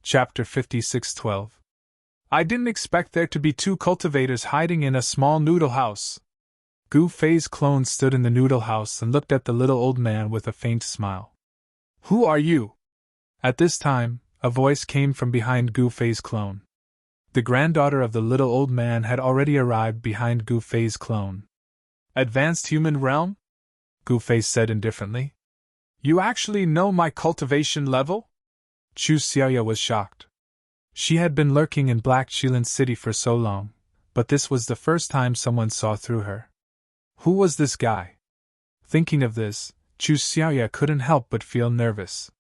Chapter 56:12. I didn't expect there to be two cultivators hiding in a small noodle house. Gu Fei's clone stood in the noodle house and looked at the little old man with a faint smile. Who are you? At this time, a voice came from behind Gu Fei's clone. The granddaughter of the little old man had already arrived behind Gu Fei's clone. Advanced human realm? Gu Fei said indifferently. You actually know my cultivation level? Chu Xiaoya was shocked. She had been lurking in Black Qilin City for so long, but this was the first time someone saw through her. Who was this guy? Thinking of this, Chu Xiaoya couldn't help but feel nervous.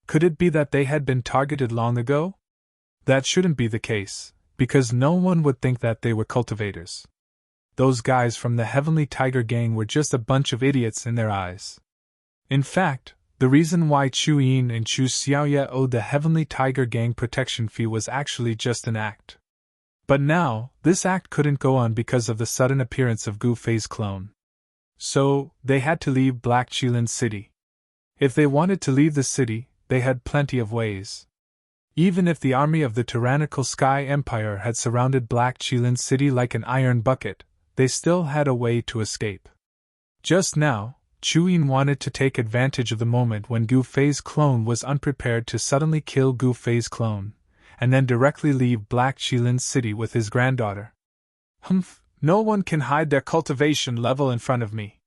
Could it be that they had been targeted long ago? That shouldn't be the case, because no one would think that they were cultivators. Those guys from the Heavenly Tiger Gang were just a bunch of idiots in their eyes. In fact, the reason why Chu Yin and Chu Xiaoya owed the Heavenly Tiger Gang protection fee was actually just an act. But now, this act couldn't go on because of the sudden appearance of Gu Fei's clone. So, they had to leave Black Qilin City. If they wanted to leave the city, they had plenty of ways. Even if the army of the tyrannical Sky Empire had surrounded Black Qilin City like an iron bucket, they still had a way to escape. Just now, Chu Yin wanted to take advantage of the moment when Gu Fei's clone was unprepared to suddenly kill Gu Fei's clone, and then directly leave Black Qilin City with his granddaughter. Humph, no one can hide their cultivation level in front of me,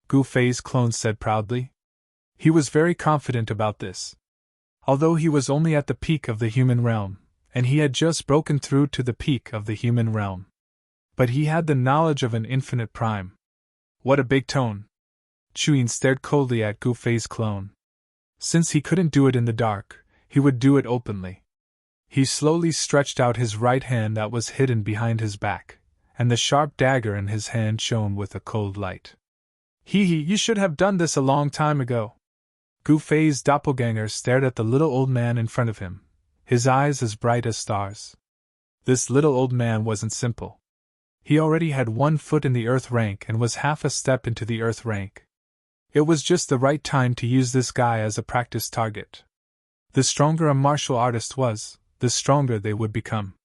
Gu Fei's clone said proudly. He was very confident about this. Although he was only at the peak of the human realm, and he had just broken through to the peak of the human realm. But he had the knowledge of an infinite prime. What a big tone! Chu Yin stared coldly at Gu Fei's clone. Since he couldn't do it in the dark, he would do it openly. He slowly stretched out his right hand that was hidden behind his back, and the sharp dagger in his hand shone with a cold light. You should have done this a long time ago. Gu Fei's doppelganger stared at the little old man in front of him, his eyes as bright as stars. This little old man wasn't simple. He already had 1 foot in the Earth rank and was half a step into the Earth rank. It was just the right time to use this guy as a practice target. The stronger a martial artist was, the stronger they would become.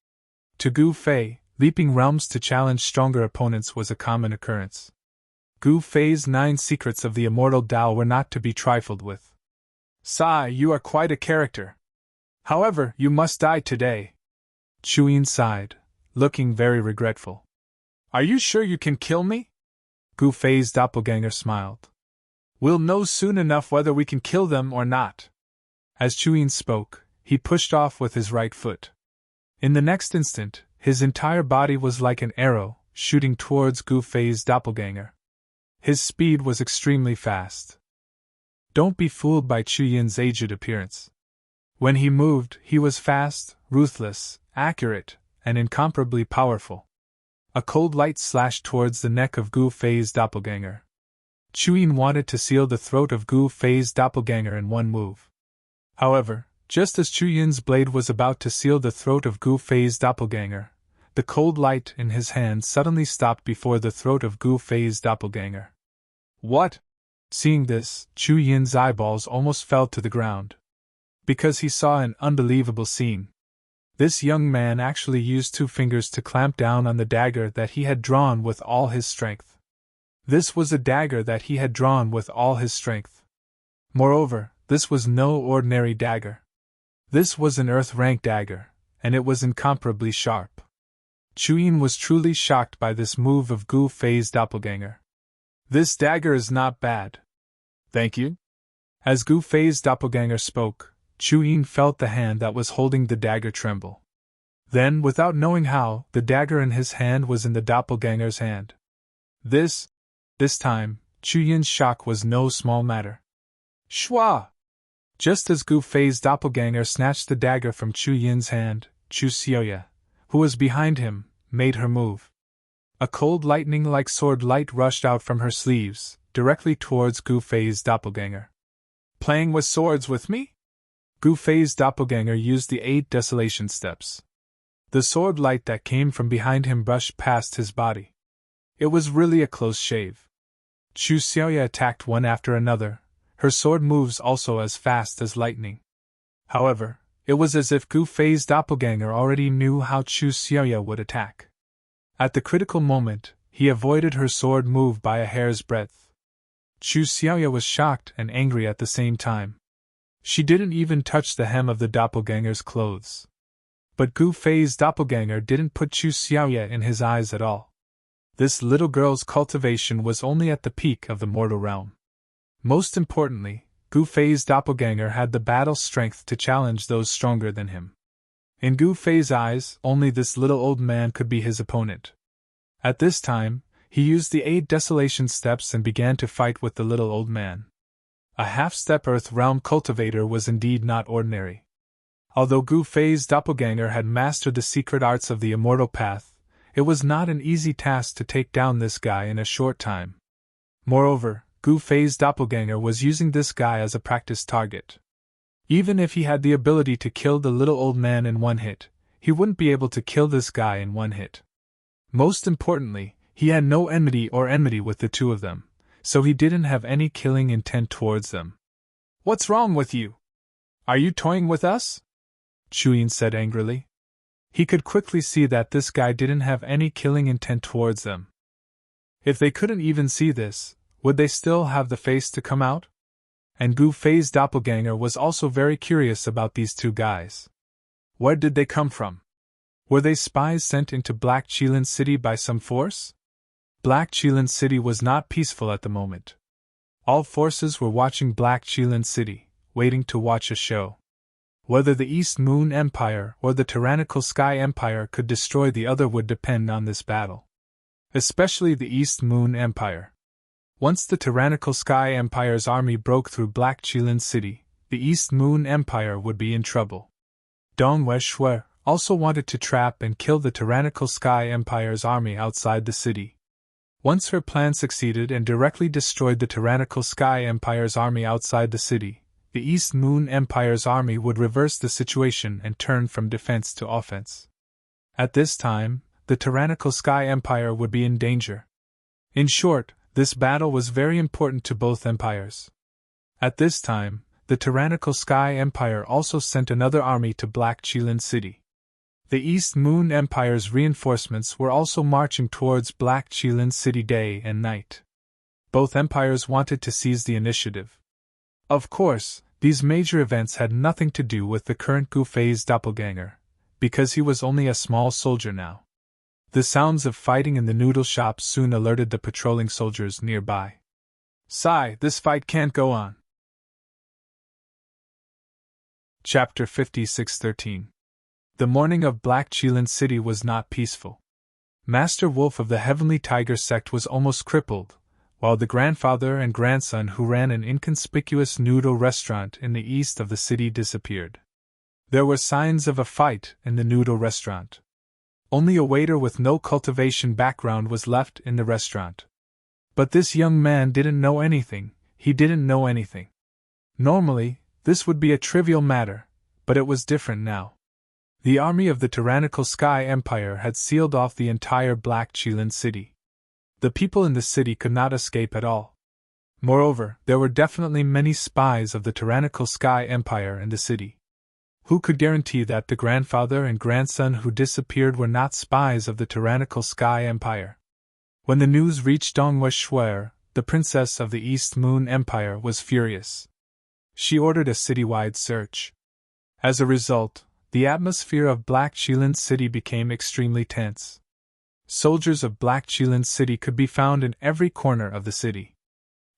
To Gu Fei, leaping realms to challenge stronger opponents was a common occurrence. Gu Fei's 9 secrets of the immortal Tao were not to be trifled with. Sigh, you are quite a character. However, you must die today. Chu Yin sighed, looking very regretful. Are you sure you can kill me? Gu Fei's doppelganger smiled. We'll know soon enough whether we can kill them or not. As Chu Yin spoke, he pushed off with his right foot. In the next instant, his entire body was like an arrow, shooting towards Gu Fei's doppelganger. His speed was extremely fast. Don't be fooled by Chu Yin's aged appearance. When he moved, he was fast, ruthless, accurate, and incomparably powerful. A cold light slashed towards the neck of Gu Fei's doppelganger. Chu Yin wanted to seal the throat of Gu Fei's doppelganger in one move. However, just as Chu Yin's blade was about to seal the throat of Gu Fei's doppelganger, the cold light in his hand suddenly stopped before the throat of Gu Fei's doppelganger. What? Seeing this, Chu Yin's eyeballs almost fell to the ground. Because he saw an unbelievable scene. This young man actually used 2 fingers to clamp down on the dagger that he had drawn with all his strength. This was a dagger that he had drawn with all his strength. Moreover, this was no ordinary dagger. This was an Earth-rank dagger, and it was incomparably sharp. Chu Yin was truly shocked by this move of Gu Fei's doppelganger. This dagger is not bad. Thank you. As Gu Fei's doppelganger spoke, Chu Yin felt the hand that was holding the dagger tremble. Then, without knowing how, the dagger in his hand was in the doppelganger's hand. This time, Chu Yin's shock was no small matter. Shwa! Just as Gu Fei's doppelganger snatched the dagger from Chu Yin's hand, Chu Xiaoya, who was behind him, made her move. A cold lightning-like sword light rushed out from her sleeves, directly towards Gu Fei's doppelganger. Playing with swords with me? Gu Fei's doppelganger used the 8 desolation steps. The sword light that came from behind him brushed past his body. It was really a close shave. Chu Xiaoya attacked one after another, her sword moves also as fast as lightning. However, It was as if Gu Fei's doppelganger already knew how Chu Xiaoya would attack. At the critical moment, he avoided her sword move by a hair's breadth. Chu Xiaoya was shocked and angry at the same time. She didn't even touch the hem of the doppelganger's clothes. But Gu Fei's doppelganger didn't put Chu Xiaoya in his eyes at all. This little girl's cultivation was only at the peak of the mortal realm. Most importantly, Gu Fei's doppelganger had the battle strength to challenge those stronger than him. In Gu Fei's eyes, only this little old man could be his opponent. At this time, he used the 8 desolation steps and began to fight with the little old man. A half-step earth realm cultivator was indeed not ordinary. Although Gu Fei's doppelganger had mastered the secret arts of the immortal path, it was not an easy task to take down this guy in a short time. Moreover, Gu Fei's doppelganger was using this guy as a practice target. Even if he had the ability to kill the little old man in one hit, he wouldn't be able to kill this guy in one hit. Most importantly, he had no enmity with the two of them, so he didn't have any killing intent towards them. "What's wrong with you? Are you toying with us?" Chuyin said angrily. He could quickly see that this guy didn't have any killing intent towards them. If they couldn't even see this, would they still have the face to come out? And Gu Fei's doppelganger was also very curious about these two guys. Where did they come from? Were they spies sent into Black Qilin City by some force? Black Qilin City was not peaceful at the moment. All forces were watching Black Qilin City, waiting to watch a show. Whether the East Moon Empire or the tyrannical Sky Empire could destroy the other would depend on this battle. Especially the East Moon Empire. Once the tyrannical Sky Empire's army broke through Black Qilin City, the East Moon Empire would be in trouble. Dongwei Shui also wanted to trap and kill the tyrannical Sky Empire's army outside the city. Once her plan succeeded and directly destroyed the tyrannical Sky Empire's army outside the city, the East Moon Empire's army would reverse the situation and turn from defense to offense. At this time, the tyrannical Sky Empire would be in danger. In short, this battle was very important to both empires. At this time, the tyrannical Sky Empire also sent another army to Black Qilin City. The East Moon Empire's reinforcements were also marching towards Black Qilin City day and night. Both empires wanted to seize the initiative. Of course, these major events had nothing to do with the current Gu Fei's doppelganger, because he was only a small soldier now. The sounds of fighting in the noodle shop soon alerted the patrolling soldiers nearby. "Sigh, this fight can't go on." Chapter 56:13. The morning of Black Qilin City was not peaceful. Master Wolf of the Heavenly Tiger sect was almost crippled, while the grandfather and grandson who ran an inconspicuous noodle restaurant in the east of the city disappeared. There were signs of a fight in the noodle restaurant. Only a waiter with no cultivation background was left in the restaurant. But this young man didn't know anything, he didn't know anything. Normally, this would be a trivial matter, but it was different now. The army of the tyrannical Sky Empire had sealed off the entire Black Qilin City. The people in the city could not escape at all. Moreover, there were definitely many spies of the tyrannical Sky Empire in the city. Who could guarantee that the grandfather and grandson who disappeared were not spies of the tyrannical Sky Empire? When the news reached Dongwei Shui, the princess of the East Moon Empire was furious. She ordered a citywide search. As a result, the atmosphere of Black Qilin City became extremely tense. Soldiers of Black Qilin City could be found in every corner of the city.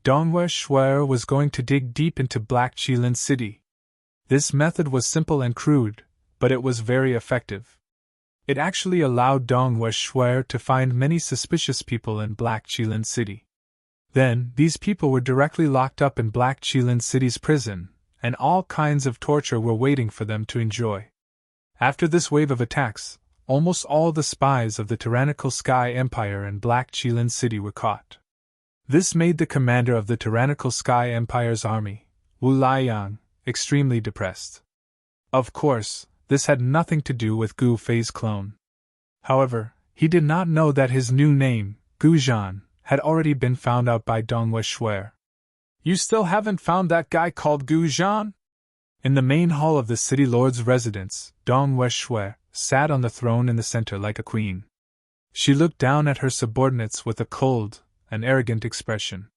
Dongwei Shui was going to dig deep into Black Qilin City. This method was simple and crude, but it was very effective. It actually allowed Dongwei Shui to find many suspicious people in Black Qilin City. Then, these people were directly locked up in Black Qilin City's prison, and all kinds of torture were waiting for them to enjoy. After this wave of attacks, almost all the spies of the tyrannical Sky Empire in Black Qilin City were caught. This made the commander of the tyrannical Sky Empire's army, Wu Liang, extremely depressed. Of course, this had nothing to do with Gu Fei's clone. However, he did not know that his new name, Gu Zhan, had already been found out by Dongwei Shui. "You still haven't found that guy called Gu Zhan?" In the main hall of the city lord's residence, Dong Wei sat on the throne in the center like a queen. She looked down at her subordinates with a cold and arrogant expression.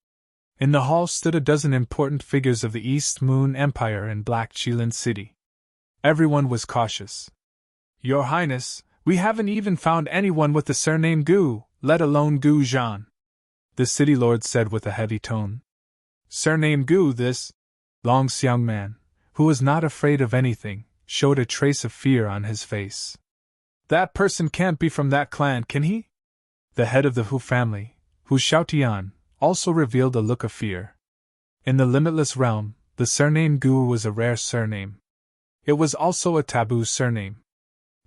In the hall stood a dozen important figures of the East Moon Empire and Black Qilin City. Everyone was cautious. "Your Highness, we haven't even found anyone with the surname Gu, let alone Gu Zhan," the city lord said with a heavy tone. "Surname Gu, this?" Long's young man, who was not afraid of anything, showed a trace of fear on his face. "That person can't be from that clan, can he?" The head of the Hu family, Hu Xiaotian, also revealed a look of fear. In the limitless realm, the surname Gu was a rare surname. It was also a taboo surname.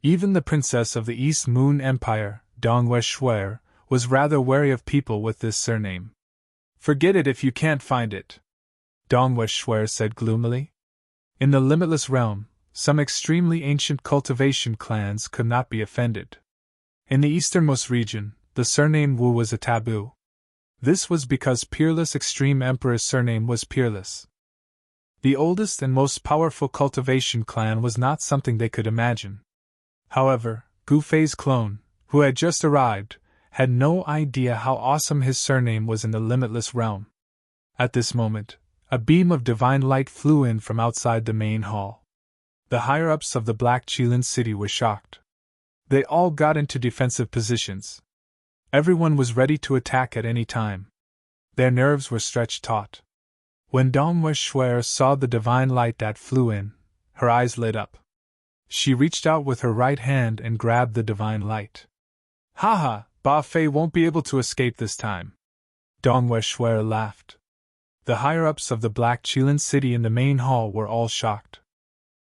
Even the princess of the East Moon Empire, Dong Wei, was rather wary of people with this surname. "Forget it if you can't find it," Dong Wei said gloomily. In the limitless realm, some extremely ancient cultivation clans could not be offended. In the easternmost region, the surname Wu was a taboo. This was because Peerless Extreme Emperor's surname was Peerless. The oldest and most powerful cultivation clan was not something they could imagine. However, Gu Fei's clone, who had just arrived, had no idea how awesome his surname was in the limitless realm. At this moment, a beam of divine light flew in from outside the main hall. The higher-ups of the Black Qilin City were shocked. They all got into defensive positions. Everyone was ready to attack at any time. Their nerves were stretched taut. When Dong Wei saw the divine light that flew in, her eyes lit up. She reached out with her right hand and grabbed the divine light. "Haha, Ba Fei won't be able to escape this time," Dong Wei laughed. The higher-ups of the Black Qilin City in the main hall were all shocked.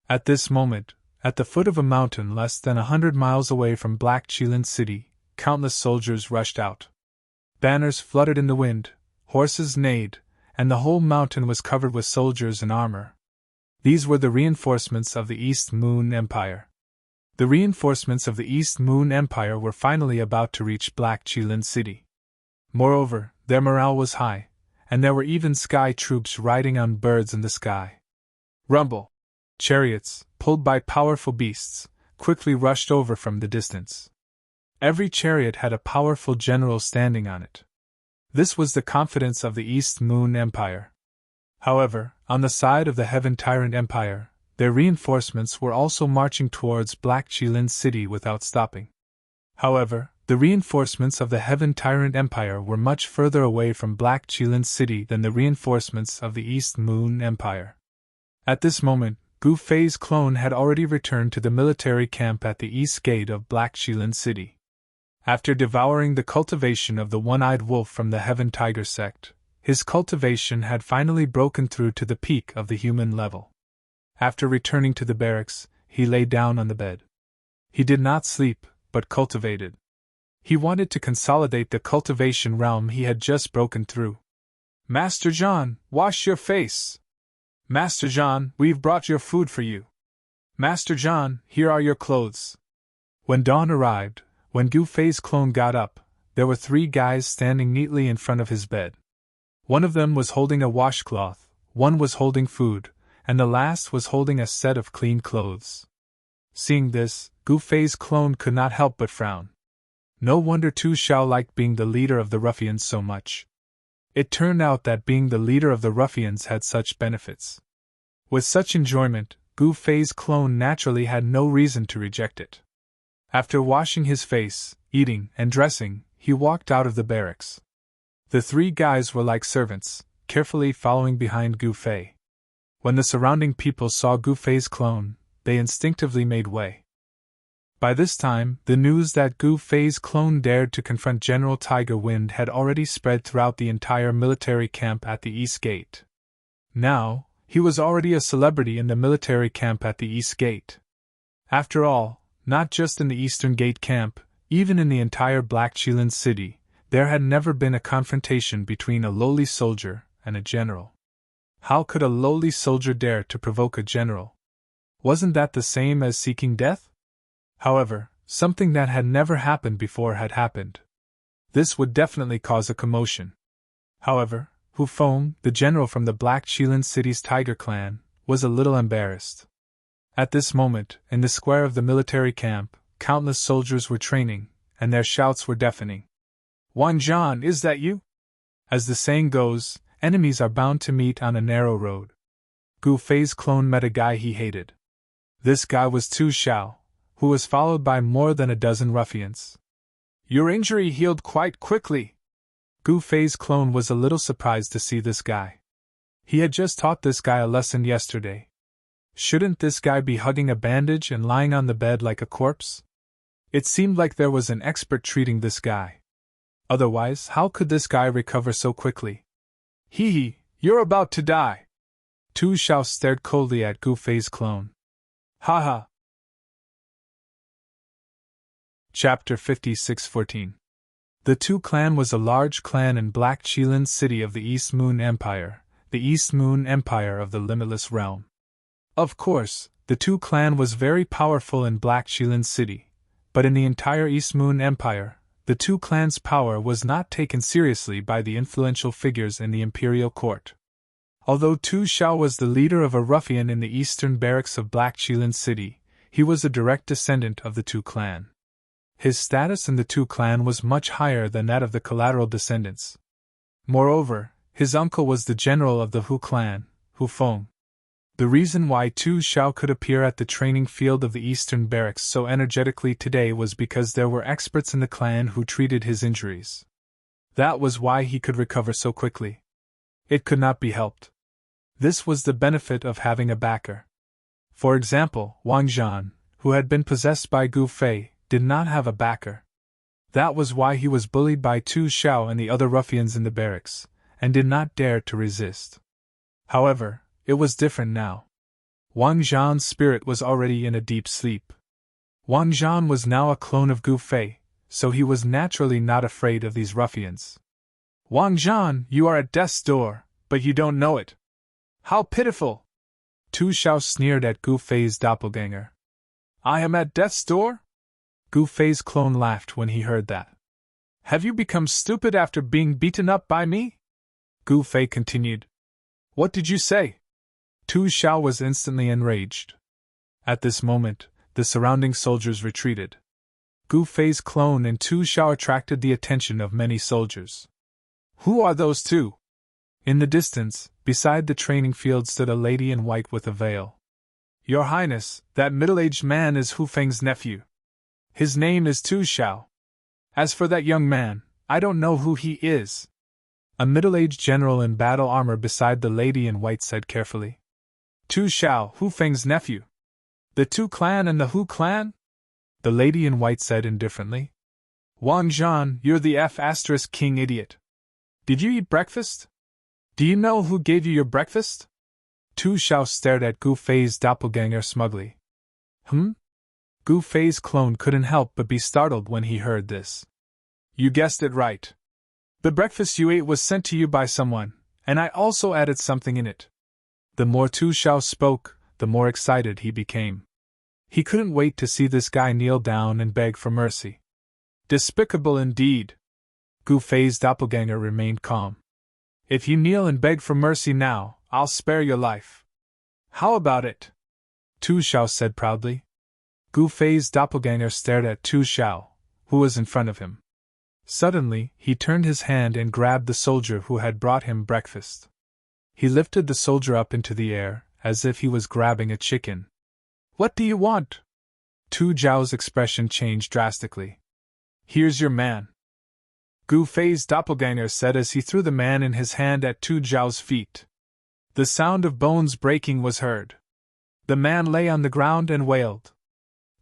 At this moment, at the foot of a mountain less than 100 miles away from Black Qilin City, countless soldiers rushed out. Banners fluttered in the wind, horses neighed, and the whole mountain was covered with soldiers in armor. These were the reinforcements of the East Moon Empire. The reinforcements of the East Moon Empire were finally about to reach Black Qilin City. Moreover, their morale was high, and there were even sky troops riding on birds in the sky. Rumble! Chariots, pulled by powerful beasts, quickly rushed over from the distance. Every chariot had a powerful general standing on it. This was the confidence of the East Moon Empire. However, on the side of the Heaven Tyrant Empire, their reinforcements were also marching towards Black Qilin City without stopping. However, the reinforcements of the Heaven Tyrant Empire were much further away from Black Qilin City than the reinforcements of the East Moon Empire. At this moment, Gu Fei's clone had already returned to the military camp at the east gate of Black Qilin City. After devouring the cultivation of the one-eyed wolf from the Heaven Tiger sect, his cultivation had finally broken through to the peak of the human level. After returning to the barracks, he lay down on the bed. He did not sleep, but cultivated. He wanted to consolidate the cultivation realm he had just broken through. "Master Zhan, wash your face!" "Master Zhan, we've brought your food for you." "Master Zhan, here are your clothes." When dawn arrived, when Gu Fei's clone got up, there were 3 guys standing neatly in front of his bed. One of them was holding a washcloth, one was holding food, and the last was holding a set of clean clothes. Seeing this, Gu Fei's clone could not help but frown. No wonder Tu Xiao liked being the leader of the ruffians so much. It turned out that being the leader of the ruffians had such benefits. With such enjoyment, Gu Fei's clone naturally had no reason to reject it. After washing his face, eating, and dressing, he walked out of the barracks. The 3 guys were like servants, carefully following behind Gu Fei. When the surrounding people saw Gu Fei's clone, they instinctively made way. By this time, the news that Gu Fei's clone dared to confront General Tiger Wind had already spread throughout the entire military camp at the East Gate. Now, he was already a celebrity in the military camp at the East Gate. After all, not just in the Eastern Gate camp, even in the entire Black Qilin City, there had never been a confrontation between a lowly soldier and a general. How could a lowly soldier dare to provoke a general? Wasn't that the same as seeking death? However, something that had never happened before had happened. This would definitely cause a commotion. However, Hu Feng, the general from the Black Qilin City's Tiger clan, was a little embarrassed. At this moment, in the square of the military camp, countless soldiers were training, and their shouts were deafening. "Wang Zhan, is that you?" As the saying goes, enemies are bound to meet on a narrow road. Gu Fei's clone met a guy he hated. This guy was Tu Xiao, who was followed by more than a dozen ruffians. "Your injury healed quite quickly." Gu Fei's clone was a little surprised to see this guy. He had just taught this guy a lesson yesterday. Shouldn't this guy be hugging a bandage and lying on the bed like a corpse? It seemed like there was an expert treating this guy. Otherwise, how could this guy recover so quickly? "Hee, you're about to die." Tu Xiao stared coldly at Gu Fei's clone. "Ha ha." Chapter 56:14. The Tu clan was a large clan in Black Qilin City of the East Moon Empire, the East Moon Empire of the Limitless Realm. Of course, the Tu clan was very powerful in Black Qilin City, but in the entire East Moon Empire, the Tu clan's power was not taken seriously by the influential figures in the imperial court. Although Tu Xiao was the leader of a ruffian in the eastern barracks of Black Qilin City, he was a direct descendant of the Tu clan. His status in the Tu clan was much higher than that of the collateral descendants. Moreover, his uncle was the general of the Hu clan, Hu Feng. The reason why Tu Xiao could appear at the training field of the eastern barracks so energetically today was because there were experts in the clan who treated his injuries. That was why he could recover so quickly. It could not be helped. This was the benefit of having a backer. For example, Wang Zhan, who had been possessed by Gu Fei, did not have a backer. That was why he was bullied by Tu Xiao and the other ruffians in the barracks, and did not dare to resist. However, it was different now. Wang Zhan's spirit was already in a deep sleep. Wang Zhan was now a clone of Gu Fei, so he was naturally not afraid of these ruffians. "Wang Zhan, you are at death's door, but you don't know it. How pitiful!" Tu Xiao sneered at Gu Fei's doppelganger. "I am at death's door?" Gu Fei's clone laughed when he heard that. "Have you become stupid after being beaten up by me?" Gu Fei continued. "What did you say?" Tu Xiao was instantly enraged. At this moment, the surrounding soldiers retreated. Gu Fei's clone and Tu Xiao attracted the attention of many soldiers. "Who are those two?" In the distance, beside the training field stood a lady in white with a veil. "Your Highness, that middle-aged man is Hu Feng's nephew. His name is Tu Xiao. As for that young man, I don't know who he is." A middle-aged general in battle armor beside the lady in white said carefully. "Tu Xiao, Hu Feng's nephew. The Tu clan and the Hu clan?" The lady in white said indifferently. "Wang Zhan, you're the F***king idiot. Did you eat breakfast? Do you know who gave you your breakfast?" Tu Xiao stared at Gu Fei's doppelganger smugly. Gu Fei's clone couldn't help but be startled when he heard this. "You guessed it right. The breakfast you ate was sent to you by someone, and I also added something in it." The more Tu Xiao spoke, the more excited he became. He couldn't wait to see this guy kneel down and beg for mercy. Despicable indeed. Gu Fei's doppelganger remained calm. "If you kneel and beg for mercy now, I'll spare your life." "How about it?" Tu Xiao said proudly. Gu Fei's doppelganger stared at Tu Xiao, who was in front of him. Suddenly, he turned his hand and grabbed the soldier who had brought him breakfast. He lifted the soldier up into the air, as if he was grabbing a chicken. "What do you want?" Tu Xiao's expression changed drastically. "Here's your man," Gu Fei's doppelganger said as he threw the man in his hand at Tu Xiao's feet. The sound of bones breaking was heard. The man lay on the ground and wailed.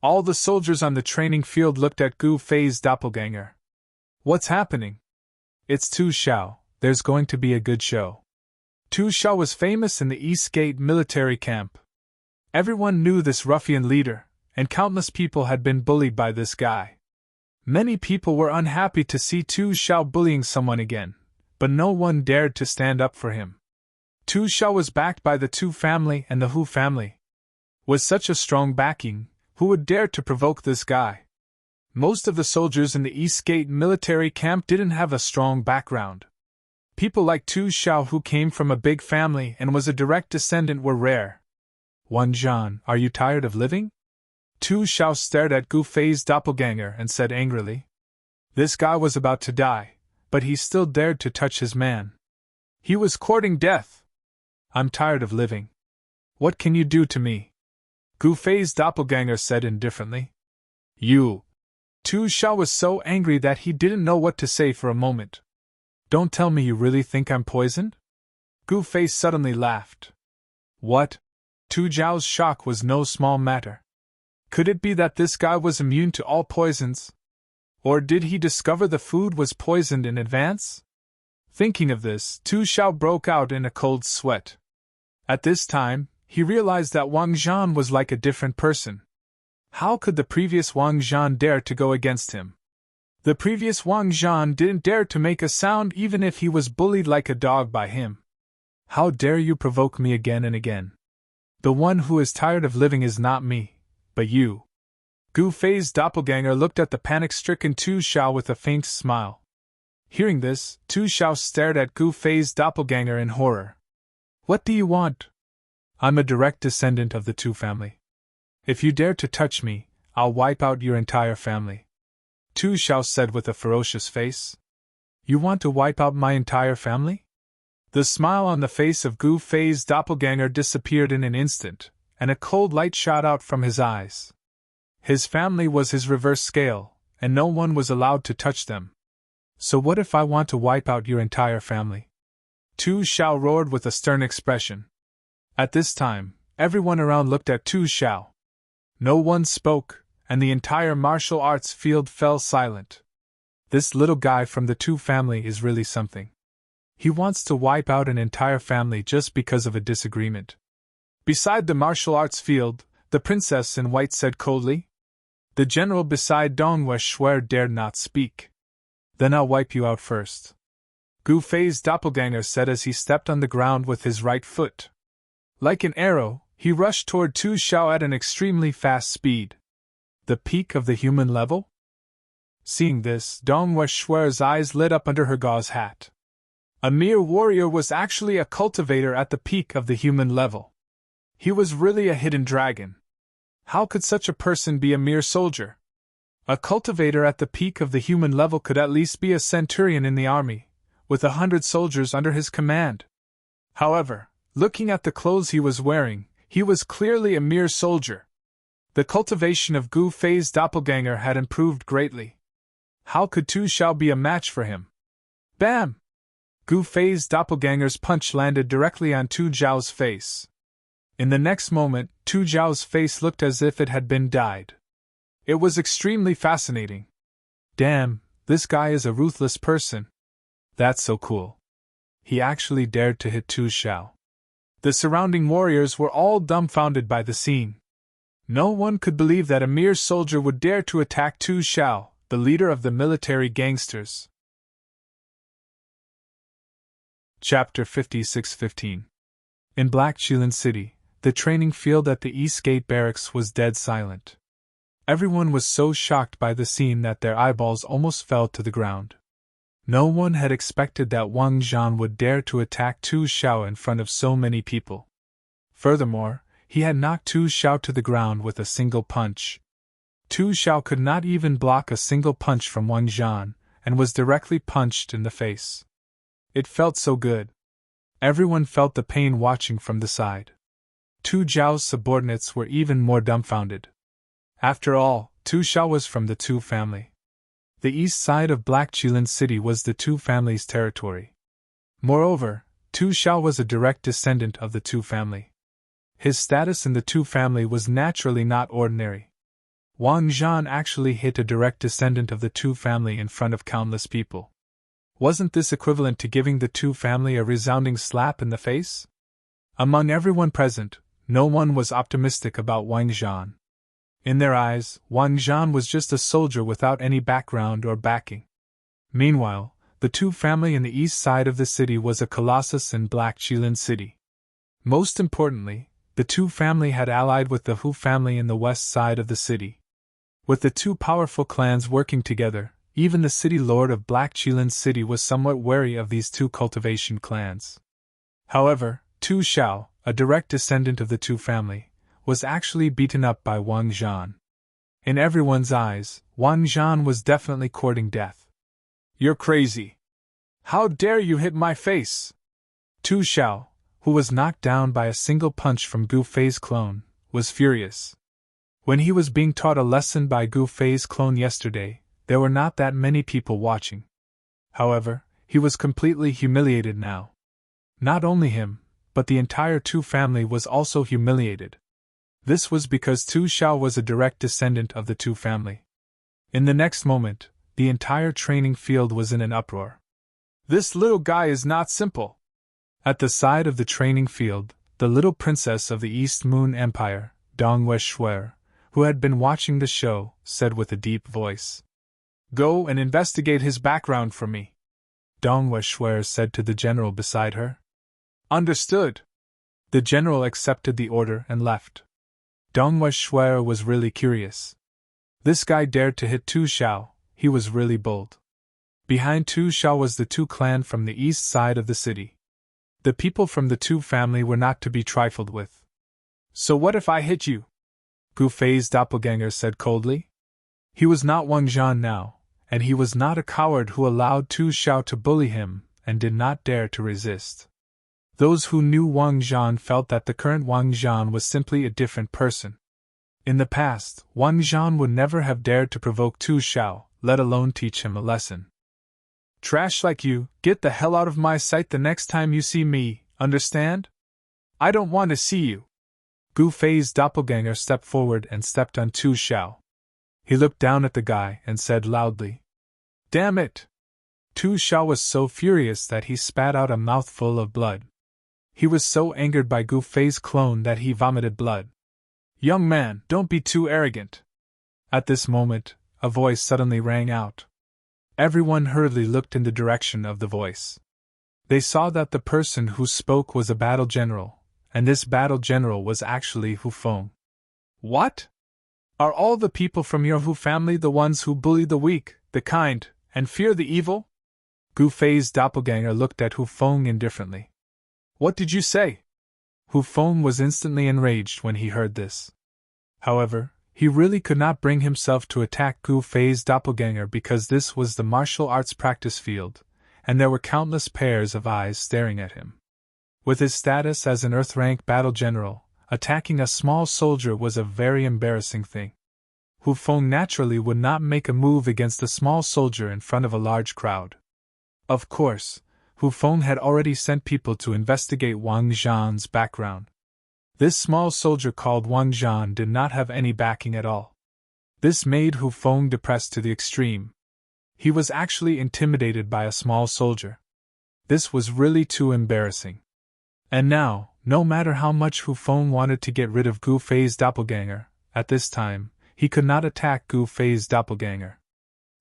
All the soldiers on the training field looked at Gu Fei's doppelganger. "What's happening?" "It's Tu Xiao, there's going to be a good show." Tu Xiao was famous in the East Gate military camp. Everyone knew this ruffian leader, and countless people had been bullied by this guy. Many people were unhappy to see Tu Xiao bullying someone again, but no one dared to stand up for him. Tu Xiao was backed by the Tu family and the Hu family. With such a strong backing, who would dare to provoke this guy? Most of the soldiers in the East Gate military camp didn't have a strong background. People like Tu Xiao, who came from a big family and was a direct descendant, were rare, Wang Zhan, are you tired of living? Tu Xiao stared at Gu Fei's doppelganger and said angrily. This guy was about to die, but he still dared to touch his man. He was courting death. I'm tired of living. What can you do to me? Gu Fei's doppelganger said indifferently. You. Tu Xiao was so angry that he didn't know what to say for a moment. Don't tell me you really think I'm poisoned? Gu Fei suddenly laughed. What? Tu Zhao's shock was no small matter. Could it be that this guy was immune to all poisons? Or did he discover the food was poisoned in advance? Thinking of this, Tu Xiao broke out in a cold sweat. At this time, he realized that Wang Zhan was like a different person. How could the previous Wang Zhan dare to go against him? The previous Wang Zhan didn't dare to make a sound even if he was bullied like a dog by him. How dare you provoke me again and again? The one who is tired of living is not me, but you. Gu Fei's doppelganger looked at the panic-stricken Tu Xiao with a faint smile. Hearing this, Tu Xiao stared at Gu Fei's doppelganger in horror. What do you want? I'm a direct descendant of the Tu family. If you dare to touch me, I'll wipe out your entire family. Tu Xiao said with a ferocious face. You want to wipe out my entire family? The smile on the face of Gu Fei's doppelganger disappeared in an instant, and a cold light shot out from his eyes. His family was his reverse scale, and no one was allowed to touch them. So what if I want to wipe out your entire family? Tu Xiao roared with a stern expression. At this time, everyone around looked at Tu Xiao. No one spoke, and the entire martial arts field fell silent. This little guy from the Tu family is really something. He wants to wipe out an entire family just because of a disagreement. Beside the martial arts field, the princess in white said coldly. The general beside Dongwei Shuer dared not speak. Then I'll wipe you out first. Gu Fei's doppelganger said as he stepped on the ground with his right foot. Like an arrow, he rushed toward Tu Xiao at an extremely fast speed. The peak of the human level? Seeing this, Dongwei Shuer's eyes lit up under her gauze hat. A mere warrior was actually a cultivator at the peak of the human level. He was really a hidden dragon. How could such a person be a mere soldier? A cultivator at the peak of the human level could at least be a centurion in the army, with 100 soldiers under his command. However, looking at the clothes he was wearing, he was clearly a mere soldier. The cultivation of Gu Fei's doppelganger had improved greatly. How could Tu Xiao be a match for him? Bam! Gu Fei's doppelganger's punch landed directly on Tu Zhao's face. In the next moment, Tu Zhao's face looked as if it had been dyed. It was extremely fascinating. Damn, this guy is a ruthless person. That's so cool. He actually dared to hit Tu Xiao. The surrounding warriors were all dumbfounded by the scene. No one could believe that a mere soldier would dare to attack Tu Xiao, the leader of the military gangsters. Chapter 56-15. In Black Qilin City, the training field at the East Gate Barracks was dead silent. Everyone was so shocked by the scene that their eyeballs almost fell to the ground. No one had expected that Wang Zhan would dare to attack Tu Xiao in front of so many people. Furthermore, he had knocked Tu Xiao to the ground with a single punch. Tu Xiao could not even block a single punch from Wang Zhan, and was directly punched in the face. It felt so good. Everyone felt the pain watching from the side. Tu Zhao's subordinates were even more dumbfounded. After all, Tu Xiao was from the Tu family. The east side of Black Qilin City was the Tu family's territory. Moreover, Tu Xiao was a direct descendant of the Tu family. His status in the Tu family was naturally not ordinary. Wang Zhan actually hit a direct descendant of the Tu family in front of countless people. Wasn't this equivalent to giving the Tu family a resounding slap in the face? Among everyone present, no one was optimistic about Wang Zhan. In their eyes, Wang Zhan was just a soldier without any background or backing. Meanwhile, the Tu family in the east side of the city was a colossus in Black Qilin City. Most importantly, the Tu family had allied with the Hu family in the west side of the city. With the two powerful clans working together, even the city lord of Black Qilin City was somewhat wary of these two cultivation clans. However, Tu Xiao, a direct descendant of the Tu family, was actually beaten up by Wang Zhan. In everyone's eyes, Wang Zhan was definitely courting death. "You're crazy! How dare you hit my face?" Tu Xiao, who was knocked down by a single punch from Gu Fei's clone, was furious. When he was being taught a lesson by Gu Fei's clone yesterday, there were not that many people watching. However, he was completely humiliated now. Not only him, but the entire Tu family was also humiliated. This was because Tu Xiao was a direct descendant of the Tu family. In the next moment, the entire training field was in an uproar. "This little guy is not simple." At the side of the training field, the little princess of the East Moon Empire, Dong Shuer, who had been watching the show, said with a deep voice, "Go and investigate his background for me." Dong Shuer said to the general beside her. "Understood." The general accepted the order and left. Dong Shuer was really curious. This guy dared to hit Tu Xiao, he was really bold. Behind Tu Xiao was the Tu clan from the east side of the city. The people from the Tu family were not to be trifled with. "So what if I hit you?" Gu Fei's doppelganger said coldly. He was not Wang Zhan now, and he was not a coward who allowed Tu Xiao to bully him and did not dare to resist. Those who knew Wang Zhan felt that the current Wang Zhan was simply a different person. In the past, Wang Zhan would never have dared to provoke Tu Xiao, let alone teach him a lesson. "Trash like you, get the hell out of my sight the next time you see me, understand? I don't want to see you." Gu Fei's doppelganger stepped forward and stepped on Tu Xiao. He looked down at the guy and said loudly, "Damn it!" Tu Xiao was so furious that he spat out a mouthful of blood. He was so angered by Gu Fei's clone that he vomited blood. "Young man, don't be too arrogant." At this moment, a voice suddenly rang out. Everyone hurriedly looked in the direction of the voice. They saw that the person who spoke was a battle general, and this battle general was actually Hu Feng. "What? Are all the people from your Hu family the ones who bully the weak, the kind, and fear the evil?" Gu Fei's doppelganger looked at Hu Feng indifferently. "What did you say?" Hu Feng was instantly enraged when he heard this. However, he really could not bring himself to attack Gu Fei's doppelganger because this was the martial arts practice field, and there were countless pairs of eyes staring at him. With his status as an Earth-rank battle general, attacking a small soldier was a very embarrassing thing. Hu Feng naturally would not make a move against a small soldier in front of a large crowd. Of course, Hu Feng had already sent people to investigate Wang Zhan's background. This small soldier called Wang Zhan did not have any backing at all. This made Hu Feng depressed to the extreme. He was actually intimidated by a small soldier. This was really too embarrassing. And now, no matter how much Hu Feng wanted to get rid of Gu Fei's doppelganger, at this time, he could not attack Gu Fei's doppelganger.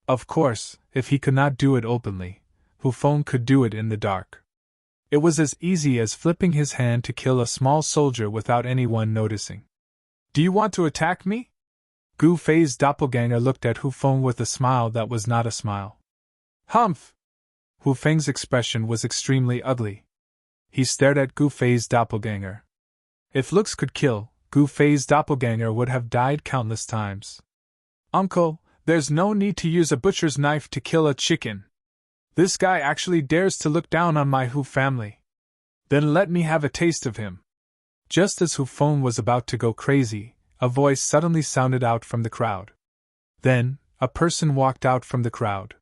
Of course, if he could not do it openly, Hu Feng could do it in the dark. It was as easy as flipping his hand to kill a small soldier without anyone noticing. "Do you want to attack me?" Gu Fei's doppelganger looked at Hu Feng with a smile that was not a smile. "Humph!" Hu Feng's expression was extremely ugly. He stared at Gu Fei's doppelganger. If looks could kill, Gu Fei's doppelganger would have died countless times. "Uncle, there's no need to use a butcher's knife to kill a chicken. This guy actually dares to look down on my Hu family. Then let me have a taste of him." Just as Hu Feng was about to go crazy, a voice suddenly sounded out from the crowd. Then, a person walked out from the crowd.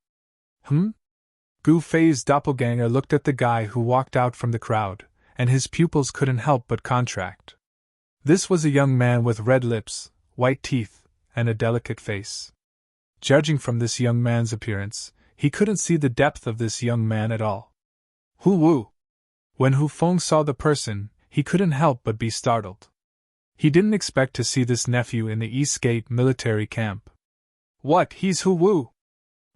Gu Fei's doppelganger looked at the guy who walked out from the crowd, and his pupils couldn't help but contract. This was a young man with red lips, white teeth, and a delicate face. Judging from this young man's appearance, he couldn't see the depth of this young man at all. "Hu Wu!" When Hu Feng saw the person, he couldn't help but be startled. He didn't expect to see this nephew in the Eastgate military camp. "What, he's Hu Wu!"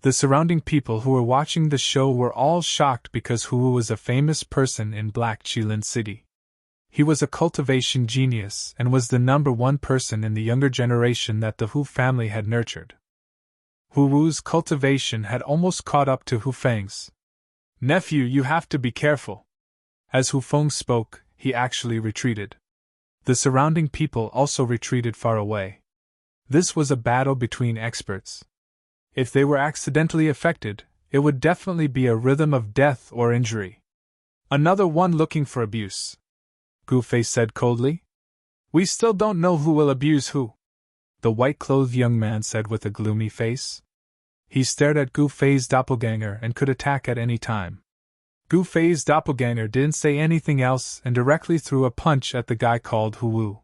The surrounding people who were watching the show were all shocked because Hu Wu was a famous person in Black Qilin City. He was a cultivation genius and was the #1 person in the younger generation that the Hu family had nurtured. Hu Wu's cultivation had almost caught up to Hu Feng's. "Nephew, you have to be careful." As Hu Feng spoke, he actually retreated. The surrounding people also retreated far away. This was a battle between experts. If they were accidentally affected, it would definitely be a rhythm of death or injury. Another one looking for abuse, Gu Fei said coldly. We still don't know who will abuse who, the white-clothed young man said with a gloomy face. He stared at Gu Fei's doppelganger and could attack at any time. Gu Fei's doppelganger didn't say anything else and directly threw a punch at the guy called Hu Wu.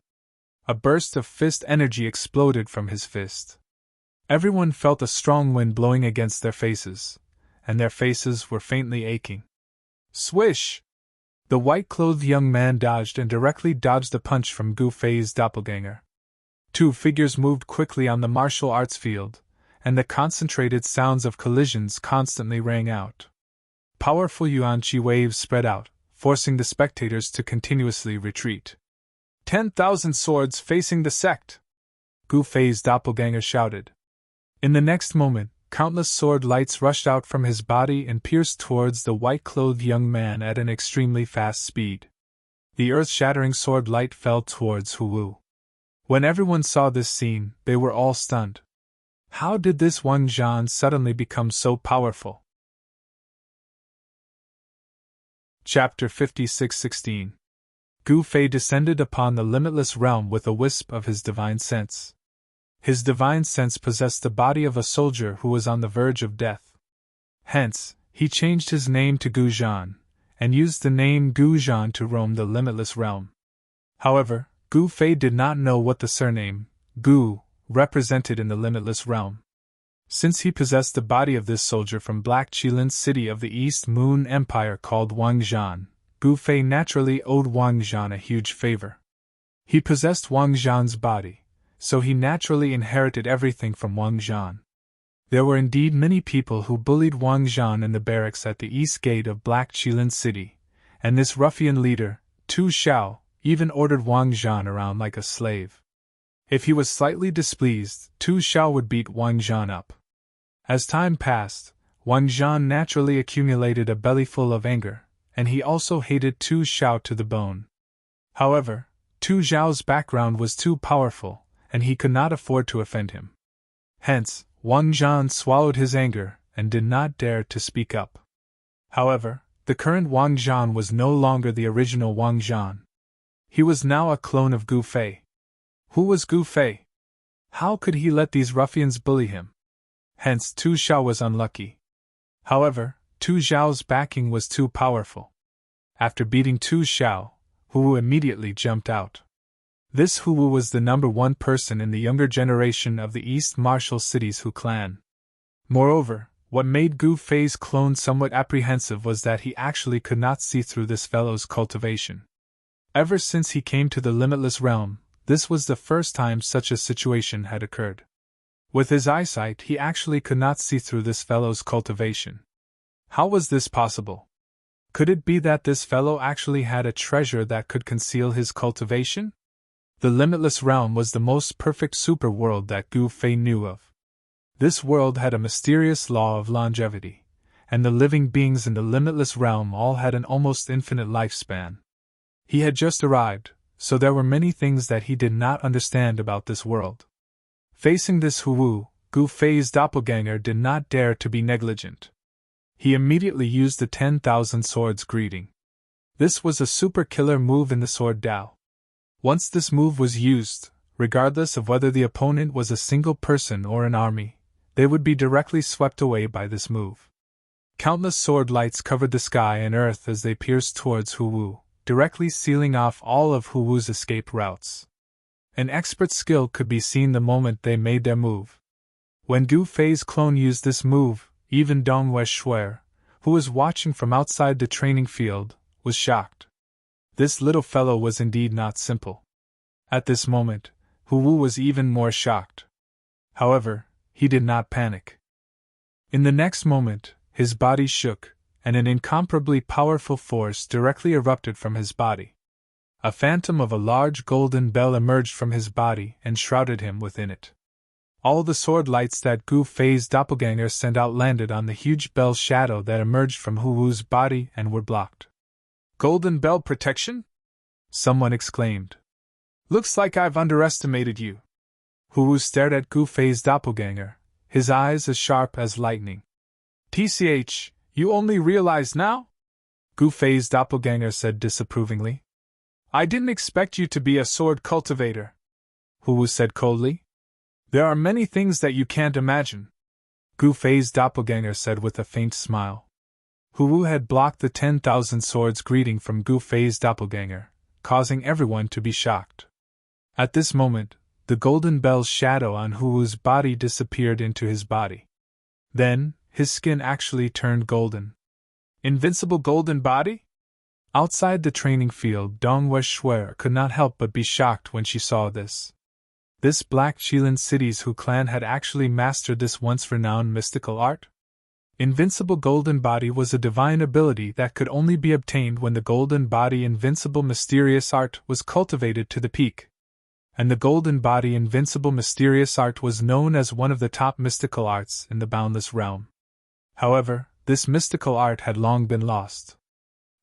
A burst of fist energy exploded from his fist. Everyone felt a strong wind blowing against their faces, and their faces were faintly aching. Swish! The white-clothed young man dodged and directly dodged the punch from Gu Fei's doppelganger. Two figures moved quickly on the martial arts field, and the concentrated sounds of collisions constantly rang out. Powerful yuan qi waves spread out, forcing the spectators to continuously retreat. 10,000 swords facing the sect! Gu Fei's doppelganger shouted. In the next moment, countless sword lights rushed out from his body and pierced towards the white-clothed young man at an extremely fast speed. The earth-shattering sword light fell towards Hu Wu. When everyone saw this scene, they were all stunned. How did this Wang Zhan suddenly become so powerful? Chapter 56:16. Gu Fei descended upon the limitless realm with a wisp of his divine sense. His divine sense possessed the body of a soldier who was on the verge of death. Hence, he changed his name to Gu Zhan, and used the name Gu Zhan to roam the limitless realm. However, Gu Fei did not know what the surname, Gu, represented in the limitless realm. Since he possessed the body of this soldier from Black Qilin city of the East Moon Empire called Wang Zhan, Gu Fei naturally owed Wang Zhan a huge favor. He possessed Wang Zhan's body, so he naturally inherited everything from Wang Zhan. There were indeed many people who bullied Wang Zhan in the barracks at the east gate of Black Qilin city, and this ruffian leader, Tu Xiao, even ordered Wang Zhan around like a slave. If he was slightly displeased, Tu Xiao would beat Wang Zhan up. As time passed, Wang Zhan naturally accumulated a bellyful of anger, and he also hated Tu Xiao to the bone. However, Tu Xiao's background was too powerful, and he could not afford to offend him. Hence, Wang Zhan swallowed his anger and did not dare to speak up. However, the current Wang Zhan was no longer the original Wang Zhan. He was now a clone of Gu Fei. Who was Gu Fei? How could he let these ruffians bully him? Hence, Tu Xiao was unlucky. However, Tu Xiao's backing was too powerful. After beating Tu Xiao, Hu Wu immediately jumped out. This Hu Wu was the number one person in the younger generation of the East Martial Cities Hu clan. Moreover, what made Gu Fei's clone somewhat apprehensive was that he actually could not see through this fellow's cultivation. Ever since he came to the limitless realm, this was the first time such a situation had occurred. With his eyesight, he actually could not see through this fellow's cultivation. How was this possible? Could it be that this fellow actually had a treasure that could conceal his cultivation? The limitless realm was the most perfect super world that Gu Fei knew of. This world had a mysterious law of longevity, and the living beings in the limitless realm all had an almost infinite lifespan. He had just arrived, so there were many things that he did not understand about this world. Facing this Hu Wu, Gu Fei's doppelganger did not dare to be negligent. He immediately used the 10,000 swords greeting. This was a super killer move in the sword Dao. Once this move was used, regardless of whether the opponent was a single person or an army, they would be directly swept away by this move. Countless sword lights covered the sky and earth as they pierced towards Hu Wu, directly sealing off all of Hu Wu's escape routes. An expert skill could be seen the moment they made their move. When Gu Fei's clone used this move, even Dong Weishuer, who was watching from outside the training field, was shocked. This little fellow was indeed not simple. At this moment, Hu Wu was even more shocked. However, he did not panic. In the next moment, his body shook, and an incomparably powerful force directly erupted from his body. A phantom of a large golden bell emerged from his body and shrouded him within it. All the sword lights that Gu Fei's doppelganger sent out landed on the huge bell shadow that emerged from Hu Wu's body and were blocked. Golden bell protection? Someone exclaimed. Looks like I've underestimated you. Hu Wu stared at Gu Fei's doppelganger, his eyes as sharp as lightning. TCH, you only realize now? Gu Fei's doppelganger said disapprovingly. I didn't expect you to be a sword cultivator, Hu Wu said coldly. There are many things that you can't imagine, Gu Fei's doppelganger said with a faint smile. Hu Wu had blocked the 10,000 swords greeting from Gu Fei's doppelganger, causing everyone to be shocked. At this moment, the golden bell's shadow on Hu Wu's body disappeared into his body. Then, his skin actually turned golden. Invincible golden body? Outside the training field, Dong Shuer could not help but be shocked when she saw this. This Black Qilin City's Hu clan had actually mastered this once renowned mystical art? Invincible golden body was a divine ability that could only be obtained when the golden body invincible mysterious art was cultivated to the peak. And the golden body invincible mysterious art was known as one of the top mystical arts in the boundless realm. However, this mystical art had long been lost.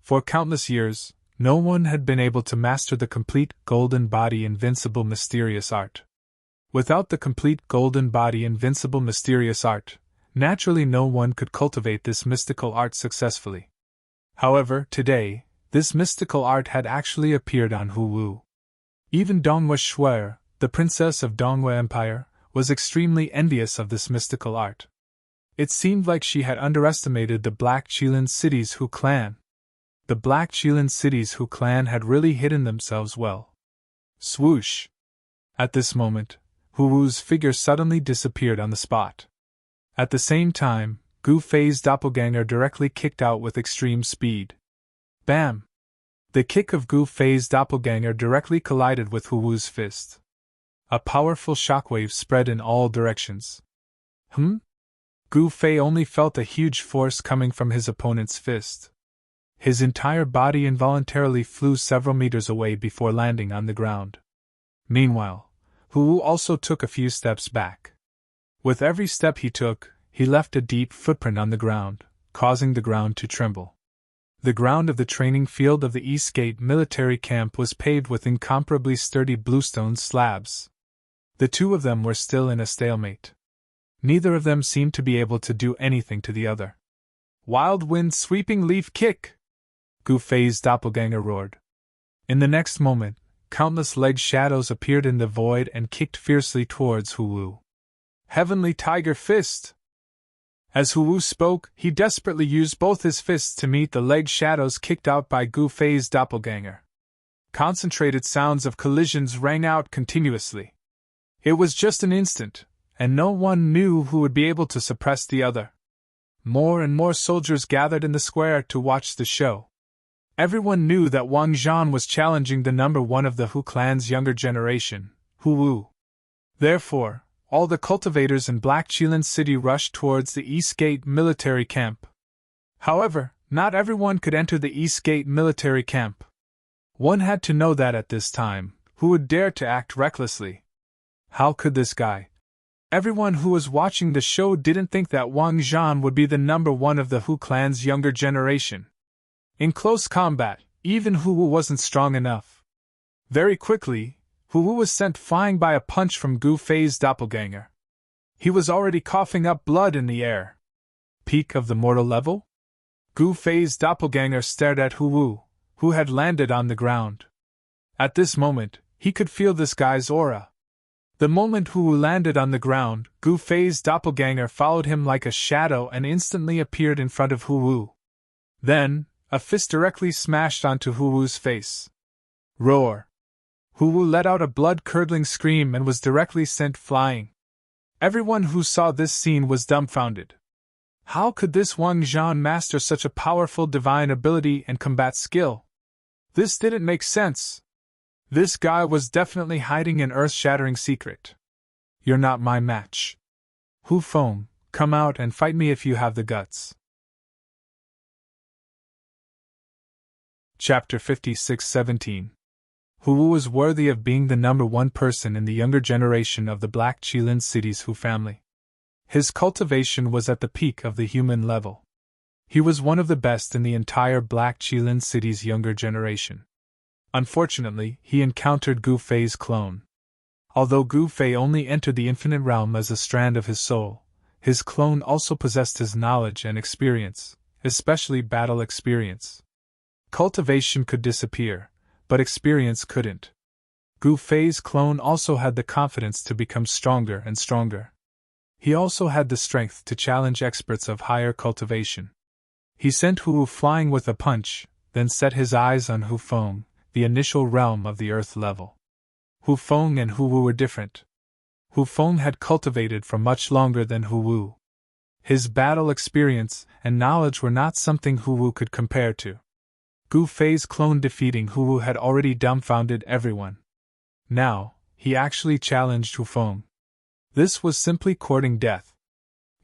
For countless years, no one had been able to master the complete golden body invincible mysterious art. Without the complete golden body invincible mysterious art, naturally no one could cultivate this mystical art successfully. However, today, this mystical art had actually appeared on Hu Wu. Even Dongwu Shuer, the princess of Dongwu Empire, was extremely envious of this mystical art. It seemed like she had underestimated the Black Qilin City's Hu clan. The Black Qilin City's Hu clan had really hidden themselves well. Swoosh! At this moment, Hu Wu's figure suddenly disappeared on the spot. At the same time, Gu Fei's doppelganger directly kicked out with extreme speed. Bam! The kick of Gu Fei's doppelganger directly collided with Hu Wu's fist. A powerful shockwave spread in all directions. Gu Fei only felt a huge force coming from his opponent's fist. His entire body involuntarily flew several meters away before landing on the ground. Meanwhile, Hu Wu also took a few steps back. With every step he took, he left a deep footprint on the ground, causing the ground to tremble. The ground of the training field of the East Gate military camp was paved with incomparably sturdy bluestone slabs. The two of them were still in a stalemate. Neither of them seemed to be able to do anything to the other. Wild wind sweeping leaf kick! Gu Fei's doppelganger roared. In the next moment, countless leg shadows appeared in the void and kicked fiercely towards Hu Wu. Heavenly Tiger Fist! As Hu Wu spoke, he desperately used both his fists to meet the leg shadows kicked out by Gu Fei's doppelganger. Concentrated sounds of collisions rang out continuously. It was just an instant, and no one knew who would be able to suppress the other. More and more soldiers gathered in the square to watch the show. Everyone knew that Wang Zhan was challenging the number one of the Hu clan's younger generation, Hu Wu. Therefore, all the cultivators in Black Qilin City rushed towards the East Gate military camp. However, not everyone could enter the East Gate military camp. One had to know that at this time, who would dare to act recklessly. How could this guy? Everyone who was watching the show didn't think that Wang Zhan would be the number one of the Hu clan's younger generation. In close combat, even Hu Wu wasn't strong enough. Very quickly, Hu Wu was sent flying by a punch from Gu Fei's doppelganger. He was already coughing up blood in the air. Peak of the mortal level? Gu Fei's doppelganger stared at Hu Wu, who had landed on the ground. At this moment, he could feel this guy's aura. The moment Hu Wu landed on the ground, Gu Fei's doppelganger followed him like a shadow and instantly appeared in front of Hu Wu. Then, a fist directly smashed onto Hu Wu's face. Roar! Hu Wu let out a blood-curdling scream and was directly sent flying. Everyone who saw this scene was dumbfounded. How could this Wang Zhan master such a powerful divine ability and combat skill? This didn't make sense. This guy was definitely hiding an earth-shattering secret. You're not my match. Hu Feng, come out and fight me if you have the guts. Chapter 56-17. Hu Wu was worthy of being the number one person in the younger generation of the Black Qilin City's Hu family. His cultivation was at the peak of the human level. He was one of the best in the entire Black Qilin City's younger generation. Unfortunately, he encountered Gu Fei's clone. Although Gu Fei only entered the infinite realm as a strand of his soul, his clone also possessed his knowledge and experience, especially battle experience. Cultivation could disappear, but experience couldn't. Gu Fei's clone also had the confidence to become stronger and stronger. He also had the strength to challenge experts of higher cultivation. He sent Hu Wu flying with a punch, then set his eyes on Hu Feng, the initial realm of the earth level. Hu Feng and Hu Wu were different. Hu Feng had cultivated for much longer than Hu Wu. His battle experience and knowledge were not something Hu Wu could compare to. Gu Fei's clone defeating Hu Wu had already dumbfounded everyone. Now, he actually challenged Hu Feng. This was simply courting death.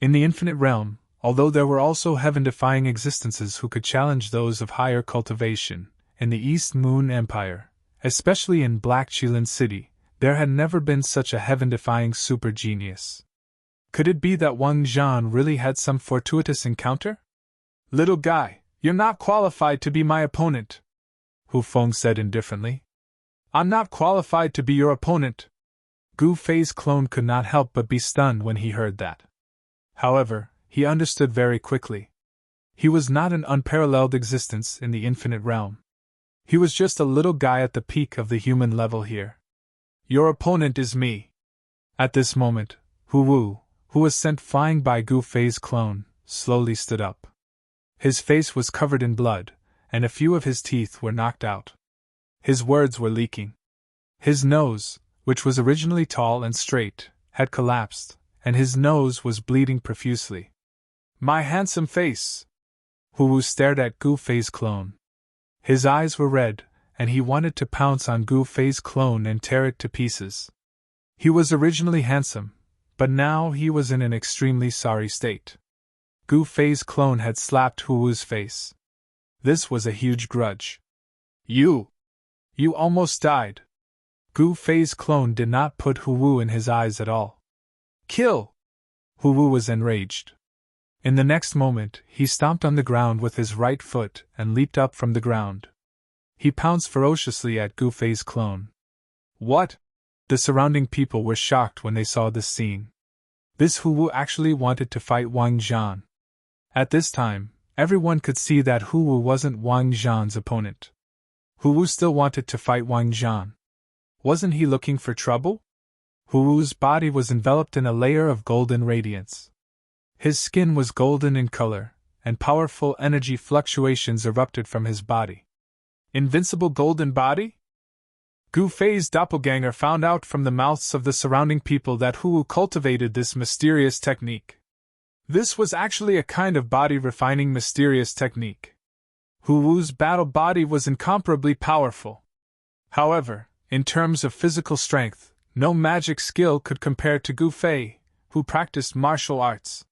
In the infinite realm, although there were also heaven-defying existences who could challenge those of higher cultivation, in the East Moon Empire, especially in Black Qilin City, there had never been such a heaven-defying super genius. Could it be that Wang Zhan really had some fortuitous encounter? "Little guy, you're not qualified to be my opponent," Hu Feng said indifferently. "I'm not qualified to be your opponent." Gu Fei's clone could not help but be stunned when he heard that. However, he understood very quickly. He was not an unparalleled existence in the infinite realm. He was just a little guy at the peak of the human level here. "Your opponent is me." At this moment, Hu Wu, who was sent flying by Gu Fei's clone, slowly stood up. His face was covered in blood, and a few of his teeth were knocked out. His words were leaking. His nose, which was originally tall and straight, had collapsed, and his nose was bleeding profusely. "My handsome face!" Hu Wu stared at Gu Fei's clone. His eyes were red, and he wanted to pounce on Gu Fei's clone and tear it to pieces. He was originally handsome, but now he was in an extremely sorry state. Gu Fei's clone had slapped Hu Wu's face. This was a huge grudge. You almost died." Gu Fei's clone did not put Hu Wu in his eyes at all. "Kill!" Hu Wu was enraged. In the next moment, he stomped on the ground with his right foot and leaped up from the ground. He pounced ferociously at Gu Fei's clone. "What?" The surrounding people were shocked when they saw this scene. This Hu Wu actually wanted to fight Wang Zhan. At this time, everyone could see that Hu Wu wasn't Wang Zhan's opponent. Hu Wu still wanted to fight Wang Zhan. Wasn't he looking for trouble? Hu Wu's body was enveloped in a layer of golden radiance. His skin was golden in color, and powerful energy fluctuations erupted from his body. Invincible golden body? Gu Fei's doppelganger found out from the mouths of the surrounding people that Hu Wu cultivated this mysterious technique. This was actually a kind of body-refining mysterious technique. Hu Wu's battle body was incomparably powerful. However, in terms of physical strength, no magic skill could compare to Gu Fei, who practiced martial arts.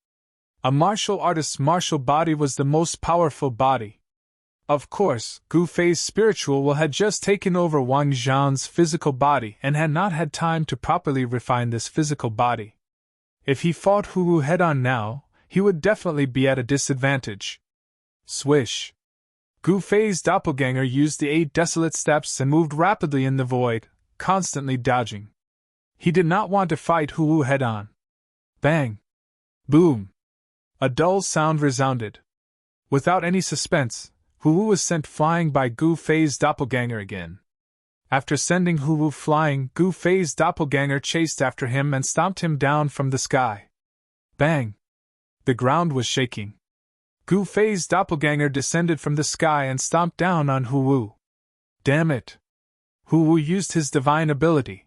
A martial artist's martial body was the most powerful body. Of course, Gu Fei's spiritual will had just taken over Wang Zhan's physical body and had not had time to properly refine this physical body. If he fought Hu Wu head-on now, he would definitely be at a disadvantage. Swish! Gu Fei's doppelganger used the 8 desolate steps and moved rapidly in the void, constantly dodging. He did not want to fight Hu Wu head-on. Bang! Boom! A dull sound resounded. Without any suspense, Hu Wu was sent flying by Gu Fei's doppelganger again. After sending Hu Wu flying, Gu Fei's doppelganger chased after him and stomped him down from the sky. Bang! The ground was shaking. Gu Fei's doppelganger descended from the sky and stomped down on Hu Wu. Damn it! Hu Wu used his divine ability.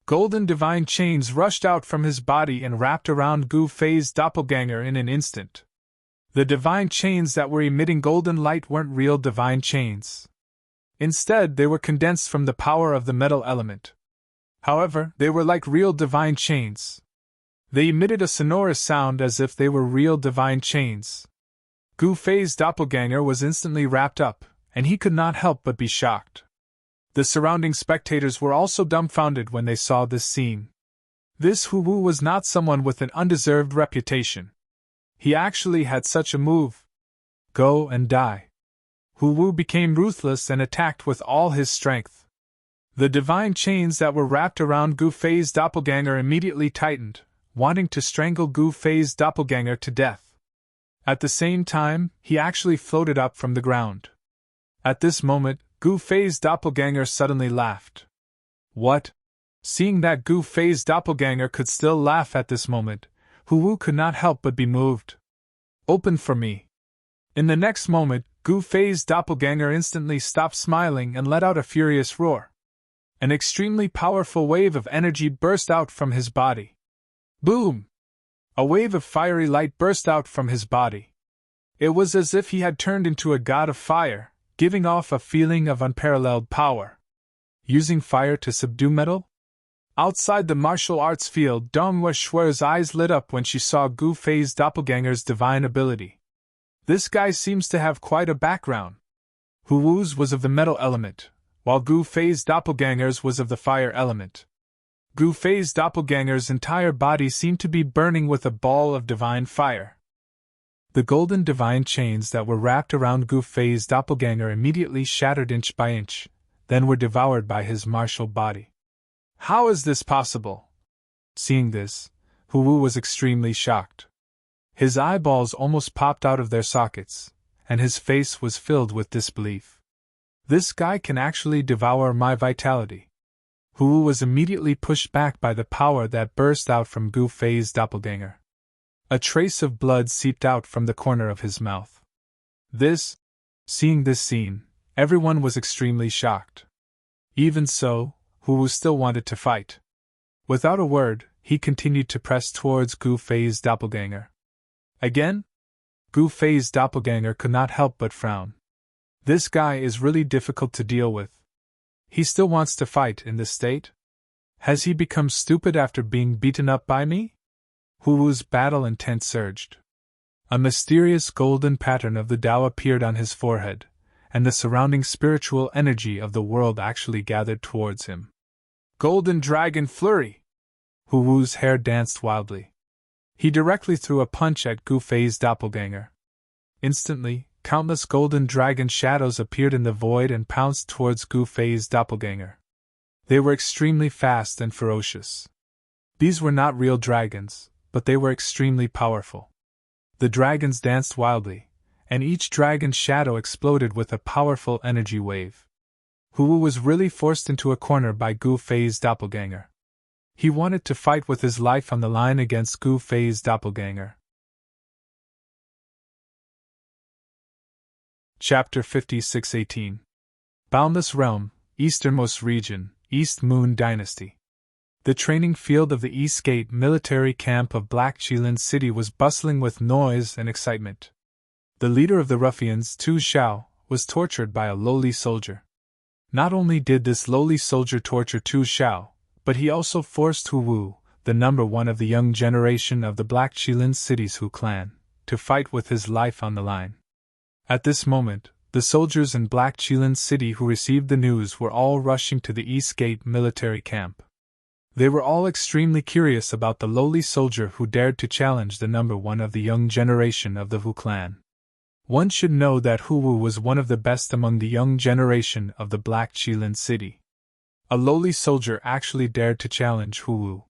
Golden divine chains rushed out from his body and wrapped around Gu Fei's doppelganger in an instant. The divine chains that were emitting golden light weren't real divine chains. Instead, they were condensed from the power of the metal element. However, they were like real divine chains. They emitted a sonorous sound as if they were real divine chains. Gu Fei's doppelganger was instantly wrapped up, and he could not help but be shocked. The surrounding spectators were also dumbfounded when they saw this scene. This Hu Wu was not someone with an undeserved reputation. He actually had such a move. Go and die. Hu Wu became ruthless and attacked with all his strength. The divine chains that were wrapped around Gu Fei's doppelganger immediately tightened, wanting to strangle Gu Fei's doppelganger to death. At the same time, he actually floated up from the ground. At this moment, Gu Fei's doppelganger suddenly laughed. What? Seeing that Gu Fei's doppelganger could still laugh at this moment, Hu Wu could not help but be moved. Open for me. In the next moment, Gu Fei's doppelganger instantly stopped smiling and let out a furious roar. An extremely powerful wave of energy burst out from his body. Boom! A wave of fiery light burst out from his body. It was as if he had turned into a god of fire, giving off a feeling of unparalleled power. Using fire to subdue metal? Outside the martial arts field, Dong Shui's eyes lit up when she saw Gu Fei's doppelganger's divine ability. This guy seems to have quite a background. Hu Wu's was of the metal element, while Gu Fei's doppelganger's was of the fire element. Gu Fei's doppelganger's entire body seemed to be burning with a ball of divine fire. The golden divine chains that were wrapped around Gu Fei's doppelganger immediately shattered inch by inch, then were devoured by his martial body. How is this possible? Seeing this, Hu Wu was extremely shocked. His eyeballs almost popped out of their sockets, and his face was filled with disbelief. This guy can actually devour my vitality. Hu Wu was immediately pushed back by the power that burst out from Gu Fei's doppelganger. A trace of blood seeped out from the corner of his mouth. Seeing this scene, everyone was extremely shocked. Even so, Hu Wu still wanted to fight. Without a word, he continued to press towards Gu Fei's doppelganger. Again? Gu Fei's doppelganger could not help but frown. This guy is really difficult to deal with. He still wants to fight in this state? Has he become stupid after being beaten up by me? Hu Wu's battle intent surged. A mysterious golden pattern of the Tao appeared on his forehead, and the surrounding spiritual energy of the world actually gathered towards him. Golden Dragon Flurry! Hu Wu's hair danced wildly. He directly threw a punch at Gu Fei's doppelganger. Instantly, countless golden dragon shadows appeared in the void and pounced towards Gu Fei's doppelganger. They were extremely fast and ferocious. These were not real dragons, but they were extremely powerful. The dragons danced wildly, and each dragon's shadow exploded with a powerful energy wave. Hu Wu was really forced into a corner by Gu Fei's doppelganger. He wanted to fight with his life on the line against Gu Fei's doppelganger. Chapter 56:18 Boundless Realm, Easternmost Region, East Moon Dynasty. The training field of the East Gate military camp of Black Qilin City was bustling with noise and excitement. The leader of the ruffians, Tu Xiao, was tortured by a lowly soldier. Not only did this lowly soldier torture Tu Xiao, but he also forced Hu Wu, the number one of the young generation of the Black Qilin City's Hu clan, to fight with his life on the line. At this moment, the soldiers in Black Qilin City who received the news were all rushing to the East Gate military camp. They were all extremely curious about the lowly soldier who dared to challenge the number one of the young generation of the Hu clan. One should know that Hu Wu was one of the best among the young generation of the Black Qilin City. A lowly soldier actually dared to challenge Hu Wu.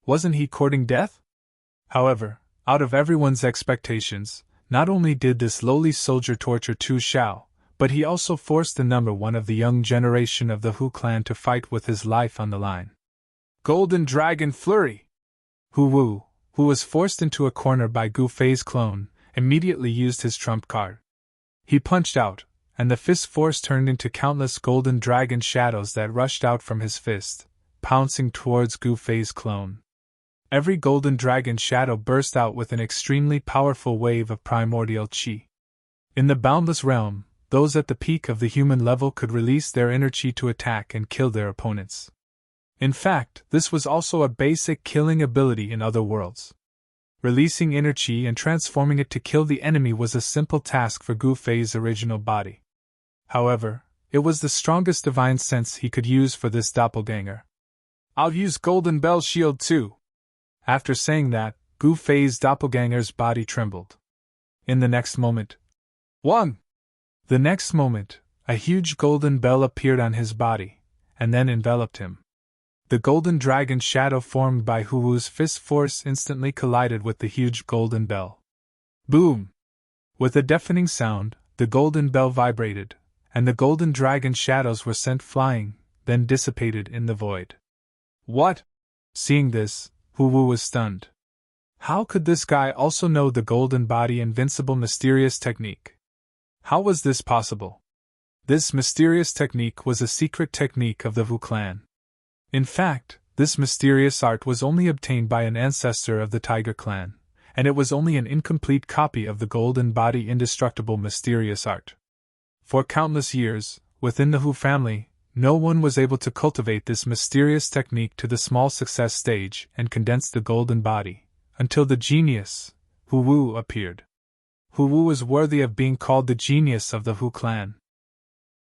Wasn't he courting death? However, out of everyone's expectations, not only did this lowly soldier torture Tu Xiao, but he also forced the number one of the young generation of the Hu clan to fight with his life on the line. Golden Dragon Flurry! Hu Wu, who was forced into a corner by Gu Fei's clone, immediately used his trump card. He punched out, and the fist force turned into countless golden dragon shadows that rushed out from his fist, pouncing towards Gu Fei's clone. Every golden dragon shadow burst out with an extremely powerful wave of primordial qi. In the boundless realm, those at the peak of the human level could release their inner qi to attack and kill their opponents. In fact, this was also a basic killing ability in other worlds. Releasing inner qi and transforming it to kill the enemy was a simple task for Gu Fei's original body. However, it was the strongest divine sense he could use for this doppelganger. I'll use Golden Bell Shield too. After saying that, Gu Fei's doppelganger's body trembled. In the next moment, 1! The next moment, a huge golden bell appeared on his body, and then enveloped him. The golden dragon shadow formed by Hu-Wu's fist force instantly collided with the huge golden bell. Boom! With a deafening sound, the golden bell vibrated, and the golden dragon shadows were sent flying, then dissipated in the void. What? Seeing this, Hu-Wu was stunned. How could this guy also know the golden body invincible mysterious technique? How was this possible? This mysterious technique was a secret technique of the Wu clan. In fact, this mysterious art was only obtained by an ancestor of the Tiger clan, and it was only an incomplete copy of the golden body indestructible mysterious art. For countless years, within the Hu family, no one was able to cultivate this mysterious technique to the small success stage and condense the golden body, until the genius, Hu-Wu, appeared. Hu-Wu was worthy of being called the genius of the Hu clan.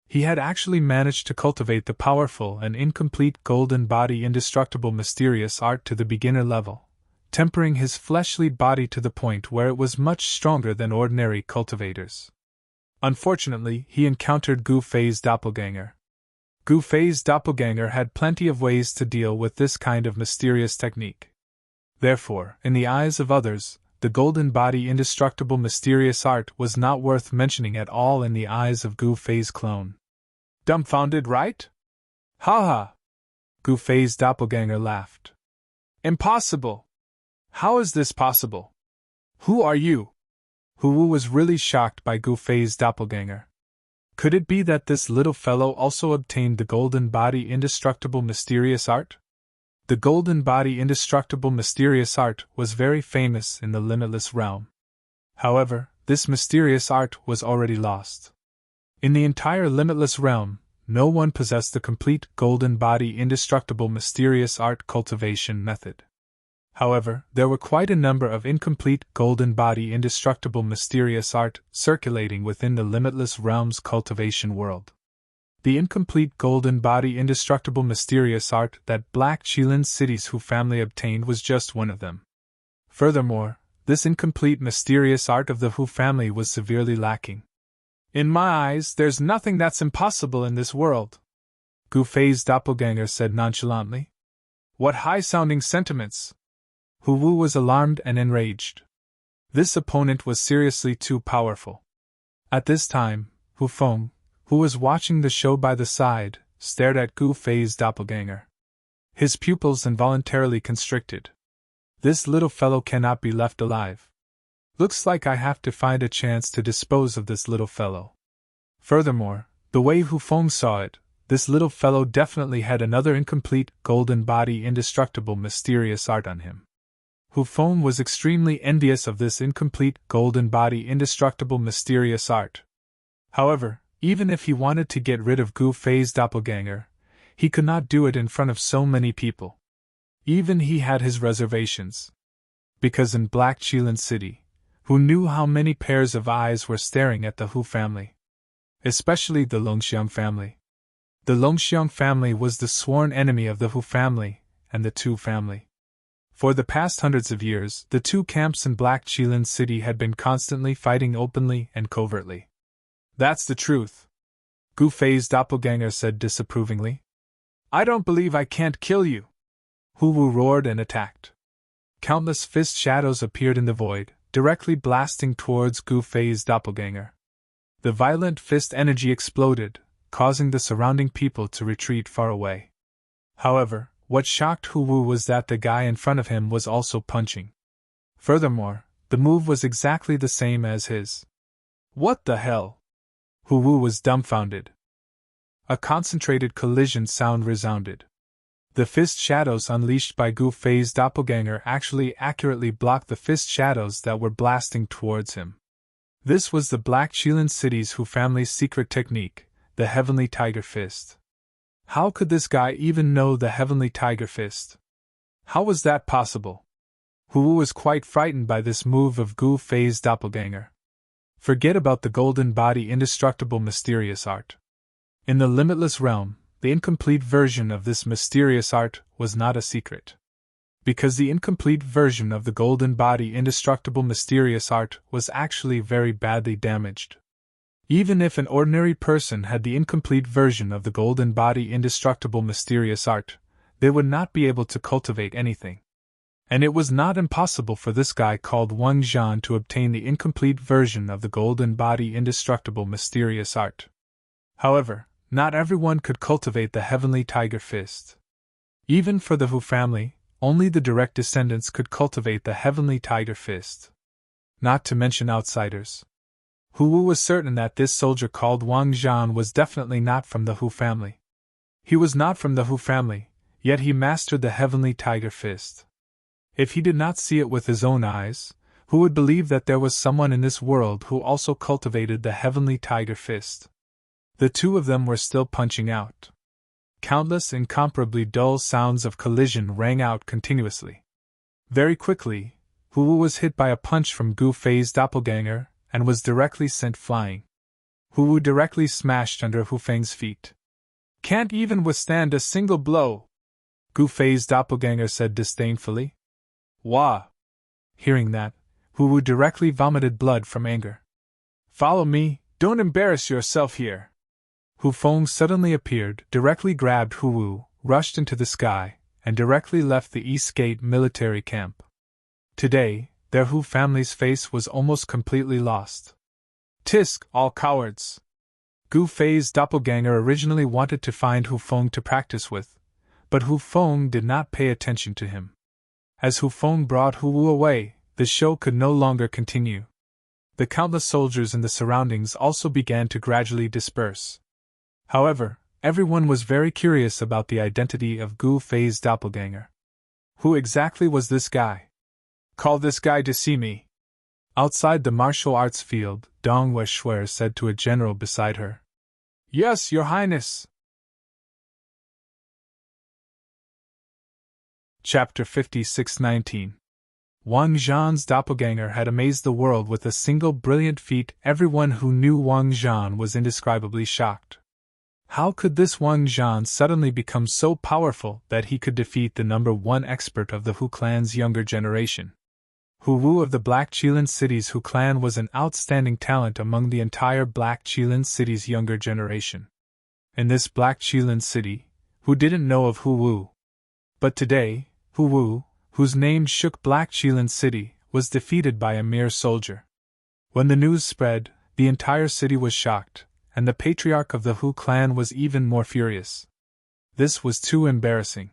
He had actually managed to cultivate the powerful and incomplete golden body indestructible mysterious art to the beginner level, tempering his fleshly body to the point where it was much stronger than ordinary cultivators. Unfortunately, he encountered Gu Fei's doppelganger. Gu Fei's doppelganger had plenty of ways to deal with this kind of mysterious technique. Therefore, in the eyes of others, the golden body indestructible mysterious art was not worth mentioning at all in the eyes of Gu Fei's clone. Dumbfounded, right? Ha ha! Gu Fei's doppelganger laughed. Impossible! How is this possible? Who are you? Hu-Wu was really shocked by Gu Fei's doppelganger. Could it be that this little fellow also obtained the golden body indestructible mysterious art? The golden body indestructible mysterious art was very famous in the limitless realm. However, this mysterious art was already lost. In the entire limitless realm, no one possessed the complete golden body indestructible mysterious art cultivation method. However, there were quite a number of incomplete golden body indestructible mysterious art circulating within the limitless realm's cultivation world. The incomplete golden body indestructible mysterious art that Black Qilin City's Hu family obtained was just one of them. Furthermore, this incomplete mysterious art of the Hu family was severely lacking. In my eyes, there's nothing that's impossible in this world, Gu Fei's doppelganger said nonchalantly. What high-sounding sentiments! Hu-Wu was alarmed and enraged. This opponent was seriously too powerful. At this time, Hu Feng, who was watching the show by the side, stared at Gu Fei's doppelganger. His pupils involuntarily constricted. This little fellow cannot be left alive. Looks like I have to find a chance to dispose of this little fellow. Furthermore, the way Hu Feng saw it, this little fellow definitely had another incomplete golden body indestructible mysterious art on him. Hu Feng was extremely envious of this incomplete golden body indestructible mysterious art. However, even if he wanted to get rid of Gu Fei's doppelganger, he could not do it in front of so many people. Even he had his reservations. Because in Black Qilin City, Hu knew how many pairs of eyes were staring at the Hu family. Especially the Longxiang family. The Longxiang family was the sworn enemy of the Hu family and the Tu family. For the past hundreds of years, the two camps in Black Qilin City had been constantly fighting openly and covertly. That's the truth, Gu Fei's doppelganger said disapprovingly. I don't believe I can't kill you. Hu-Wu roared and attacked. Countless fist shadows appeared in the void, directly blasting towards Gu Fei's doppelganger. The violent fist energy exploded, causing the surrounding people to retreat far away. However, what shocked Hu-Wu was that the guy in front of him was also punching. Furthermore, the move was exactly the same as his. What the hell? Hu-Wu was dumbfounded. A concentrated collision sound resounded. The fist shadows unleashed by Gu Fei's doppelganger actually accurately blocked the fist shadows that were blasting towards him. This was the Black Qilin City's Hu family's secret technique, the Heavenly Tiger Fist. How could this guy even know the Heavenly Tiger Fist? How was that possible? Hu was quite frightened by this move of Gu Fei's doppelganger. Forget about the golden body indestructible mysterious art. In the limitless realm, the incomplete version of this mysterious art was not a secret. Because the incomplete version of the golden body indestructible mysterious art was actually very badly damaged. Even if an ordinary person had the incomplete version of the golden body indestructible mysterious art, they would not be able to cultivate anything. And it was not impossible for this guy called Wang Zhan to obtain the incomplete version of the golden body indestructible mysterious art. However, not everyone could cultivate the heavenly tiger fist. Even for the Hu family, only the direct descendants could cultivate the heavenly tiger fist. Not to mention outsiders. Hu Wu was certain that this soldier called Wang Zhan was definitely not from the Hu family. He was not from the Hu family, yet he mastered the heavenly tiger fist. If he did not see it with his own eyes, who would believe that there was someone in this world who also cultivated the heavenly tiger fist? The two of them were still punching out. Countless incomparably dull sounds of collision rang out continuously. Very quickly, Hu Wu was hit by a punch from Gu Fei's doppelganger and was directly sent flying. Hu Wu directly smashed under Hu Feng's feet. "Can't even withstand a single blow," Gu Fei's doppelganger said disdainfully. "Wah!" Hearing that, Hu Wu directly vomited blood from anger. "Follow me, don't embarrass yourself here." Hu Feng suddenly appeared, directly grabbed Hu Wu, rushed into the sky, and directly left the East Gate military camp. Today, their Hu family's face was almost completely lost. "Tisk, all cowards!" Gu Fei's doppelganger originally wanted to find Hu Feng to practice with, but Hu Feng did not pay attention to him. As Hu Feng brought Hu Wu away, the show could no longer continue. The countless soldiers in the surroundings also began to gradually disperse. However, everyone was very curious about the identity of Gu Fei's doppelganger. Who exactly was this guy? "Call this guy to see me." Outside the martial arts field, Dong Weishuer said to a general beside her. "Yes, Your Highness." Chapter 56-19. Wang Zhan's doppelganger had amazed the world with a single brilliant feat. Everyone who knew Wang Zhan was indescribably shocked. How could this Wang Zhan suddenly become so powerful that he could defeat the #1 expert of the Hu clan's younger generation? Hu Wu of the Black Qilin City's Hu clan was an outstanding talent among the entire Black Qilin City's younger generation. In this Black Qilin City, who didn't know of Hu Wu? But today, Hu Wu, whose name shook Black Qilin City, was defeated by a mere soldier. When the news spread, the entire city was shocked, and the patriarch of the Hu clan was even more furious. This was too embarrassing.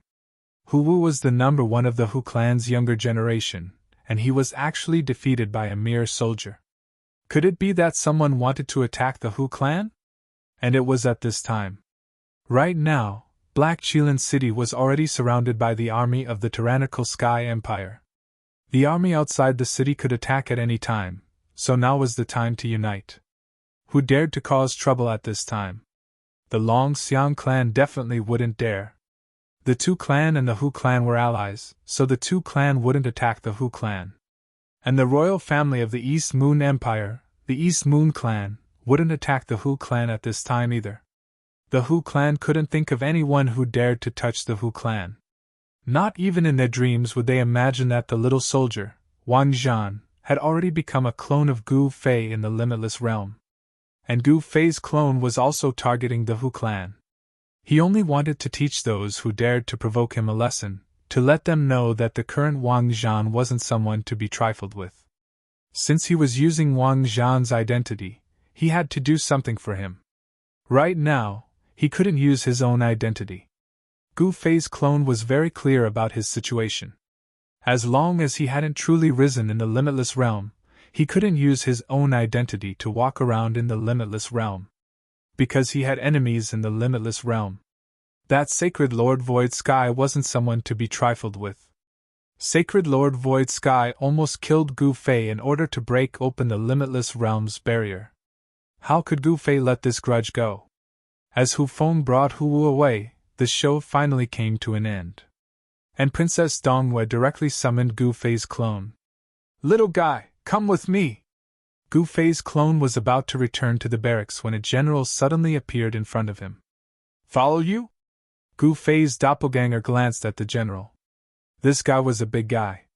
Hu Wu was the #1 of the Hu clan's younger generation, and he was actually defeated by a mere soldier. Could it be that someone wanted to attack the Hu clan? And it was at this time. Right now, Black Qilin City was already surrounded by the army of the tyrannical Sky Empire. The army outside the city could attack at any time, so now was the time to unite. Who dared to cause trouble at this time? The Long Xiang clan definitely wouldn't dare. The Tu clan and the Hu clan were allies, so the Tu clan wouldn't attack the Hu clan. And the royal family of the East Moon Empire, the East Moon clan, wouldn't attack the Hu clan at this time either. The Hu clan couldn't think of anyone who dared to touch the Hu clan. Not even in their dreams would they imagine that the little soldier, Wang Zhan, had already become a clone of Gu Fei in the limitless realm. And Gu Fei's clone was also targeting the Hu clan. He only wanted to teach those who dared to provoke him a lesson, to let them know that the current Wang Zhan wasn't someone to be trifled with. Since he was using Wang Zhan's identity, he had to do something for him. Right now, he couldn't use his own identity. Gu Fei's clone was very clear about his situation. As long as he hadn't truly risen in the limitless realm, he couldn't use his own identity to walk around in the limitless realm. Because he had enemies in the limitless realm. That Sacred Lord Void Sky wasn't someone to be trifled with. Sacred Lord Void Sky almost killed Gu Fei in order to break open the limitless realm's barrier. How could Gu Fei let this grudge go? As Hu Feng brought Hu Wu away, the show finally came to an end. And Princess Dongwei directly summoned Gu Fei's clone. "Little guy, come with me!" Gu Fei's clone was about to return to the barracks when a general suddenly appeared in front of him. "Follow you?" Gu Fei's doppelganger glanced at the general. This guy was a big guy.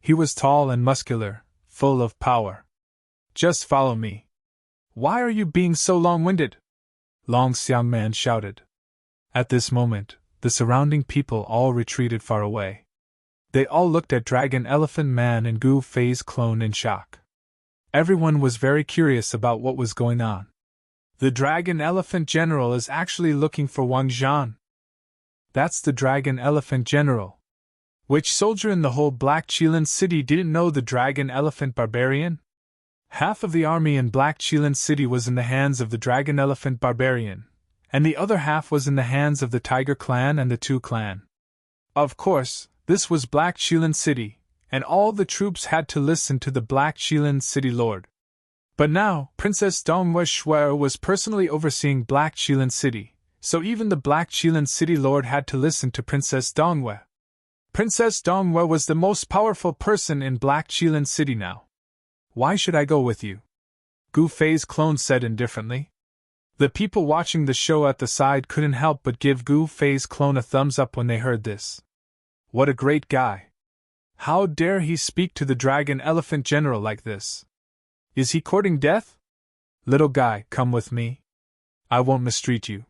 He was tall and muscular, full of power. "Just follow me." Why are you being so long-winded? Long Xiang Man shouted. At this moment, the surrounding people all retreated far away. They all looked at Dragon Elephant Man and Gu Fei's clone in shock. Everyone was very curious about what was going on. The Dragon Elephant General is actually looking for Wang Zhan. That's the Dragon Elephant General. Which soldier in the whole Black Qilin City didn't know the Dragon Elephant Barbarian? Half of the army in Black Qilin City was in the hands of the Dragon Elephant Barbarian, and the other half was in the hands of the Tiger Clan and the Tu Clan. Of course, this was Black Qilin City, and all the troops had to listen to the Black Qilin City Lord. But now, Princess Dongwei Shuai was personally overseeing Black Qilin City, so even the Black Qilin City Lord had to listen to Princess Dongwei. Princess Dongwei was the most powerful person in Black Qilin City now. Why should I go with you? Gu Fei's clone said indifferently. The people watching the show at the side couldn't help but give Gu Fei's clone a thumbs up when they heard this. What a great guy! How dare he speak to the Dragon Elephant General like this? Is he courting death? Little guy, come with me. I won't mistreat you.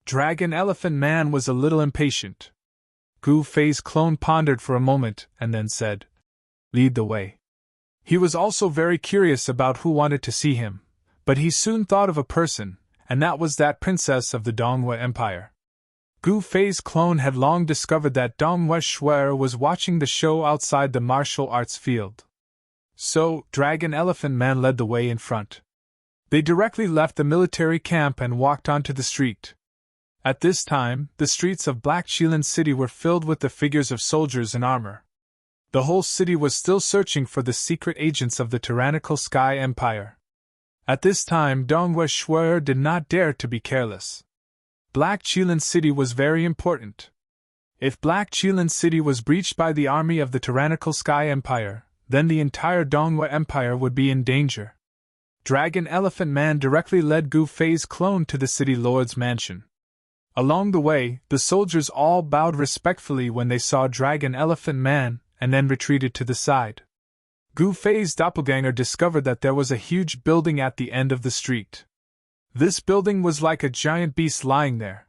Dragon Elephant Man was a little impatient. Gu Fei's clone pondered for a moment and then said, Lead the way. He was also very curious about who wanted to see him, but he soon thought of a person, and that was that princess of the Dongwei Empire. Gu Fei's clone had long discovered that Dongwei Shuai was watching the show outside the martial arts field. So, Dragon Elephant Man led the way in front. They directly left the military camp and walked onto the street. At this time, the streets of Black Qilin City were filled with the figures of soldiers in armor. The whole city was still searching for the secret agents of the tyrannical Sky Empire. At this time, Dongwei Shuai did not dare to be careless. Black Qilin City was very important. If Black Qilin City was breached by the army of the tyrannical Sky Empire, then the entire Dongwei Empire would be in danger. Dragon Elephant Man directly led Gu Fei's clone to the city lord's mansion. Along the way, the soldiers all bowed respectfully when they saw Dragon Elephant Man, and then retreated to the side. Gu Fei's doppelganger discovered that there was a huge building at the end of the street. This building was like a giant beast lying there.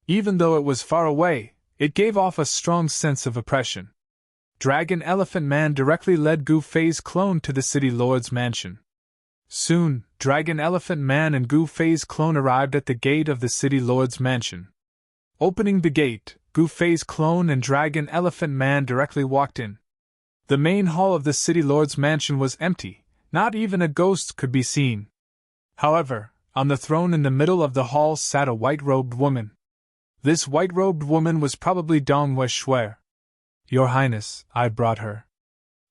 Even though it was far away, it gave off a strong sense of oppression. Dragon Elephant Man directly led Gu Fei's clone to the city lord's mansion. Soon, Dragon Elephant Man and Gu Fei's clone arrived at the gate of the city lord's mansion. Opening the gate, Gu Fei's clone and Dragon Elephant Man directly walked in. The main hall of the city lord's mansion was empty, not even a ghost could be seen. However, on the throne in the middle of the hall sat a white-robed woman. This white-robed woman was probably Dongwei Shuai. Your Highness, I brought her.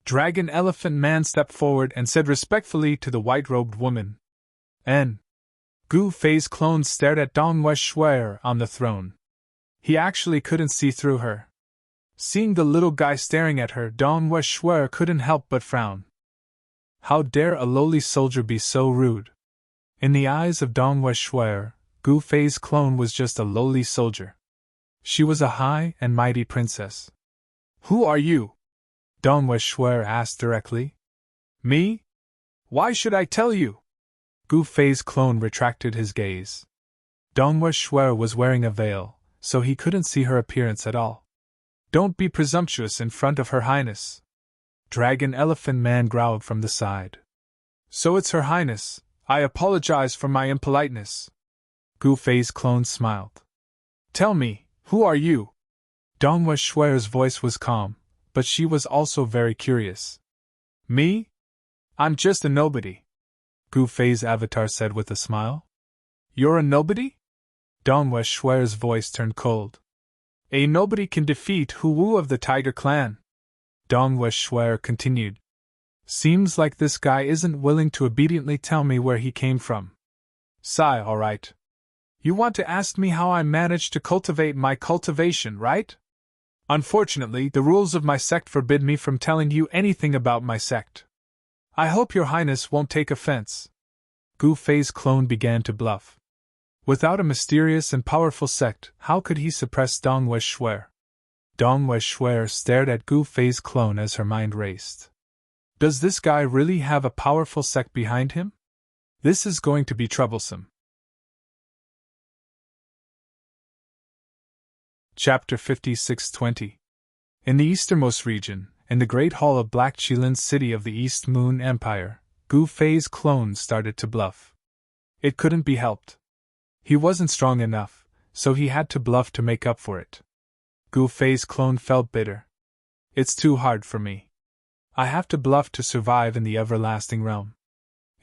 Dragon Elephant Man stepped forward and said respectfully to the white-robed woman. Gu Fei's clone stared at Dongwei Shuai on the throne. He actually couldn't see through her. Seeing the little guy staring at her, Dongwei Shuai couldn't help but frown. How dare a lowly soldier be so rude? In the eyes of Dongwei Shuai, Gu Fei's clone was just a lowly soldier. She was a high and mighty princess. Who are you? Dongwei Shuai asked directly. Me? Why should I tell you? Gu Fei's clone retracted his gaze. Dongwei Shuai was wearing a veil, so he couldn't see her appearance at all. Don't be presumptuous in front of Her Highness. Dragon Elephant Man growled from the side. So it's Her Highness. I apologize for my impoliteness. Gu Fei's clone smiled. Tell me, who are you? Dongwei Shuai's voice was calm, but she was also very curious. Me? I'm just a nobody. Gu Fei's avatar said with a smile. You're a nobody? Dongwei Shuai's voice turned cold. A nobody can defeat Hu Wu of the Tiger Clan. Dongwei Shuai continued. Seems like this guy isn't willing to obediently tell me where he came from. Sigh, all right. You want to ask me how I managed to cultivate my cultivation, right? Unfortunately, the rules of my sect forbid me from telling you anything about my sect. I hope Your Highness won't take offense. Gu Fei's clone began to bluff. Without a mysterious and powerful sect, how could he suppress Dongwei Shuai? Dongwei Shuai stared at Gu Fei's clone as her mind raced. Does this guy really have a powerful sect behind him? This is going to be troublesome. Chapter 56:20. In the easternmost region, in the great hall of Black Qilin's city of the East Moon Empire, Gu Fei's clone started to bluff. It couldn't be helped. He wasn't strong enough, so he had to bluff to make up for it. Gu Fei's clone felt bitter. It's too hard for me. I have to bluff to survive in the everlasting realm.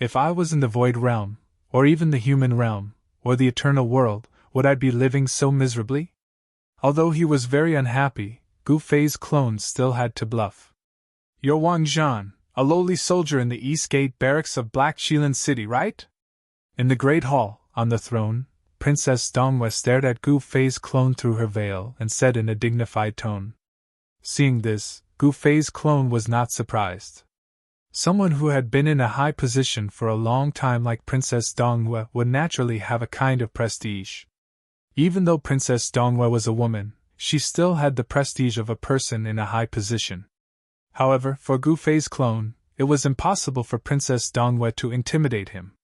If I was in the void realm, or even the human realm, or the eternal world, would I be living so miserably? Although he was very unhappy, Gu Fei's clone still had to bluff. You're Wang Zhan, a lowly soldier in the East Gate barracks of Black Qilin City, right? In the great hall, on the throne, Princess Dongwei stared at Gu Fei's clone through her veil and said in a dignified tone. Seeing this, Gu Fei's clone was not surprised. Someone who had been in a high position for a long time like Princess Dongwei would naturally have a kind of prestige. Even though Princess Dongwei was a woman, she still had the prestige of a person in a high position. However, for Gu Fei's clone, it was impossible for Princess Dongwei to intimidate him.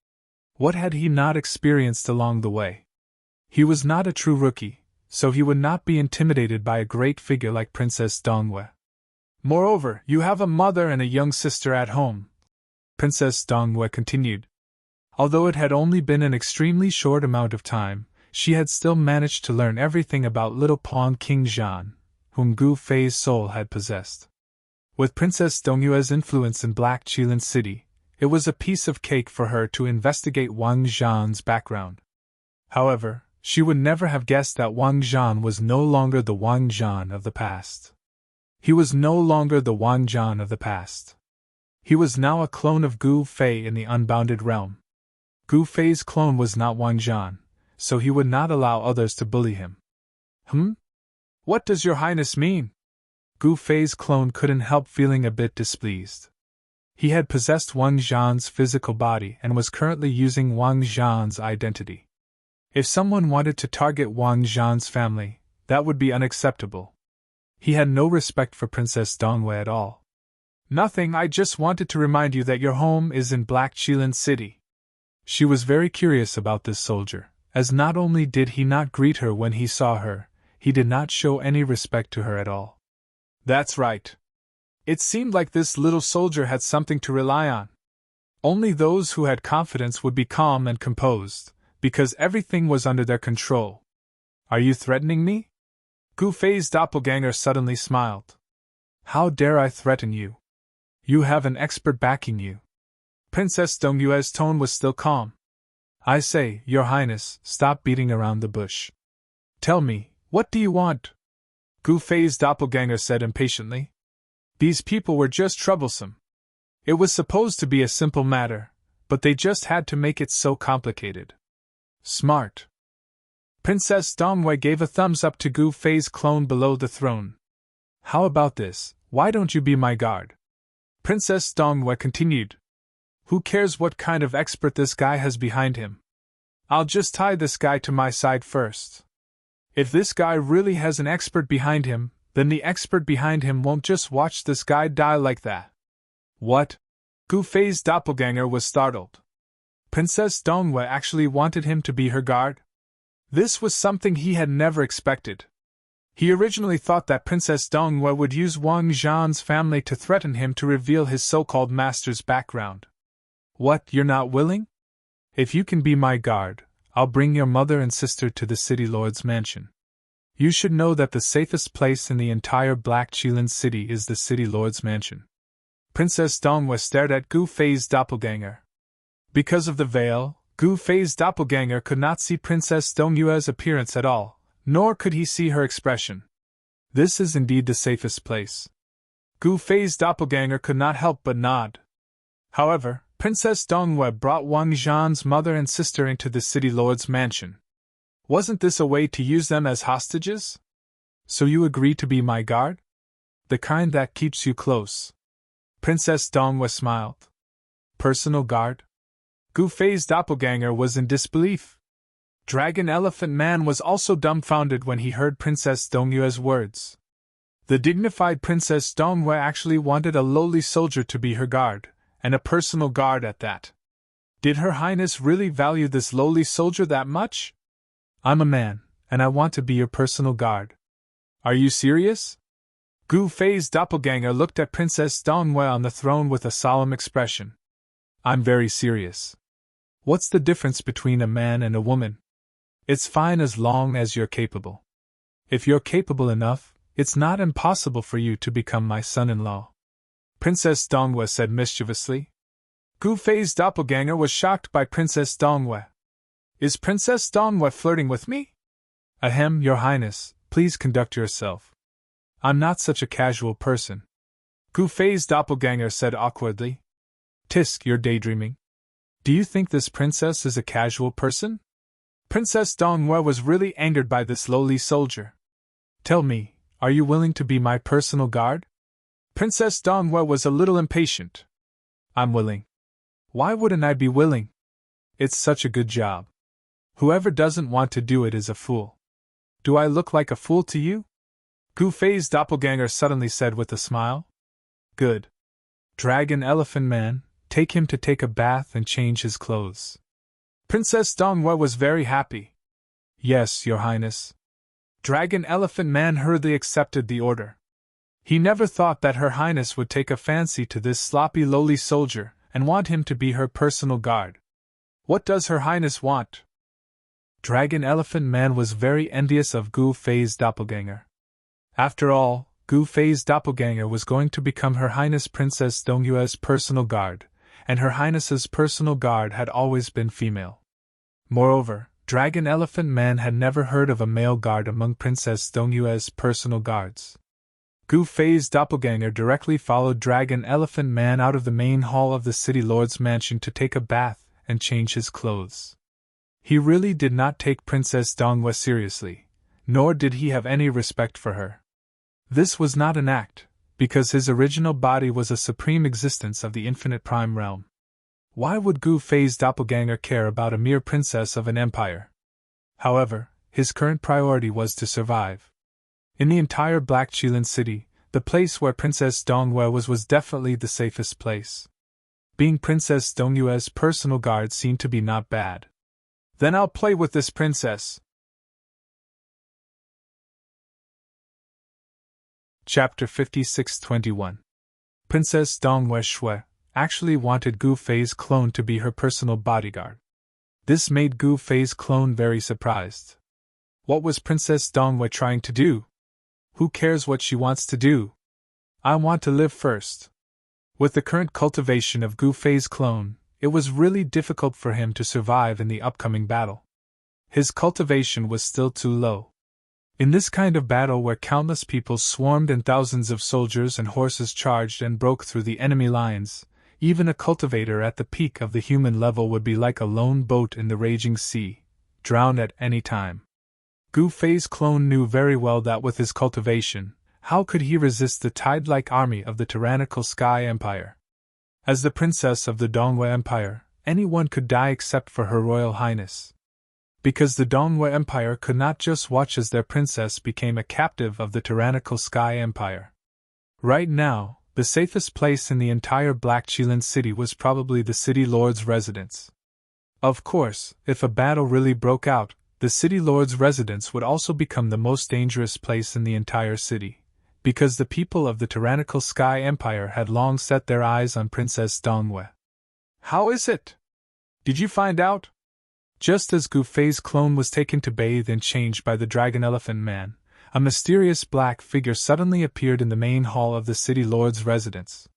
What had he not experienced along the way? He was not a true rookie, so he would not be intimidated by a great figure like Princess Dongwei. Moreover, you have a mother and a young sister at home, Princess Dongwei continued. Although it had only been an extremely short amount of time, she had still managed to learn everything about little pawn King Zhan, whom Gu Fei's soul had possessed. With Princess Dongyue's influence in Black Qilin City, it was a piece of cake for her to investigate Wang Zhan's background. However, she would never have guessed that Wang Zhan was no longer the Wang Zhan of the past. He was no longer the Wang Zhan of the past. He was now a clone of Gu Fei in the unbounded realm. Gu Fei's clone was not Wang Zhan, so he would not allow others to bully him. What does your highness mean? Gu Fei's clone couldn't help feeling a bit displeased. He had possessed Wang Zhan's physical body and was currently using Wang Zhan's identity. If someone wanted to target Wang Zhan's family, that would be unacceptable. He had no respect for Princess Dongwei at all. Nothing, I just wanted to remind you that your home is in Black Qilin City. She was very curious about this soldier, as not only did he not greet her when he saw her, he did not show any respect to her at all. That's right. It seemed like this little soldier had something to rely on. Only those who had confidence would be calm and composed, because everything was under their control. Are you threatening me? Gu Fei's doppelganger suddenly smiled. How dare I threaten you? You have an expert backing you. Princess Dongyue's tone was still calm. I say, Your Highness, stop beating around the bush. Tell me, what do you want? Gu Fei's doppelganger said impatiently. These people were just troublesome. It was supposed to be a simple matter, but they just had to make it so complicated. Smart. Princess Dongwei gave a thumbs up to Gu Fei's clone below the throne. How about this, why don't you be my guard? Princess Dongwei continued. Who cares what kind of expert this guy has behind him? I'll just tie this guy to my side first. If this guy really has an expert behind him, then the expert behind him won't just watch this guy die like that. What? Gu Fei's doppelganger was startled. Princess Dongwei actually wanted him to be her guard? This was something he had never expected. He originally thought that Princess Dongwei would use Wang Zhan's family to threaten him to reveal his so-called master's background. What, you're not willing? If you can be my guard, I'll bring your mother and sister to the city lord's mansion. You should know that the safest place in the entire Black Qilin city is the city lord's mansion. Princess Dongwei stared at Gu Fei's doppelganger. Because of the veil, Gu Fei's doppelganger could not see Princess Dongyue's appearance at all, nor could he see her expression. This is indeed the safest place. Gu Fei's doppelganger could not help but nod. However, Princess Dongwei brought Wang Zhan's mother and sister into the city lord's mansion. Wasn't this a way to use them as hostages? So you agree to be my guard? The kind that keeps you close. Princess Dongwei smiled. Personal guard? Gu Fei's doppelganger was in disbelief. Dragon Elephant Man was also dumbfounded when he heard Princess Dongyue's words. The dignified Princess Dongwei actually wanted a lowly soldier to be her guard, and a personal guard at that. Did Her Highness really value this lowly soldier that much? I'm a man, and I want to be your personal guard. Are you serious? Gu Fei's doppelganger looked at Princess Dongwei on the throne with a solemn expression. I'm very serious. What's the difference between a man and a woman? It's fine as long as you're capable. If you're capable enough, it's not impossible for you to become my son-in-law. Princess Dongwei said mischievously. Gu Fei's doppelganger was shocked by Princess Dongwei. Is Princess Dongwei flirting with me? Ahem, Your Highness, please conduct yourself. I'm not such a casual person. Gu Fei's doppelganger said awkwardly. Tisk, you're daydreaming. Do you think this princess is a casual person? Princess Dongwei was really angered by this lowly soldier. Tell me, are you willing to be my personal guard? Princess Dongwei was a little impatient. I'm willing. Why wouldn't I be willing? It's such a good job. Whoever doesn't want to do it is a fool. Do I look like a fool to you? Gu Fei's doppelganger suddenly said with a smile. Good. Dragon Elephant Man, take him to take a bath and change his clothes. Princess Dongwei was very happy. Yes, Your Highness. Dragon Elephant Man hurriedly accepted the order. He never thought that Her Highness would take a fancy to this sloppy lowly soldier and want him to be her personal guard. What does Her Highness want? Dragon Elephant Man was very envious of Gu Fei's doppelganger. After all, Gu Fei's doppelganger was going to become Her Highness Princess Dongyue's personal guard, and Her Highness's personal guard had always been female. Moreover, Dragon Elephant Man had never heard of a male guard among Princess Dongyue's personal guards. Gu Fei's doppelganger directly followed Dragon Elephant Man out of the main hall of the city lord's mansion to take a bath and change his clothes. He really did not take Princess Dongwei seriously, nor did he have any respect for her. This was not an act, because his original body was a supreme existence of the infinite prime realm. Why would Gu Fei's doppelganger care about a mere princess of an empire? However, his current priority was to survive. In the entire Black Qilin city, the place where Princess Dongwei was definitely the safest place. Being Princess Dongyue's personal guard seemed to be not bad. Then I'll play with this princess. Chapter 56-21. Princess Dongwei Shui actually wanted Gu Fei's clone to be her personal bodyguard. This made Gu Fei's clone very surprised. What was Princess Dongwei trying to do? Who cares what she wants to do? I want to live first. With the current cultivation of Gu Fei's clone, it was really difficult for him to survive in the upcoming battle. His cultivation was still too low. In this kind of battle where countless people swarmed and thousands of soldiers and horses charged and broke through the enemy lines, even a cultivator at the peak of the human level would be like a lone boat in the raging sea, drowned at any time. Gu Fei's clone knew very well that with his cultivation, how could he resist the tide-like army of the tyrannical Sky Empire? As the princess of the Dongwei Empire, anyone could die except for Her Royal Highness. Because the Dongwei Empire could not just watch as their princess became a captive of the tyrannical Sky Empire. Right now, the safest place in the entire Black Qilin city was probably the city lord's residence. Of course, if a battle really broke out, the city lord's residence would also become the most dangerous place in the entire city, because the people of the tyrannical Sky Empire had long set their eyes on Princess Dongwei. How is it? Did you find out? Just as Gu Fei's clone was taken to bathe and changed by the Dragon Elephant Man, a mysterious black figure suddenly appeared in the main hall of the city lord's residence.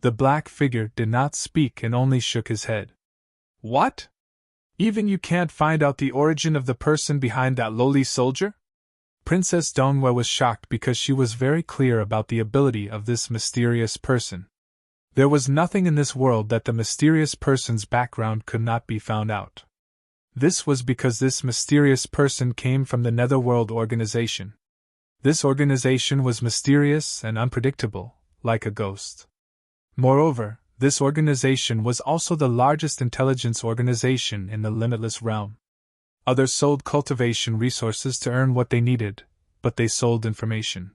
The black figure did not speak and only shook his head. What? Even you can't find out the origin of the person behind that lowly soldier? Princess Dongwei was shocked because she was very clear about the ability of this mysterious person. There was nothing in this world that the mysterious person's background could not be found out. This was because this mysterious person came from the Netherworld organization. This organization was mysterious and unpredictable, like a ghost. Moreover, this organization was also the largest intelligence organization in the limitless realm. Others sold cultivation resources to earn what they needed, but they sold information.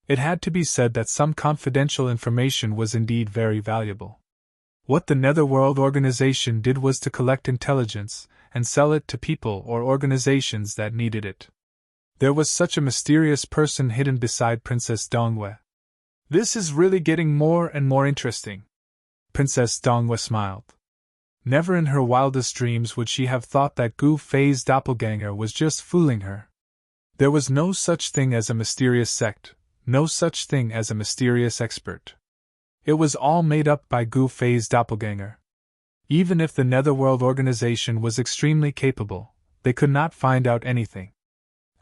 It had to be said that some confidential information was indeed very valuable. What the Netherworld organization did was to collect intelligence and sell it to people or organizations that needed it. There was such a mysterious person hidden beside Princess Dongwe. This is really getting more and more interesting. Princess Dongwe smiled. Never in her wildest dreams would she have thought that Gu Fei's doppelganger was just fooling her. There was no such thing as a mysterious sect, no such thing as a mysterious expert. It was all made up by Gu Fei's doppelganger. Even if the Netherworld organization was extremely capable, they could not find out anything.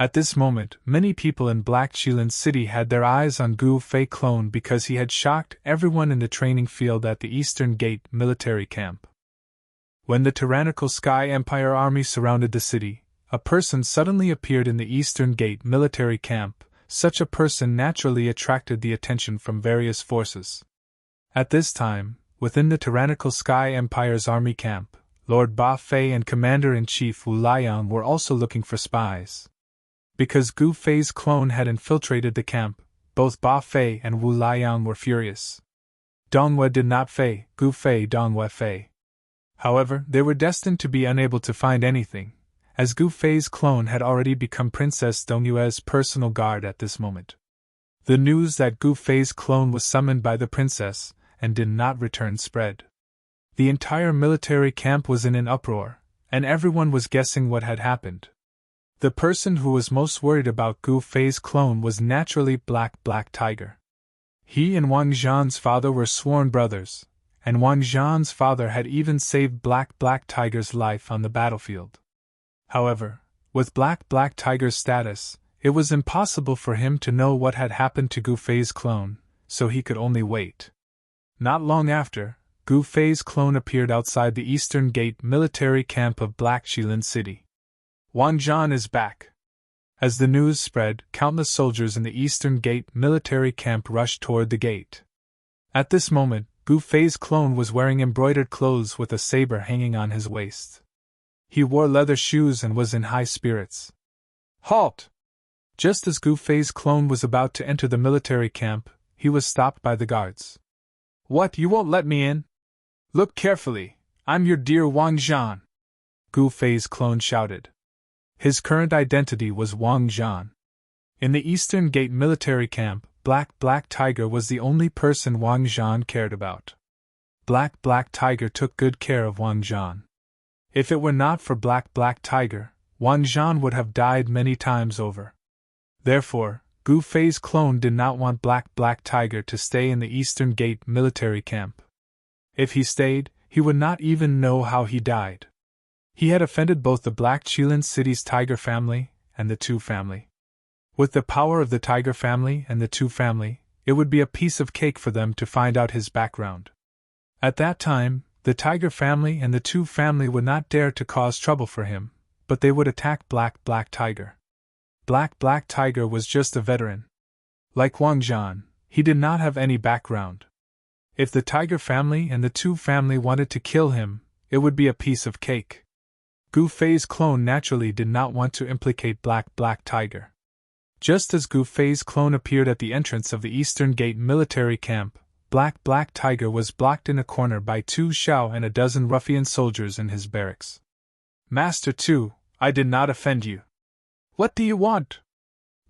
At this moment, many people in Black Qilin City had their eyes on Gu Fei clone because he had shocked everyone in the training field at the Eastern Gate military camp. When the tyrannical Sky Empire army surrounded the city, a person suddenly appeared in the Eastern Gate military camp. Such a person naturally attracted the attention from various forces. At this time, within the tyrannical Sky Empire's army camp, Lord Ba Fei and Commander-in-Chief Wu Liang were also looking for spies. Because Gu Fei's clone had infiltrated the camp, both Ba Fei and Wu Liang were furious. Dongwe did not Fei, Gu Fei Dongwe Fei. However, they were destined to be unable to find anything, as Gu Fei's clone had already become Princess Dongyue's personal guard at this moment. The news that Gu Fei's clone was summoned by the princess and did not return spread. The entire military camp was in an uproar, and everyone was guessing what had happened. The person who was most worried about Gu Fei's clone was naturally Black Tiger. He and Wang Zhan's father were sworn brothers, and Wang Zhan's father had even saved Black Tiger's life on the battlefield. However, with Black Tiger's status, it was impossible for him to know what had happened to Gu Fei's clone, so he could only wait. Not long after, Gu Fei's clone appeared outside the Eastern Gate military camp of Black Qilin City. Wang Zhan is back. As the news spread, countless soldiers in the Eastern Gate military camp rushed toward the gate. At this moment, Gu Fei's clone was wearing embroidered clothes with a saber hanging on his waist. He wore leather shoes and was in high spirits. Halt! Just as Gu Fei's clone was about to enter the military camp, he was stopped by the guards. What, you won't let me in? Look carefully, I'm your dear Wang Zhan! Gu Fei's clone shouted. His current identity was Wang Zhan. In the Eastern Gate military camp, Black Tiger was the only person Wang Zhan cared about. Black Tiger took good care of Wang Zhan. If it were not for Black Tiger, Wang Zhan would have died many times over. Therefore, Gu Fei's clone did not want Black Tiger to stay in the Eastern Gate military camp. If he stayed, he would not even know how he died. He had offended both the Black Qilin City's Tiger family and the Tu family. With the power of the Tiger family and the Tu family, it would be a piece of cake for them to find out his background. At that time, the Tiger family and the Tu family would not dare to cause trouble for him, but they would attack Black Tiger. Black Tiger was just a veteran. Like Wang Zhan, he did not have any background. If the Tiger family and the Tu family wanted to kill him, it would be a piece of cake. Gu Fei's clone naturally did not want to implicate Black Tiger. Just as Gu Fei's clone appeared at the entrance of the Eastern Gate military camp, Black Tiger was blocked in a corner by Tu Xiao and a dozen ruffian soldiers in his barracks. Master Tu, I did not offend you. What do you want?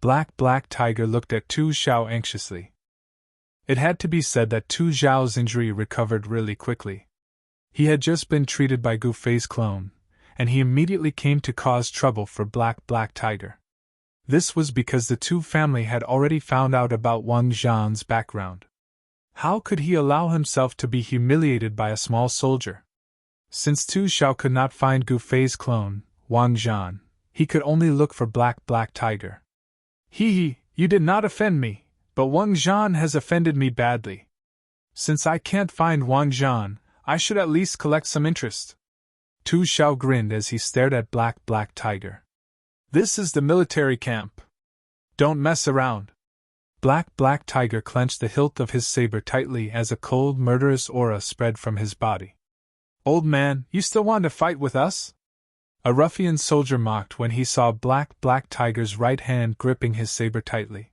Black Tiger looked at Tu Xiao anxiously. It had to be said that Tu Xiao's injury recovered really quickly. He had just been treated by Gu Fei's clone, and he immediately came to cause trouble for Black Tiger. This was because the Tu family had already found out about Wang Zhan's background. How could he allow himself to be humiliated by a small soldier? Since Tu Xiao could not find Gu Fei's clone, Wang Zhan, he could only look for Black Tiger. You did not offend me, but Wang Zhan has offended me badly. Since I can't find Wang Zhan, I should at least collect some interest. Tu Xiao grinned as he stared at Black Tiger. This is the military camp. Don't mess around. Black Tiger clenched the hilt of his saber tightly as a cold, murderous aura spread from his body. Old man, you still want to fight with us? A ruffian soldier mocked when he saw Black Tiger's right hand gripping his saber tightly.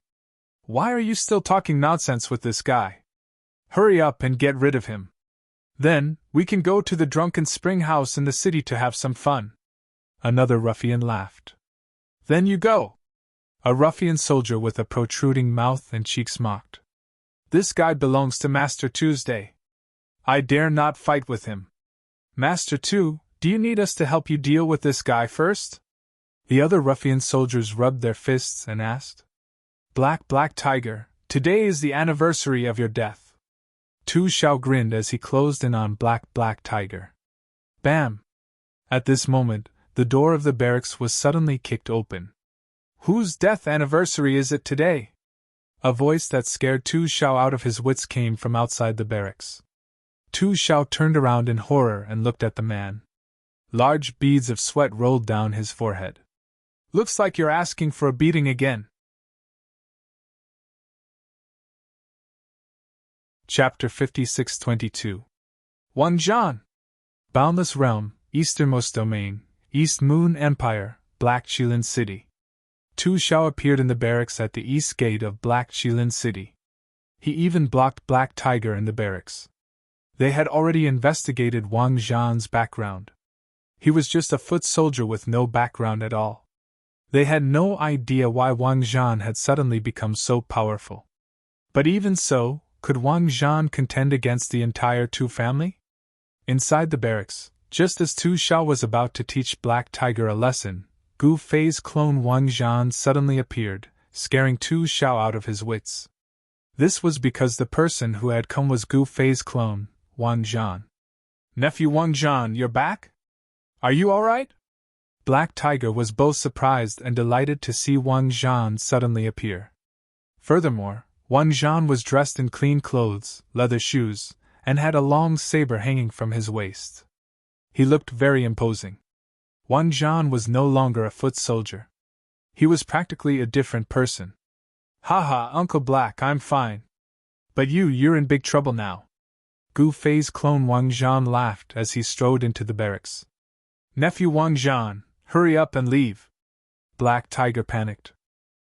Why are you still talking nonsense with this guy? Hurry up and get rid of him. Then, we can go to the drunken spring house in the city to have some fun. Another ruffian laughed. Then you go. A ruffian soldier with a protruding mouth and cheeks mocked. This guy belongs to Master Tuesday. I dare not fight with him. Master Two, do you need us to help you deal with this guy first? The other ruffian soldiers rubbed their fists and asked. Black Tiger, today is the anniversary of your death. Tu Xiao grinned as he closed in on Black Tiger. Bam! At this moment, the door of the barracks was suddenly kicked open. Whose death anniversary is it today? A voice that scared Tu Xiao out of his wits came from outside the barracks. Tu Xiao turned around in horror and looked at the man. Large beads of sweat rolled down his forehead. Looks like you're asking for a beating again. Chapter 56-22. Wang Zhan. Boundless Realm, Easternmost Domain, East Moon Empire, Black Qilin City. Tu Xiao appeared in the barracks at the east gate of Black Qilin City. He even blocked Black Tiger in the barracks. They had already investigated Wang Zhan's background. He was just a foot soldier with no background at all. They had no idea why Wang Zhan had suddenly become so powerful. But even so, could Wang Zhan contend against the entire Tu family? Inside the barracks, just as Tu Xiao was about to teach Black Tiger a lesson, Gu Fei's clone Wang Zhan suddenly appeared, scaring Tu Xiao out of his wits. This was because the person who had come was Gu Fei's clone, Wang Zhan. Nephew Wang Zhan, you're back? Are you alright? Black Tiger was both surprised and delighted to see Wang Zhan suddenly appear. Furthermore, Wang Zhan was dressed in clean clothes, leather shoes, and had a long saber hanging from his waist. He looked very imposing. Wang Zhan was no longer a foot soldier. He was practically a different person. Haha, Uncle Black, I'm fine. But you're in big trouble now. Gu Fei's clone Wang Zhan laughed as he strode into the barracks. Nephew Wang Zhan, hurry up and leave. Black Tiger panicked.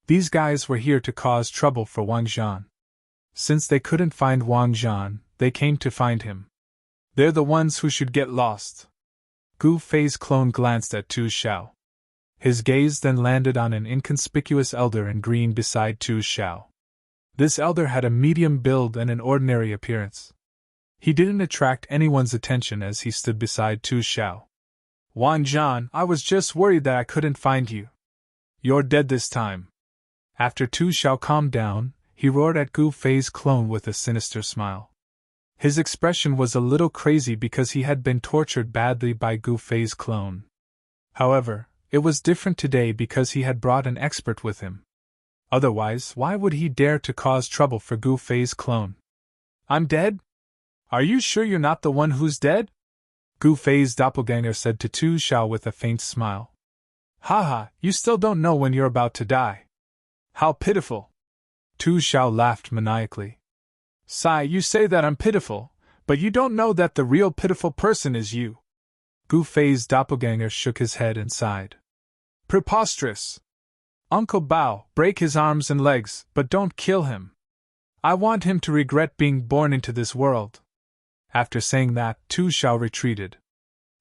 These guys were here to cause trouble for Wang Zhan. Since they couldn't find Wang Zhan, they came to find him. They're the ones who should get lost. Gu Fei's clone glanced at Tu Xiao. His gaze then landed on an inconspicuous elder in green beside Tu Xiao. This elder had a medium build and an ordinary appearance. He didn't attract anyone's attention as he stood beside Tu Xiao. Wang Zhan, I was just worried that I couldn't find you. You're dead this time. After Tu Xiao calmed down, he roared at Gu Fei's clone with a sinister smile. His expression was a little crazy because he had been tortured badly by Gu Fei's clone. However, it was different today because he had brought an expert with him. Otherwise, why would he dare to cause trouble for Gu Fei's clone? I'm dead? Are you sure you're not the one who's dead? Gu Fei's doppelganger said to Tu Xiao with a faint smile. Haha, you still don't know when you're about to die. How pitiful! Tu Xiao laughed maniacally. Sigh, you say that I'm pitiful, but you don't know that the real pitiful person is you. Gu Fei's doppelganger shook his head and sighed. Preposterous! Uncle Bao, break his arms and legs, but don't kill him. I want him to regret being born into this world. After saying that, Tu Xiao retreated.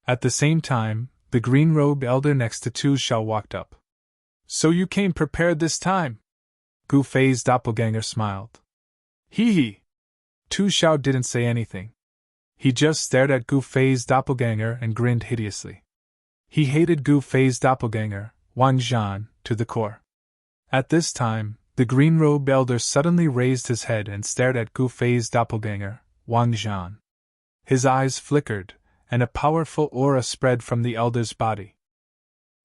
At the same time, the green-robed elder next to Tu Xiao walked up. So you came prepared this time? Gu Fei's doppelganger smiled. Hee hee. Tu Xiao didn't say anything. He just stared at Gu Fei's doppelganger and grinned hideously. He hated Gu Fei's doppelganger, Wang Zhan, to the core. At this time, the green-robed elder suddenly raised his head and stared at Gu Fei's doppelganger, Wang Zhan. His eyes flickered, and a powerful aura spread from the elder's body.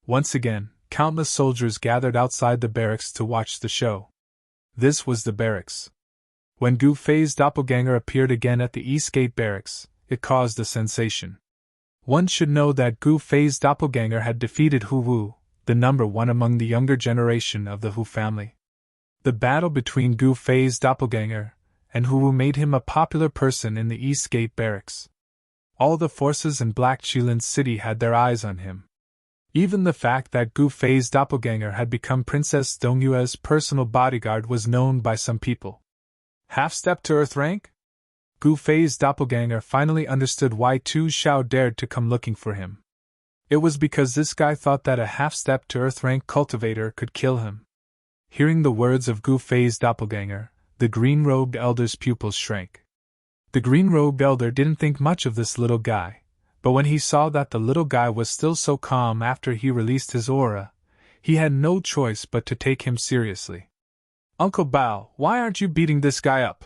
Once again, countless soldiers gathered outside the barracks to watch the show. This was the barracks. When Gu Fei's doppelganger appeared again at the East Gate barracks, it caused a sensation. One should know that Gu Fei's doppelganger had defeated Hu Wu, the number one among the younger generation of the Hu family. The battle between Gu Fei's doppelganger and Hu Wu made him a popular person in the East Gate barracks. All the forces in Black Qilin City had their eyes on him. Even the fact that Gu Fei's doppelganger had become Princess Dongyue's personal bodyguard was known by some people. Half-step to Earth rank? Gu Fei's doppelganger finally understood why Tu Xiao dared to come looking for him. It was because this guy thought that a half-step to Earth-rank cultivator could kill him. Hearing the words of Gu Fei's doppelganger, the green-robed elder's pupils shrank. The green-robed elder didn't think much of this little guy, but when he saw that the little guy was still so calm after he released his aura, he had no choice but to take him seriously. "Uncle Bao, why aren't you beating this guy up?"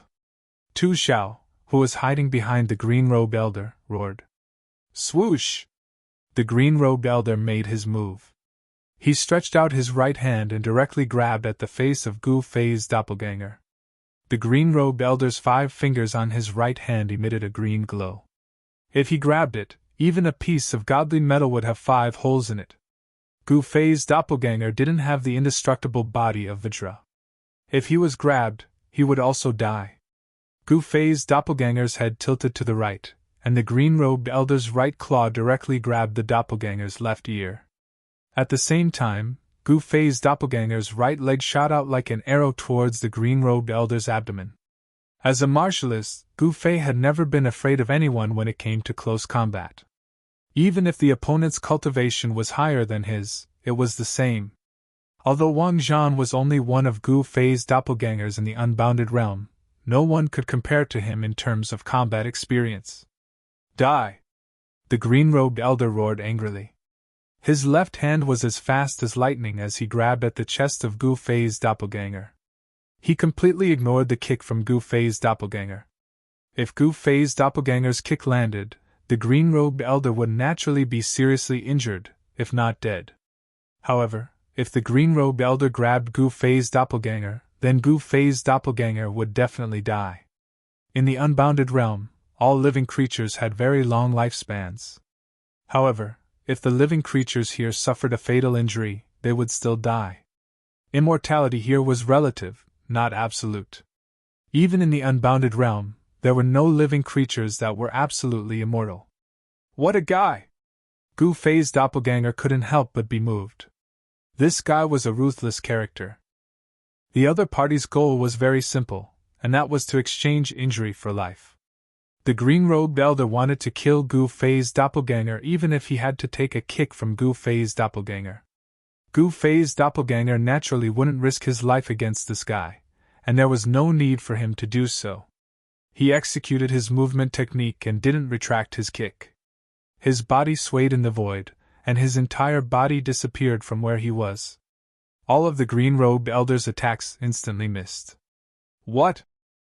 Tu Xiao, who was hiding behind the green-robed elder, roared. Swoosh! The green-robed elder made his move. He stretched out his right hand and directly grabbed at the face of Gu Fei's doppelganger. The green-robed elder's 5 fingers on his right hand emitted a green glow. If he grabbed it, even a piece of godly metal would have 5 holes in it. Gu Fei's doppelganger didn't have the indestructible body of Vajra. If he was grabbed, he would also die. Gu Fei's doppelganger's head tilted to the right, and the green-robed elder's right claw directly grabbed the doppelganger's left ear. At the same time, Gu Fei's doppelganger's right leg shot out like an arrow towards the green-robed elder's abdomen. As a martialist, Gu Fei had never been afraid of anyone when it came to close combat. Even if the opponent's cultivation was higher than his, it was the same. Although Wang Zhan was only one of Gu Fei's doppelgangers in the unbounded realm, no one could compare to him in terms of combat experience. Die! The green-robed elder roared angrily. His left hand was as fast as lightning as he grabbed at the chest of Gu Fei's doppelganger. He completely ignored the kick from Gu Fei's doppelganger. If Gu Fei's doppelganger's kick landed, the green-robed elder would naturally be seriously injured, if not dead. However, if the green-robed elder grabbed Gu Fei's doppelganger, then Gu Fei's doppelganger would definitely die. In the unbounded realm, all living creatures had very long lifespans. However, if the living creatures here suffered a fatal injury, they would still die. Immortality here was relative, not absolute. Even in the unbounded realm, there were no living creatures that were absolutely immortal. What a guy! Gu Fei's doppelganger couldn't help but be moved. This guy was a ruthless character. The other party's goal was very simple, and that was to exchange injury for life. The green-robed elder wanted to kill Gu Fei's doppelganger even if he had to take a kick from Gu Fei's doppelganger. Gu Fei's doppelganger naturally wouldn't risk his life against this guy, and there was no need for him to do so. He executed his movement technique and didn't retract his kick. His body swayed in the void, and his entire body disappeared from where he was. All of the green-robed elder's attacks instantly missed. What?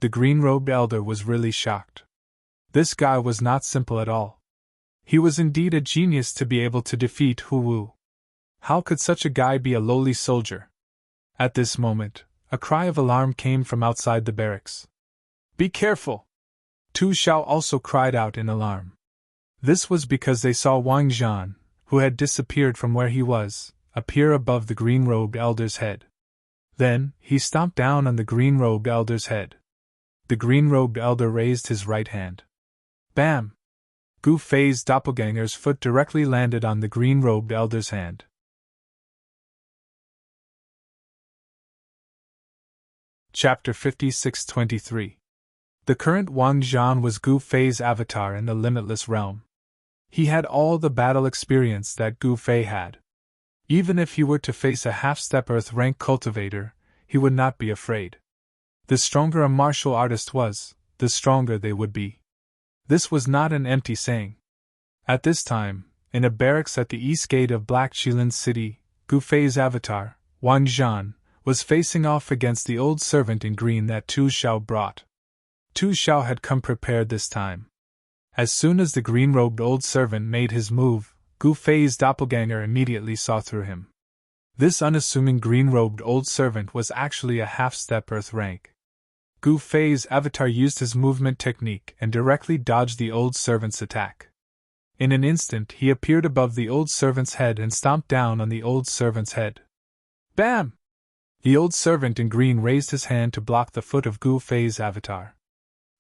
The green-robed elder was really shocked. This guy was not simple at all. He was indeed a genius to be able to defeat Hu Wu. How could such a guy be a lowly soldier? At this moment, a cry of alarm came from outside the barracks. Be careful! Tu Xiao also cried out in alarm. This was because they saw Wang Zhan, who had disappeared from where he was, appear above the green-robed elder's head. Then, he stomped down on the green-robed elder's head. The green-robed elder raised his right hand. Bam! Gu Fei's doppelganger's foot directly landed on the green-robed elder's hand. Chapter 56-23. The current Wang Zhan was Gu Fei's avatar in the limitless realm. He had all the battle experience that Gu Fei had. Even if he were to face a half-step Earth-rank cultivator, he would not be afraid. The stronger a martial artist was, the stronger they would be. This was not an empty saying. At this time, in a barracks at the east gate of Black Qilin City, Gu Fei's avatar, Wang Zhan, was facing off against the old servant in green that Tu Xiao brought. Tu Xiao had come prepared this time. As soon as the green-robed old servant made his move, Gu Fei's doppelganger immediately saw through him. This unassuming green-robed old servant was actually a half-step Earth rank. Gu Fei's avatar used his movement technique and directly dodged the old servant's attack. In an instant he appeared above the old servant's head and stomped down on the old servant's head. Bam! The old servant in green raised his hand to block the foot of Gu Fei's avatar.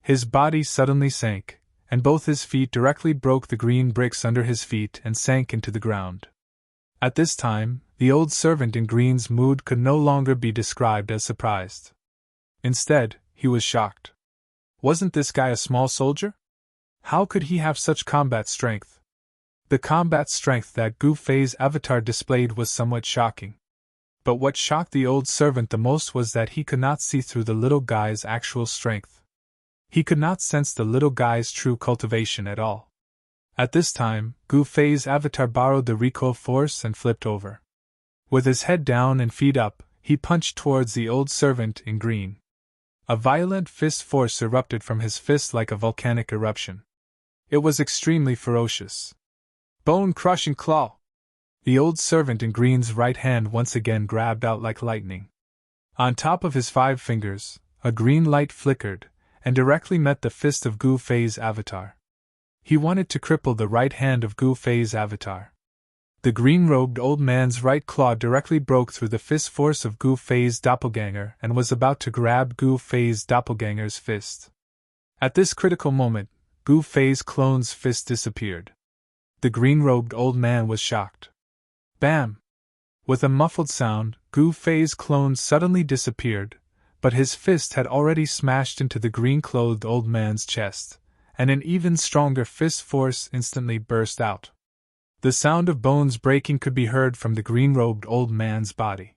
His body suddenly sank, and both his feet directly broke the green bricks under his feet and sank into the ground. At this time, the old servant in green's mood could no longer be described as surprised. Instead, he was shocked. Wasn't this guy a small soldier? How could he have such combat strength? The combat strength that Gu Fei's avatar displayed was somewhat shocking. But what shocked the old servant the most was that he could not see through the little guy's actual strength. He could not sense the little guy's true cultivation at all. At this time, Gu Fei's avatar borrowed the recoil force and flipped over. With his head down and feet up, he punched towards the old servant in green. A violent fist force erupted from his fist like a volcanic eruption. It was extremely ferocious. Bone-crushing claw! The old servant in green's right hand once again grabbed out like lightning. On top of his 5 fingers, a green light flickered, and directly met the fist of Gu Fei's avatar. He wanted to cripple the right hand of Gu Fei's avatar. The green-robed old man's right claw directly broke through the fist force of Gu Fei's doppelganger and was about to grab Gu Fei's doppelganger's fist. At this critical moment, Gu Fei's clone's fist disappeared. The green-robed old man was shocked. Bam! With a muffled sound, Gu Fei's clone suddenly disappeared, but his fist had already smashed into the green-clothed old man's chest, and an even stronger fist force instantly burst out. The sound of bones breaking could be heard from the green-robed old man's body.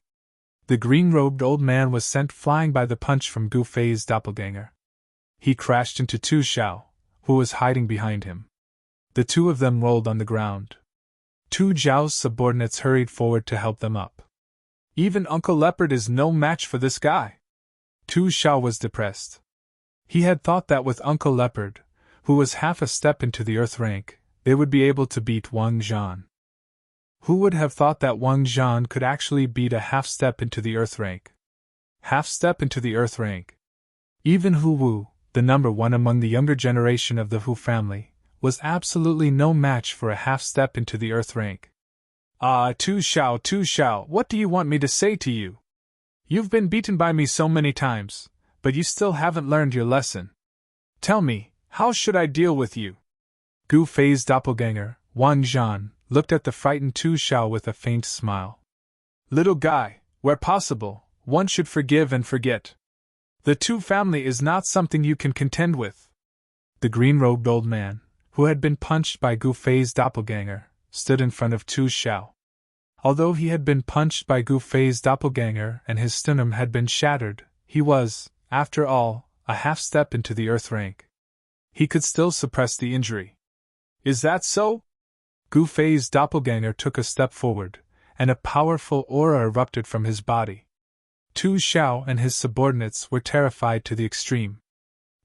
The green-robed old man was sent flying by the punch from Gu Fei's doppelganger. He crashed into Tu Xiao, who was hiding behind him. The two of them rolled on the ground. Tu Xiao's subordinates hurried forward to help them up. Even Uncle Leopard is no match for this guy. Tu Xiao was depressed. He had thought that with Uncle Leopard, who was half a step into the earth rank, they would be able to beat Wang Zhan. Who would have thought that Wang Zhan could actually beat a half step into the earth rank? Half step into the earth rank. Even Hu Wu, the number 1 among the younger generation of the Hu family, was absolutely no match for a half step into the earth rank. Tu Xiao, what do you want me to say to you? You've been beaten by me so many times, but you still haven't learned your lesson. Tell me, how should I deal with you? Gu Fei's doppelganger, Wang Zhan, looked at the frightened Tu Xiao with a faint smile. Little guy, where possible, one should forgive and forget. The Tu family is not something you can contend with. The green-robed old man, who had been punched by Gu Fei's doppelganger, stood in front of Tu Xiao. Although he had been punched by Gu Fei's doppelganger and his sternum had been shattered, he was, after all, a half step into the earth rank. He could still suppress the injury. Is that so? Gu Fei's doppelganger took a step forward, and a powerful aura erupted from his body. Tu Xiao and his subordinates were terrified to the extreme.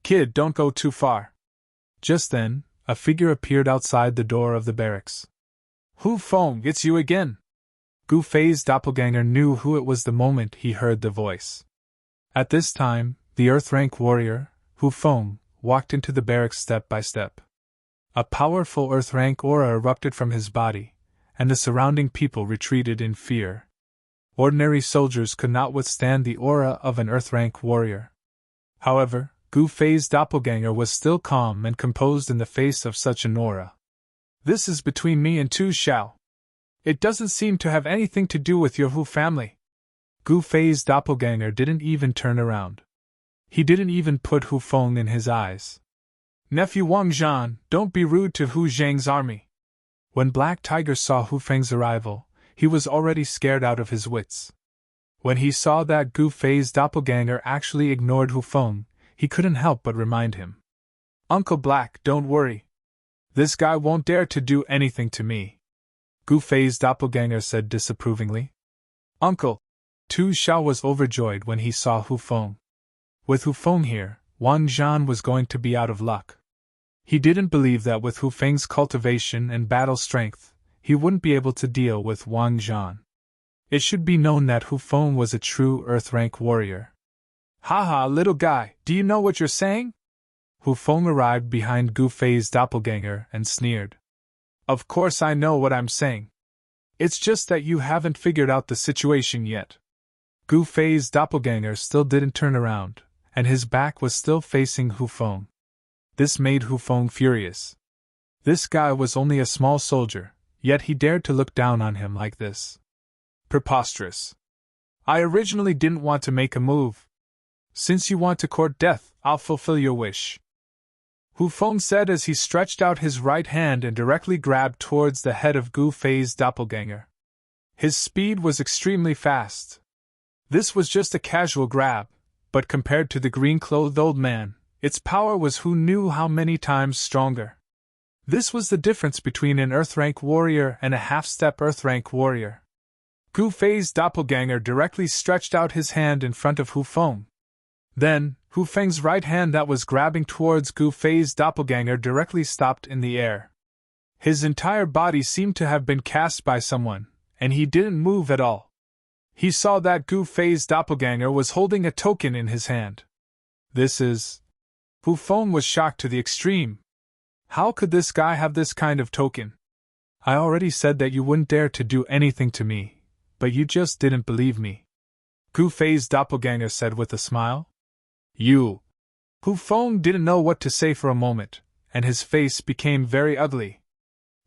Kid, don't go too far. Just then, a figure appeared outside the door of the barracks. Hu Feng, it's you again! Gu Fei's doppelganger knew who it was the moment he heard the voice. At this time, the earth-rank warrior, Hu Feng, walked into the barracks step by step. A powerful earth-rank aura erupted from his body, and the surrounding people retreated in fear. Ordinary soldiers could not withstand the aura of an earth-rank warrior. However, Gu Fei's doppelganger was still calm and composed in the face of such an aura. This is between me and Tu Xiao. It doesn't seem to have anything to do with your Hu family. Gu Fei's doppelganger didn't even turn around. He didn't even put Hu Feng in his eyes. Nephew Wang Zhan, don't be rude to Hu Zhang's army. When Black Tiger saw Hu Feng's arrival, he was already scared out of his wits. When he saw that Gu Fei's doppelganger actually ignored Hu Feng, he couldn't help but remind him. Uncle Black, don't worry. This guy won't dare to do anything to me. Gu Fei's doppelganger said disapprovingly. Uncle! Tu Xiao was overjoyed when he saw Hu Feng. With Hu Feng here, Wang Zhan was going to be out of luck. He didn't believe that with Hu Feng's cultivation and battle strength, he wouldn't be able to deal with Wang Zhan. It should be known that Hu Feng was a true earth-rank warrior. Haha, little guy, do you know what you're saying? Hu Feng arrived behind Gu Fei's doppelganger and sneered. Of course I know what I'm saying. It's just that you haven't figured out the situation yet. Gu Fei's doppelganger still didn't turn around, and his back was still facing Hu Feng. This made Hu Feng furious. This guy was only a small soldier, yet he dared to look down on him like this. Preposterous. I originally didn't want to make a move. Since you want to court death, I'll fulfill your wish. Hu Feng said as he stretched out his right hand and directly grabbed towards the head of Gu Fei's doppelganger. His speed was extremely fast. This was just a casual grab, but compared to the green-clothed old man, its power was who knew how many times stronger. This was the difference between an Earth-rank warrior and a half-step Earth-rank warrior. Gu Fei's doppelganger directly stretched out his hand in front of Hu Feng. Then, Hu Feng's right hand that was grabbing towards Gu Fei's doppelganger directly stopped in the air. His entire body seemed to have been cast by someone, and he didn't move at all. He saw that Gu Fei's doppelganger was holding a token in his hand. This is... Hu Feng was shocked to the extreme. How could this guy have this kind of token? I already said that you wouldn't dare to do anything to me, but you just didn't believe me. Gu Fei's doppelganger said with a smile. You. Hu Feng didn't know what to say for a moment, and his face became very ugly.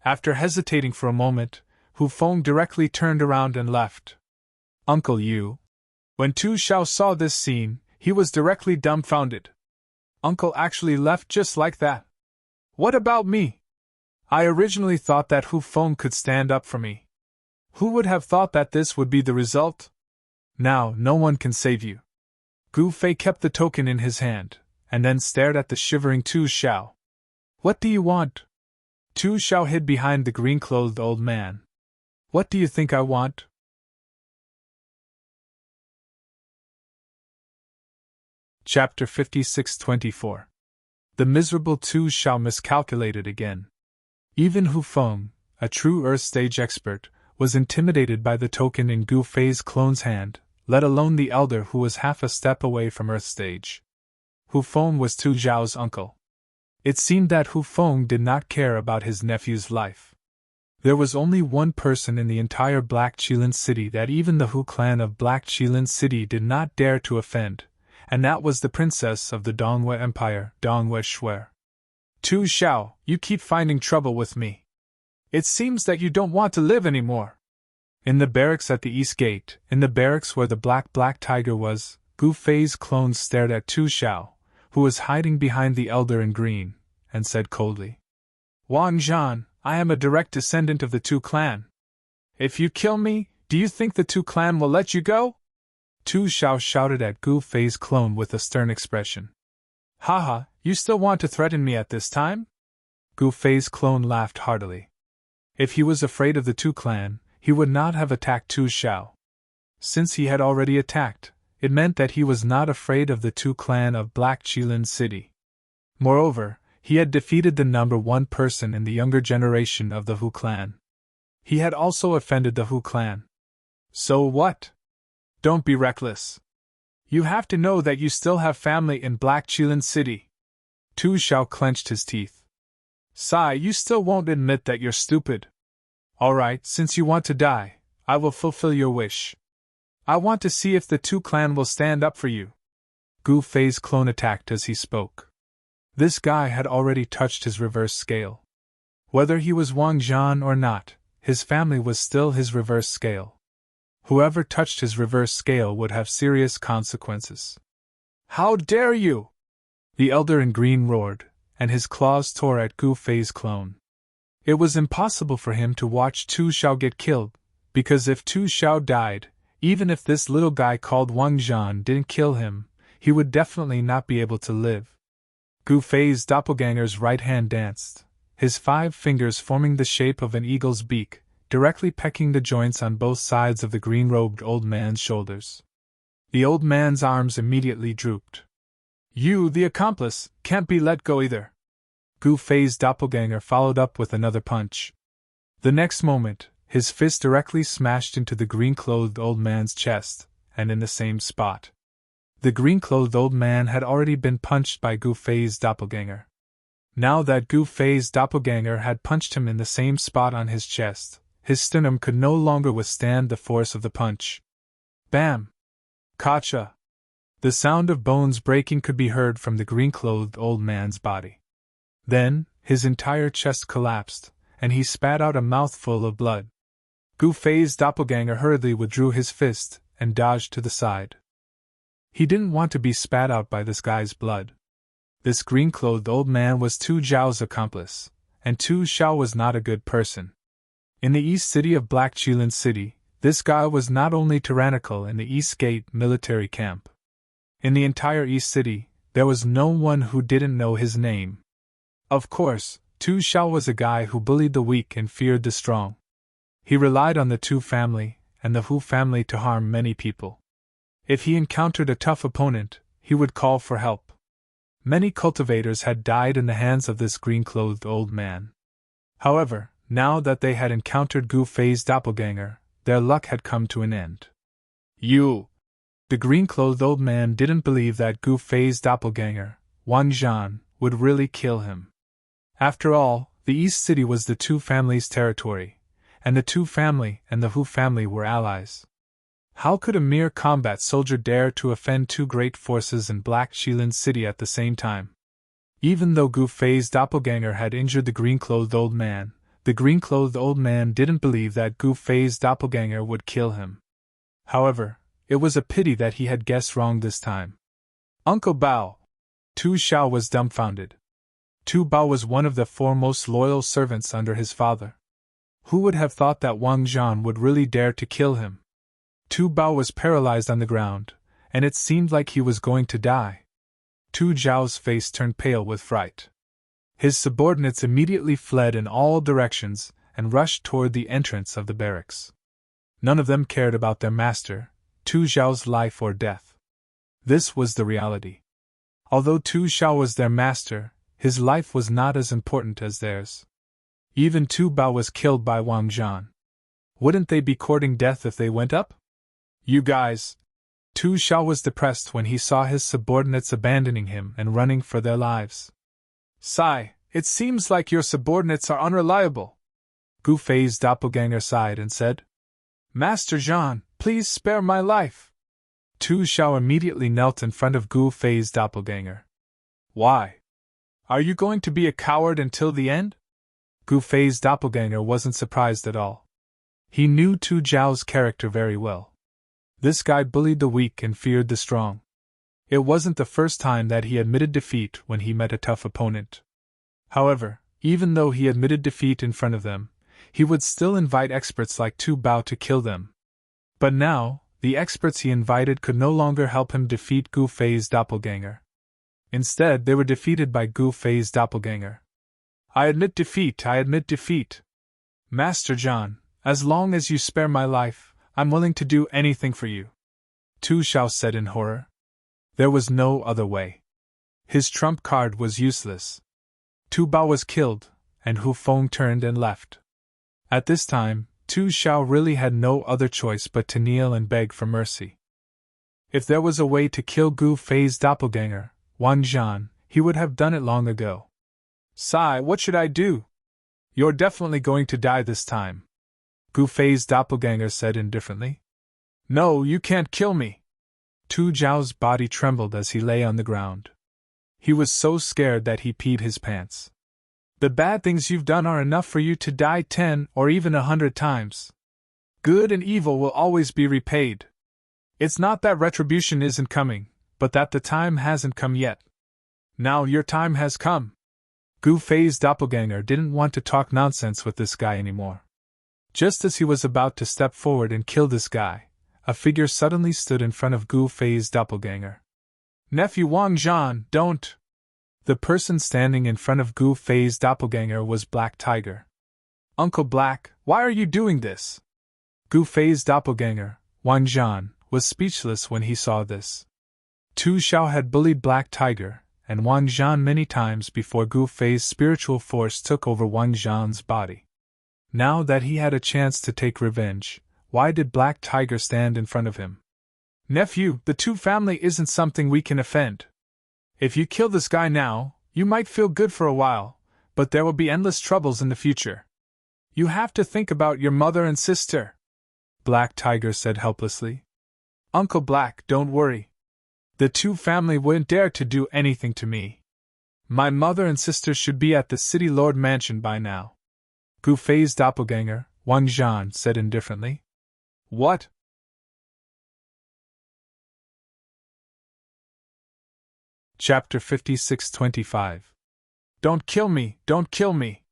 After hesitating for a moment, Hu Feng directly turned around and left. Uncle Yu. When Tu Xiao saw this scene, he was directly dumbfounded. Uncle actually left just like that. What about me? I originally thought that Hu Feng could stand up for me. Who would have thought that this would be the result? Now no one can save you. Gu Fei kept the token in his hand, and then stared at the shivering Tu Xiao. What do you want? Tu Xiao hid behind the green-clothed old man. What do you think I want? Chapter 56-24. The miserable Tu Xiao miscalculated again. Even Hu Feng, a true Earth stage expert, was intimidated by the token in Gu Fei's clone's hand, let alone the elder who was half a step away from Earth stage. Hu Feng was Tu Xiao's uncle. It seemed that Hu Feng did not care about his nephew's life. There was only one person in the entire Black Qilin City that even the Hu clan of Black Qilin City did not dare to offend, and that was the princess of the Dongwei Empire, Dongwei Shui. Tu Xiao, you keep finding trouble with me. It seems that you don't want to live anymore. In the barracks at the east gate, in the barracks where the black tiger was, Gu Fei's clones stared at Tu Xiao, who was hiding behind the elder in green, and said coldly, Wang Zhan, I am a direct descendant of the Tu clan. If you kill me, do you think the Tu clan will let you go? Tu Xiao shouted at Gu Fei's clone with a stern expression. Haha, you still want to threaten me at this time? Gu Fei's clone laughed heartily. If he was afraid of the Tu clan, he would not have attacked Tu Xiao. Since he had already attacked, it meant that he was not afraid of the Tu clan of Black Qilin City. Moreover, he had defeated the number one person in the younger generation of the Hu clan. He had also offended the Hu clan. So what? Don't be reckless. You have to know that you still have family in Black Qilin City. Tu Xiao clenched his teeth. Sai, you still won't admit that you're stupid. Alright, since you want to die, I will fulfill your wish. I want to see if the Tu clan will stand up for you. Gu Fei's clone attacked as he spoke. This guy had already touched his reverse scale. Whether he was Wang Zhan or not, his family was still his reverse scale. Whoever touched his reverse scale would have serious consequences. How dare you! The elder in green roared, and his claws tore at Gu Fei's clone. It was impossible for him to watch Tu Xiao get killed, because if Tu Xiao died, even if this little guy called Wang Zhan didn't kill him, he would definitely not be able to live. Gu Fei's doppelganger's right hand danced, his 5 fingers forming the shape of an eagle's beak, directly pecking the joints on both sides of the green-robed old man's shoulders. The old man's arms immediately drooped. You, the accomplice, can't be let go either. Gu Fei's doppelganger followed up with another punch. The next moment, his fist directly smashed into the green-clothed old man's chest, and in the same spot. The green-clothed old man had already been punched by Gu Fei's doppelganger. Now that Gu Fei's doppelganger had punched him in the same spot on his chest, his sternum could no longer withstand the force of the punch. Bam! Kacha! The sound of bones breaking could be heard from the green-clothed old man's body. Then, his entire chest collapsed, and he spat out a mouthful of blood. Gu Fei's doppelganger hurriedly withdrew his fist and dodged to the side. He didn't want to be spat out by this guy's blood. This green-clothed old man was Tu Zhao's accomplice, and Tu Zhao was not a good person. In the east city of Black Qilin City, this guy was not only tyrannical in the East Gate military camp. In the entire East City, there was no one who didn't know his name. Of course, Tu Zhao was a guy who bullied the weak and feared the strong. He relied on the Tu family and the Hu family to harm many people. If he encountered a tough opponent, he would call for help. Many cultivators had died in the hands of this green-clothed old man. However, now that they had encountered Gu Fei's doppelganger, their luck had come to an end. You! The green-clothed old man didn't believe that Gu Fei's doppelganger, Wang Zhan, would really kill him. After all, the East City was the Tu family's territory, and the Tu family and the Hu family were allies. How could a mere combat soldier dare to offend two great forces in Black Qilin City at the same time? Even though Gu Fei's doppelganger had injured the green-clothed old man, the green-clothed old man didn't believe that Gu Fei's doppelganger would kill him. However, it was a pity that he had guessed wrong this time. Uncle Bao! Tu Zhao was dumbfounded. Tu Bao was one of the foremost loyal servants under his father. Who would have thought that Wang Zhan would really dare to kill him? Tu Bao was paralyzed on the ground, and it seemed like he was going to die. Tu Zhao's face turned pale with fright. His subordinates immediately fled in all directions and rushed toward the entrance of the barracks. None of them cared about their master, Tu Zhao's life or death. This was the reality. Although Tu Zhao was their master, his life was not as important as theirs. Even Tu Bao was killed by Wang Zhan. Wouldn't they be courting death if they went up? You guys! Tu Zhao was depressed when he saw his subordinates abandoning him and running for their lives. Sigh, it seems like your subordinates are unreliable. Gu Fei's doppelganger sighed and said, Master Zhan, please spare my life. Tu Zhao immediately knelt in front of Gu Fei's doppelganger. Why? Are you going to be a coward until the end? Gu Fei's doppelganger wasn't surprised at all. He knew Tu Zhao's character very well. This guy bullied the weak and feared the strong. It wasn't the first time that he admitted defeat when he met a tough opponent. However, even though he admitted defeat in front of them, he would still invite experts like Tu Bao to kill them. But now, the experts he invited could no longer help him defeat Gu Fei's doppelganger. Instead, they were defeated by Gu Fei's doppelganger. I admit defeat. Master Zhan, as long as you spare my life, I'm willing to do anything for you. Tu Zhao said in horror. There was no other way. His trump card was useless. Tu Bao was killed, and Hu Feng turned and left. At this time, Tu Zhao really had no other choice but to kneel and beg for mercy. If there was a way to kill Gu Fei's doppelganger, Wang Zhan, he would have done it long ago. Sigh, what should I do? You're definitely going to die this time. Gu Fei's doppelganger said indifferently. No, you can't kill me. Tu Zhao's body trembled as he lay on the ground. He was so scared that he peed his pants. The bad things you've done are enough for you to die 10 or even 100 times. Good and evil will always be repaid. It's not that retribution isn't coming, but that the time hasn't come yet. Now your time has come. Gu Fei's doppelganger didn't want to talk nonsense with this guy anymore. Just as he was about to step forward and kill this guy, a figure suddenly stood in front of Gu Fei's doppelganger. Nephew Wang Zhan, don't! The person standing in front of Gu Fei's doppelganger was Black Tiger. Uncle Black, why are you doing this? Gu Fei's doppelganger, Wang Zhan, was speechless when he saw this. Tu Zhao had bullied Black Tiger and Wang Zhan many times before Gu Fei's spiritual force took over Wang Zhan's body. Now that he had a chance to take revenge, why did Black Tiger stand in front of him? Nephew, the Tu family isn't something we can offend. If you kill this guy now, you might feel good for a while, but there will be endless troubles in the future. You have to think about your mother and sister. Black Tiger said helplessly. Uncle Black, don't worry. The Tu family wouldn't dare to do anything to me. My mother and sister should be at the City Lord Mansion by now. Gu Fei's doppelganger, Wang Zhan, said indifferently. What? Chapter 56-25. Don't kill me! Don't kill me!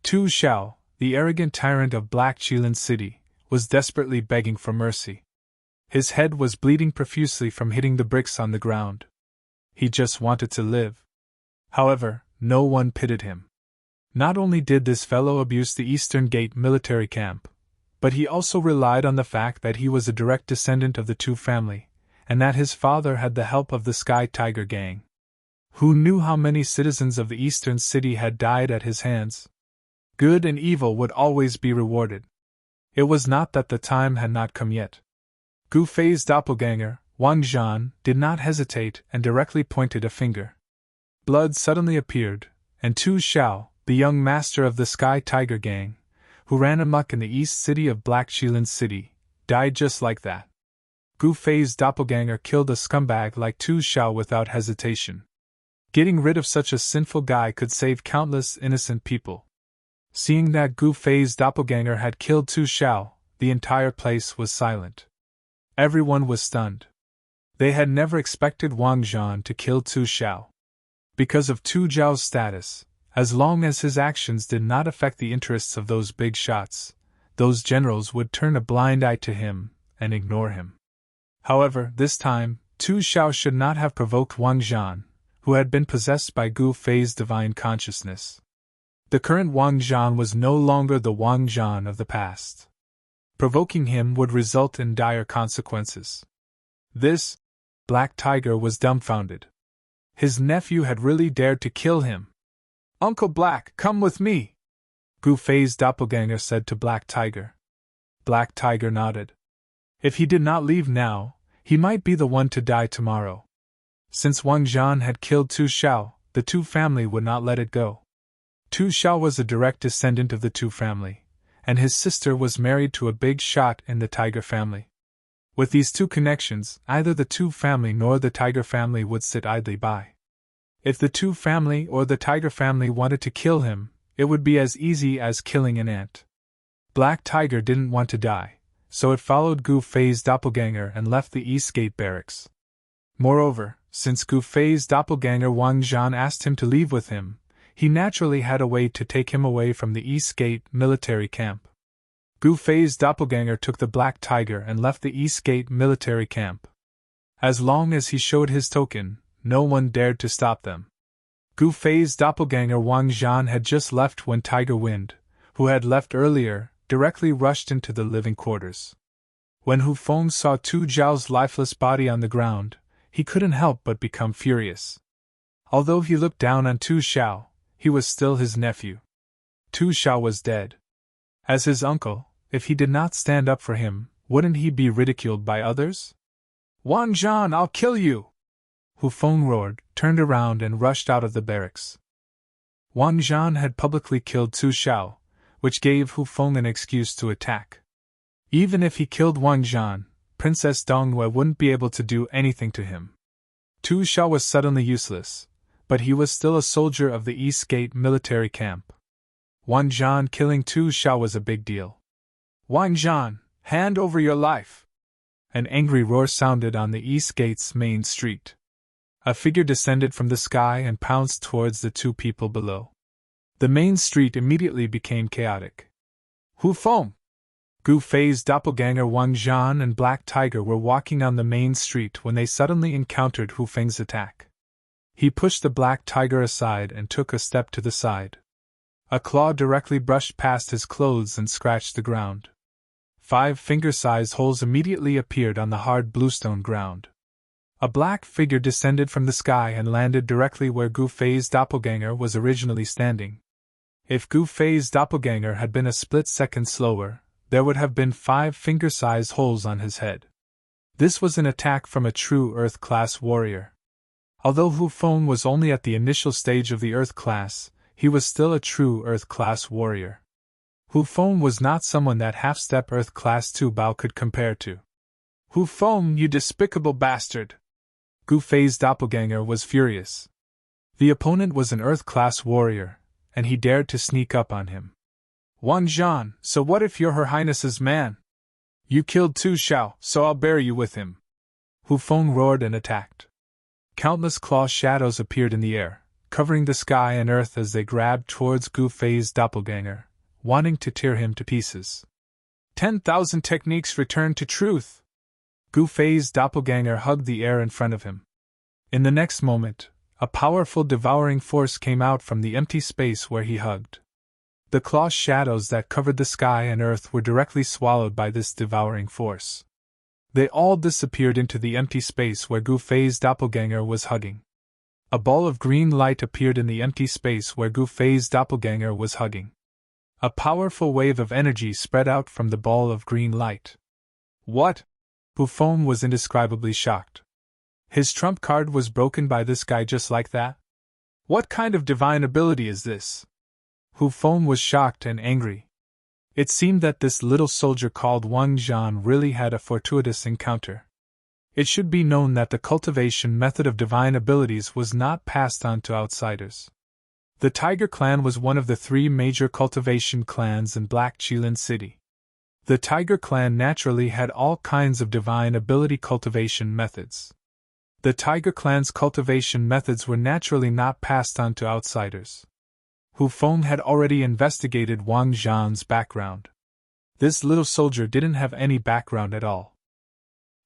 Tu Xiao, the arrogant tyrant of Black Qilin City, was desperately begging for mercy. His head was bleeding profusely from hitting the bricks on the ground. He just wanted to live. However, no one pitied him. Not only did this fellow abuse the Eastern Gate military camp, but he also relied on the fact that he was a direct descendant of the Tu family, and that his father had the help of the Sky Tiger gang. Who knew how many citizens of the Eastern City had died at his hands? Good and evil would always be rewarded. It was not that the time had not come yet. Gu Fei's doppelganger, Wang Zhan, did not hesitate and directly pointed a finger. Blood suddenly appeared, and Tu Xiao, the young master of the Sky Tiger gang, who ran amok in the east city of Black Qilin City, died just like that. Gu Fei's doppelganger killed a scumbag like Tu Xiao without hesitation. Getting rid of such a sinful guy could save countless innocent people. Seeing that Gu Fei's doppelganger had killed Tu Xiao, the entire place was silent. Everyone was stunned. They had never expected Wang Zhan to kill Tu Xiao. Because of Tu Zhao's status, as long as his actions did not affect the interests of those big shots, those generals would turn a blind eye to him and ignore him. However, this time, Tu Xiao should not have provoked Wang Zhan, who had been possessed by Gu Fei's divine consciousness. The current Wang Zhan was no longer the Wang Zhan of the past. Provoking him would result in dire consequences. This Black Tiger was dumbfounded. His nephew had really dared to kill him. "Uncle Black, come with me," Gu Fei's doppelganger said to Black Tiger. Black Tiger nodded. If he did not leave now, he might be the one to die tomorrow. Since Wang Zhan had killed Tu Xiao, the Tu family would not let it go. Tu Xiao was a direct descendant of the Tu family, and his sister was married to a big shot in the Tiger family. With these two connections, neither the Tu family nor the Tiger family would sit idly by. If the Tu family or the Tiger family wanted to kill him, it would be as easy as killing an ant. Black Tiger didn't want to die, so it followed Gu Fei's doppelganger and left the East Gate barracks. Moreover, since Gu Fei's doppelganger Wang Zhan asked him to leave with him, he naturally had a way to take him away from the East Gate military camp. Gu Fei's doppelganger took the Black Tiger and left the East Gate military camp. As long as he showed his token, no one dared to stop them. Gu Fei's doppelganger Wang Zhan had just left when Tiger Wind, who had left earlier, directly rushed into the living quarters. When Hu Feng saw Tu Zhao's lifeless body on the ground, he couldn't help but become furious. Although he looked down on Tu Xiao, he was still his nephew. Tu Xiao was dead. As his uncle, if he did not stand up for him, wouldn't he be ridiculed by others? "Wang Zhan, I'll kill you!" Hu Feng roared, turned around and rushed out of the barracks. Wang Zhan had publicly killed Tu Xiao, which gave Hu Feng an excuse to attack. Even if he killed Wang Zhan, Princess Dongyue wouldn't be able to do anything to him. Tu Xiao was suddenly useless, but he was still a soldier of the East Gate military camp. Wang Zhan killing Tu Xiao was a big deal. "Wang Zhan, hand over your life!" An angry roar sounded on the East Gate's main street. A figure descended from the sky and pounced towards the two people below. The main street immediately became chaotic. "Hu Feng!" Gu Fei's doppelganger Wang Zhan and Black Tiger were walking on the main street when they suddenly encountered Hu Feng's attack. He pushed the Black Tiger aside and took a step to the side. A claw directly brushed past his clothes and scratched the ground. 5 finger-sized holes immediately appeared on the hard bluestone ground. A black figure descended from the sky and landed directly where Gu Fei's doppelganger was originally standing. If Gu Fei's doppelganger had been a split second slower, there would have been 5 finger-sized holes on his head. This was an attack from a true Earth-class warrior. Although Hu Feng was only at the initial stage of the Earth class, he was still a true Earth-class warrior. Hu Feng was not someone that half-step Earth-class Tu Bao could compare to. "Hu Feng, you despicable bastard!" Gu Fei's doppelganger was furious. The opponent was an Earth-class warrior, and he dared to sneak up on him. "Wang Zhan, so what if you're Her Highness's man? You killed Tu Xiao, so I'll bury you with him." Hu Feng roared and attacked. Countless claw shadows appeared in the air, covering the sky and earth as they grabbed towards Gu Fei's doppelganger, wanting to tear him to pieces. 10,000 techniques returned to truth! Gu Fei's doppelganger hugged the air in front of him. In the next moment, a powerful devouring force came out from the empty space where he hugged. The claw shadows that covered the sky and earth were directly swallowed by this devouring force. They all disappeared into the empty space where Gu Fei's doppelganger was hugging. A ball of green light appeared in the empty space where Gu Fei's doppelganger was hugging. A powerful wave of energy spread out from the ball of green light. What? Hu Feng was indescribably shocked. His trump card was broken by this guy just like that? What kind of divine ability is this? Hu Feng was shocked and angry. It seemed that this little soldier called Wang Zhan really had a fortuitous encounter. It should be known that the cultivation method of divine abilities was not passed on to outsiders. The Tiger Clan was one of the 3 major cultivation clans in Black Qilin City. The Tiger Clan naturally had all kinds of divine ability cultivation methods. The Tiger Clan's cultivation methods were naturally not passed on to outsiders. Hu Feng had already investigated Wang Zhan's background. This little soldier didn't have any background at all.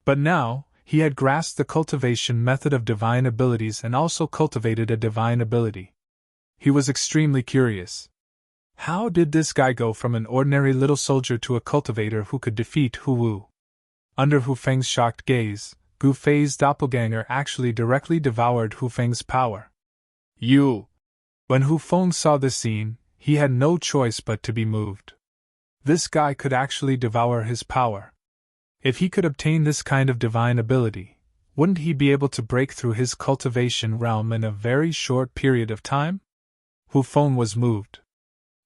But now, he had grasped the cultivation method of divine abilities and also cultivated a divine ability. He was extremely curious. How did this guy go from an ordinary little soldier to a cultivator who could defeat Hu Wu? Under Hu Feng's shocked gaze, Gu Fei's doppelganger actually directly devoured Hu Feng's power. You! When Hu Feng saw this scene, he had no choice but to be moved. This guy could actually devour his power. If he could obtain this kind of divine ability, wouldn't he be able to break through his cultivation realm in a very short period of time? Hu Feng was moved.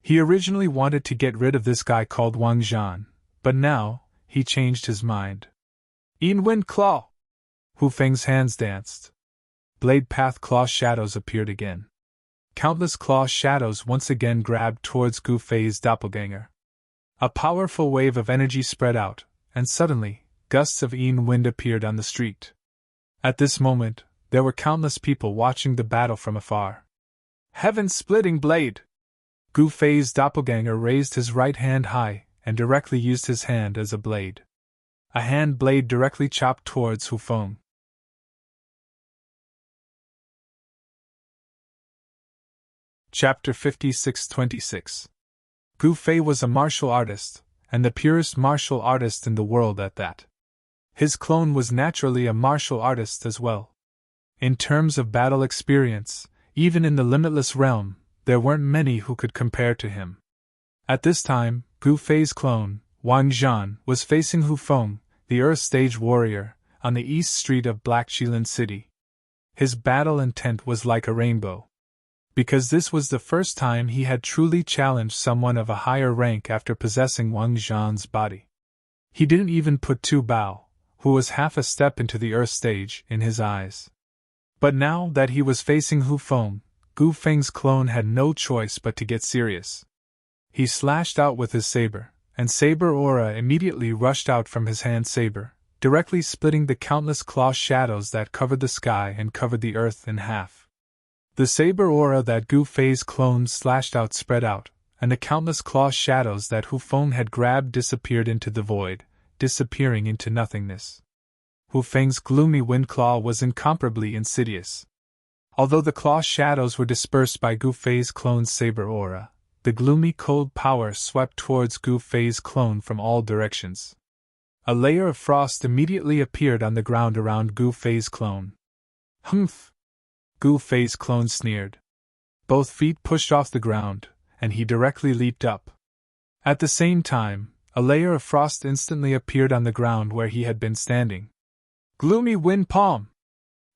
He originally wanted to get rid of this guy called Wang Zhan, but now, he changed his mind. Wind Claw! Hu Feng's hands danced. Blade Path Claw shadows appeared again. Countless claw shadows once again grabbed towards Gu Fei's doppelganger. A powerful wave of energy spread out, and suddenly, gusts of wind appeared on the street. At this moment, there were countless people watching the battle from afar. Heaven-splitting blade! Gu Fei's doppelganger raised his right hand high and directly used his hand as a blade. A hand blade directly chopped towards Hu Feng. Chapter 56-26. Gu Fei was a martial artist, and the purest martial artist in the world at that. His clone was naturally a martial artist as well. In terms of battle experience, even in the limitless realm, there weren't many who could compare to him. At this time, Gu Fei's clone, Wang Zhan, was facing Hu Feng, the Earth Stage warrior, on the east street of Black Qilin City. His battle intent was like a rainbow. Because this was the first time he had truly challenged someone of a higher rank after possessing Wang Zhan's body. He didn't even put Tu Bao, who was half a step into the Earth Stage, in his eyes. But now that he was facing Hu Feng, Gu Feng's clone had no choice but to get serious. He slashed out with his saber, and saber aura immediately rushed out from his hand saber, directly splitting the countless claw shadows that covered the sky and covered the earth in half. The saber aura that Gu Fei's clone slashed out spread out, and the countless claw shadows that Hu Feng had grabbed disappeared into the void, disappearing into nothingness. Hu Feng's gloomy wind claw was incomparably insidious. Although the claw shadows were dispersed by Gu Fei's clone's saber aura, the gloomy cold power swept towards Gu Fei's clone from all directions. A layer of frost immediately appeared on the ground around Gu Fei's clone. Humph! Gu Fei's clone sneered. Both feet pushed off the ground, and he directly leaped up. At the same time, a layer of frost instantly appeared on the ground where he had been standing. Gloomy wind palm!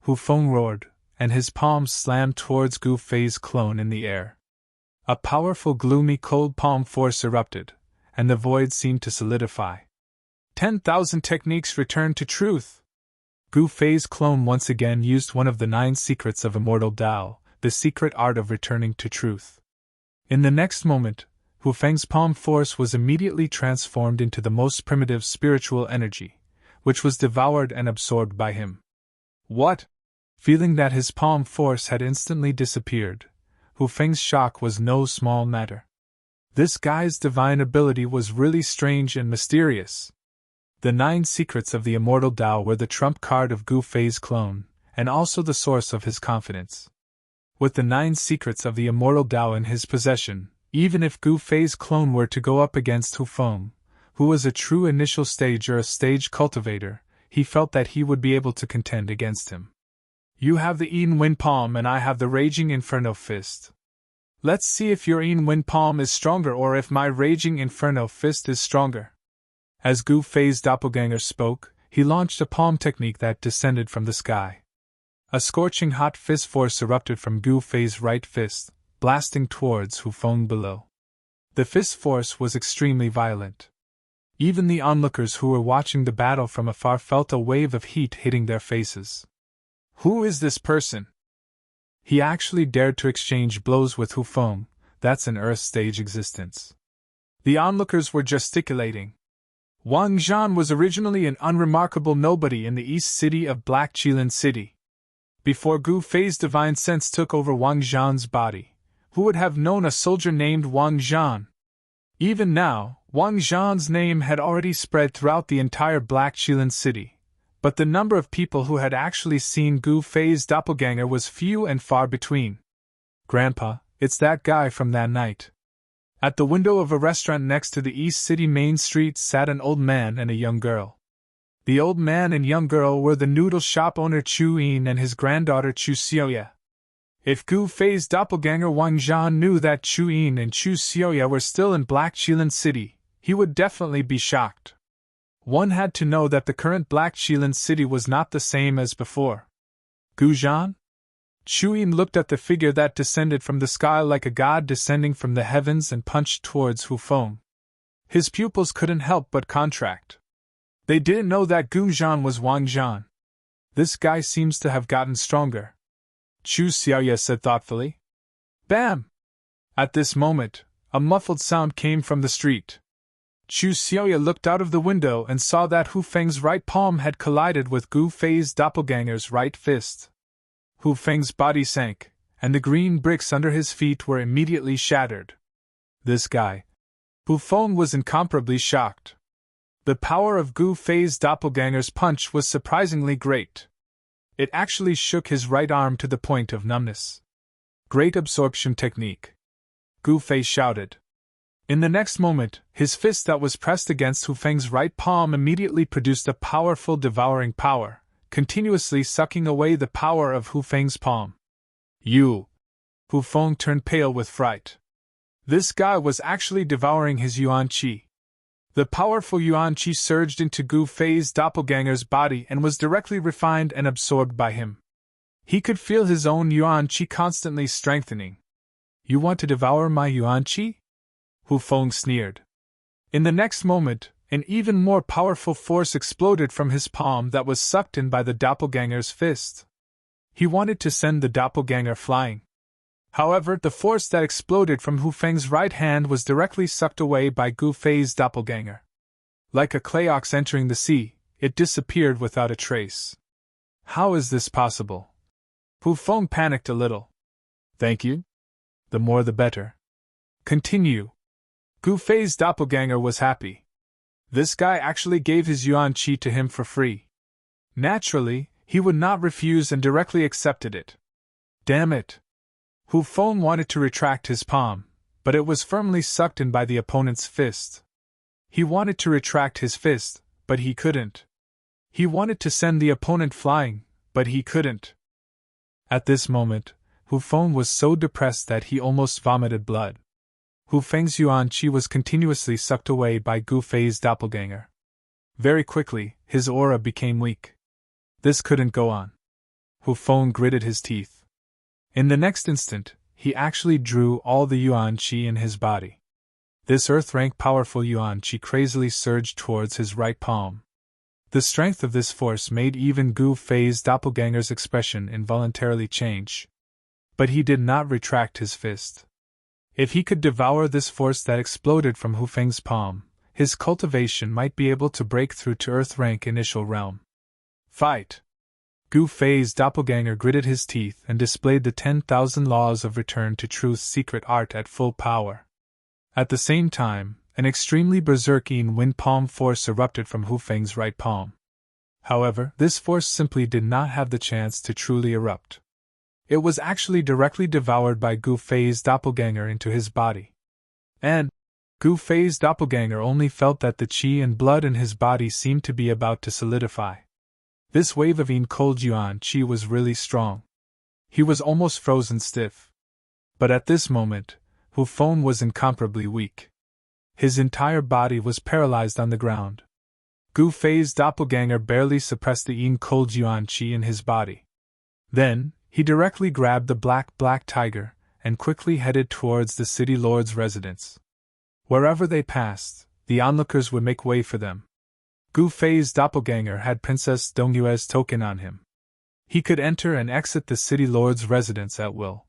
Hu Feng roared, and his palms slammed towards Gu Fei's clone in the air. A powerful gloomy cold palm force erupted, and the void seemed to solidify. 10,000 techniques returned to truth! Gu Fei's clone once again used one of the 9 secrets of immortal Tao, the secret art of returning to truth. In the next moment, Hu Feng's palm force was immediately transformed into the most primitive spiritual energy, which was devoured and absorbed by him. What? Feeling that his palm force had instantly disappeared, Hu Feng's shock was no small matter. This guy's divine ability was really strange and mysterious. The 9 secrets of the immortal Tao were the trump card of Gu Fei's clone, and also the source of his confidence. With the 9 secrets of the immortal Tao in his possession, even if Gu Fei's clone were to go up against Hu Feng, who was a true initial stage or a stage cultivator, he felt that he would be able to contend against him. You have the Eden Wind Palm and I have the Raging Inferno Fist. Let's see if your Eden Wind Palm is stronger or if my Raging Inferno Fist is stronger. As Gu Fei's doppelganger spoke, he launched a palm technique that descended from the sky. A scorching hot fist force erupted from Gu Fei's right fist, blasting towards Hu Feng below. The fist force was extremely violent. Even the onlookers who were watching the battle from afar felt a wave of heat hitting their faces. Who is this person? He actually dared to exchange blows with Hu Feng. That's an Earth stage existence. The onlookers were gesticulating. Wang Zhan was originally an unremarkable nobody in the east city of Black Qilin City. Before Gu Fei's divine sense took over Wang Zhan's body, who would have known a soldier named Wang Zhan? Even now, Wang Zhan's name had already spread throughout the entire Black Qilin City. But the number of people who had actually seen Gu Fei's doppelganger was few and far between. Grandpa, it's that guy from that night. At the window of a restaurant next to the East City main street sat an old man and a young girl. The old man and young girl were the noodle shop owner Chu Yin and his granddaughter Chu Xiaoya. If Gu Fei's doppelganger Wang Zhan knew that Chu Yin and Chu Xiaoya were still in Black Qilin City, he would definitely be shocked. One had to know that the current Black Qilin City was not the same as before. Gu Zhan? Chu Yin looked at the figure that descended from the sky like a god descending from the heavens and punched towards Hu Feng. His pupils couldn't help but contract. They didn't know that Gu Zhan was Wang Zhan. This guy seems to have gotten stronger. Chu Xiaoya said thoughtfully. Bam! At this moment, a muffled sound came from the street. Chu Xiaoya looked out of the window and saw that Hu Feng's right palm had collided with Gu Fei's doppelganger's right fist. Hu Feng's body sank, and the green bricks under his feet were immediately shattered. This guy. Hu Feng was incomparably shocked. The power of Gu Fei's doppelganger's punch was surprisingly great. It actually shook his right arm to the point of numbness. Great absorption technique. Gu Fei shouted. In the next moment, his fist that was pressed against Hu Feng's right palm immediately produced a powerful devouring power, continuously sucking away the power of Hu Feng's palm. You! Hu Feng turned pale with fright. This guy was actually devouring his yuan qi. The powerful yuan qi surged into Gu Fei's doppelganger's body and was directly refined and absorbed by him. He could feel his own yuan qi constantly strengthening. You want to devour my yuan qi? Hu Feng sneered. In the next moment, an even more powerful force exploded from his palm that was sucked in by the doppelganger's fist. He wanted to send the doppelganger flying. However, the force that exploded from Hu Feng's right hand was directly sucked away by Gu Fei's doppelganger. Like a clay ox entering the sea, it disappeared without a trace. How is this possible? Hu Feng panicked a little. Thank you? The more the better. Continue. Gu Fei's doppelganger was happy. This guy actually gave his yuan qi to him for free. Naturally, he would not refuse and directly accepted it. Damn it! Hu Feng wanted to retract his palm, but it was firmly sucked in by the opponent's fist. He wanted to retract his fist, but he couldn't. He wanted to send the opponent flying, but he couldn't. At this moment, Hu Feng was so depressed that he almost vomited blood. Hu Feng's yuan qi was continuously sucked away by Gu Fei's doppelganger. Very quickly, his aura became weak. This couldn't go on. Hu Feng gritted his teeth. In the next instant, he actually drew all the yuan qi in his body. This earth-rank powerful yuan qi crazily surged towards his right palm. The strength of this force made even Gu Fei's doppelganger's expression involuntarily change. But he did not retract his fist. If he could devour this force that exploded from Hu Feng's palm, his cultivation might be able to break through to earth-rank initial realm. Fight! Gu Fei's doppelganger gritted his teeth and displayed the 10,000 laws of return to truth's secret art at full power. At the same time, an extremely berserkine wind palm force erupted from Hu Feng's right palm. However, this force simply did not have the chance to truly erupt. It was actually directly devoured by Gu Fei's doppelganger into his body. And Gu Fei's doppelganger only felt that the qi and blood in his body seemed to be about to solidify. This wave of cold yuan qi was really strong. He was almost frozen stiff. But at this moment, Hu Feng was incomparably weak. His entire body was paralyzed on the ground. Gu Fei's doppelganger barely suppressed the cold yuan qi in his body. Then, he directly grabbed the black tiger and quickly headed towards the city lord's residence. Wherever they passed, the onlookers would make way for them. Gu Fei's doppelganger had Princess Dongyue's token on him. He could enter and exit the city lord's residence at will.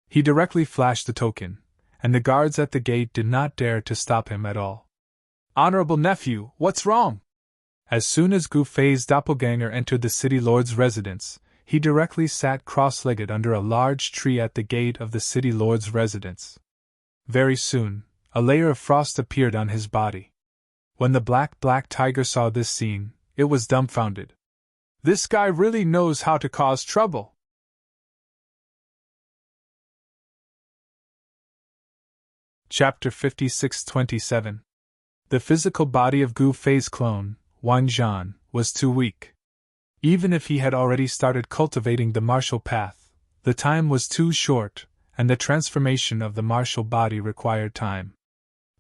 He directly flashed the token, and the guards at the gate did not dare to stop him at all. "Honorable nephew, what's wrong?" As soon as Gu Fei's doppelganger entered the city lord's residence, he directly sat cross-legged under a large tree at the gate of the city lord's residence. Very soon, a layer of frost appeared on his body. When the black tiger saw this scene, it was dumbfounded. This guy really knows how to cause trouble. Chapter 56-27. The physical body of Gu Fei's clone, Wang Zhan, was too weak. Even if he had already started cultivating the martial path, the time was too short, and the transformation of the martial body required time.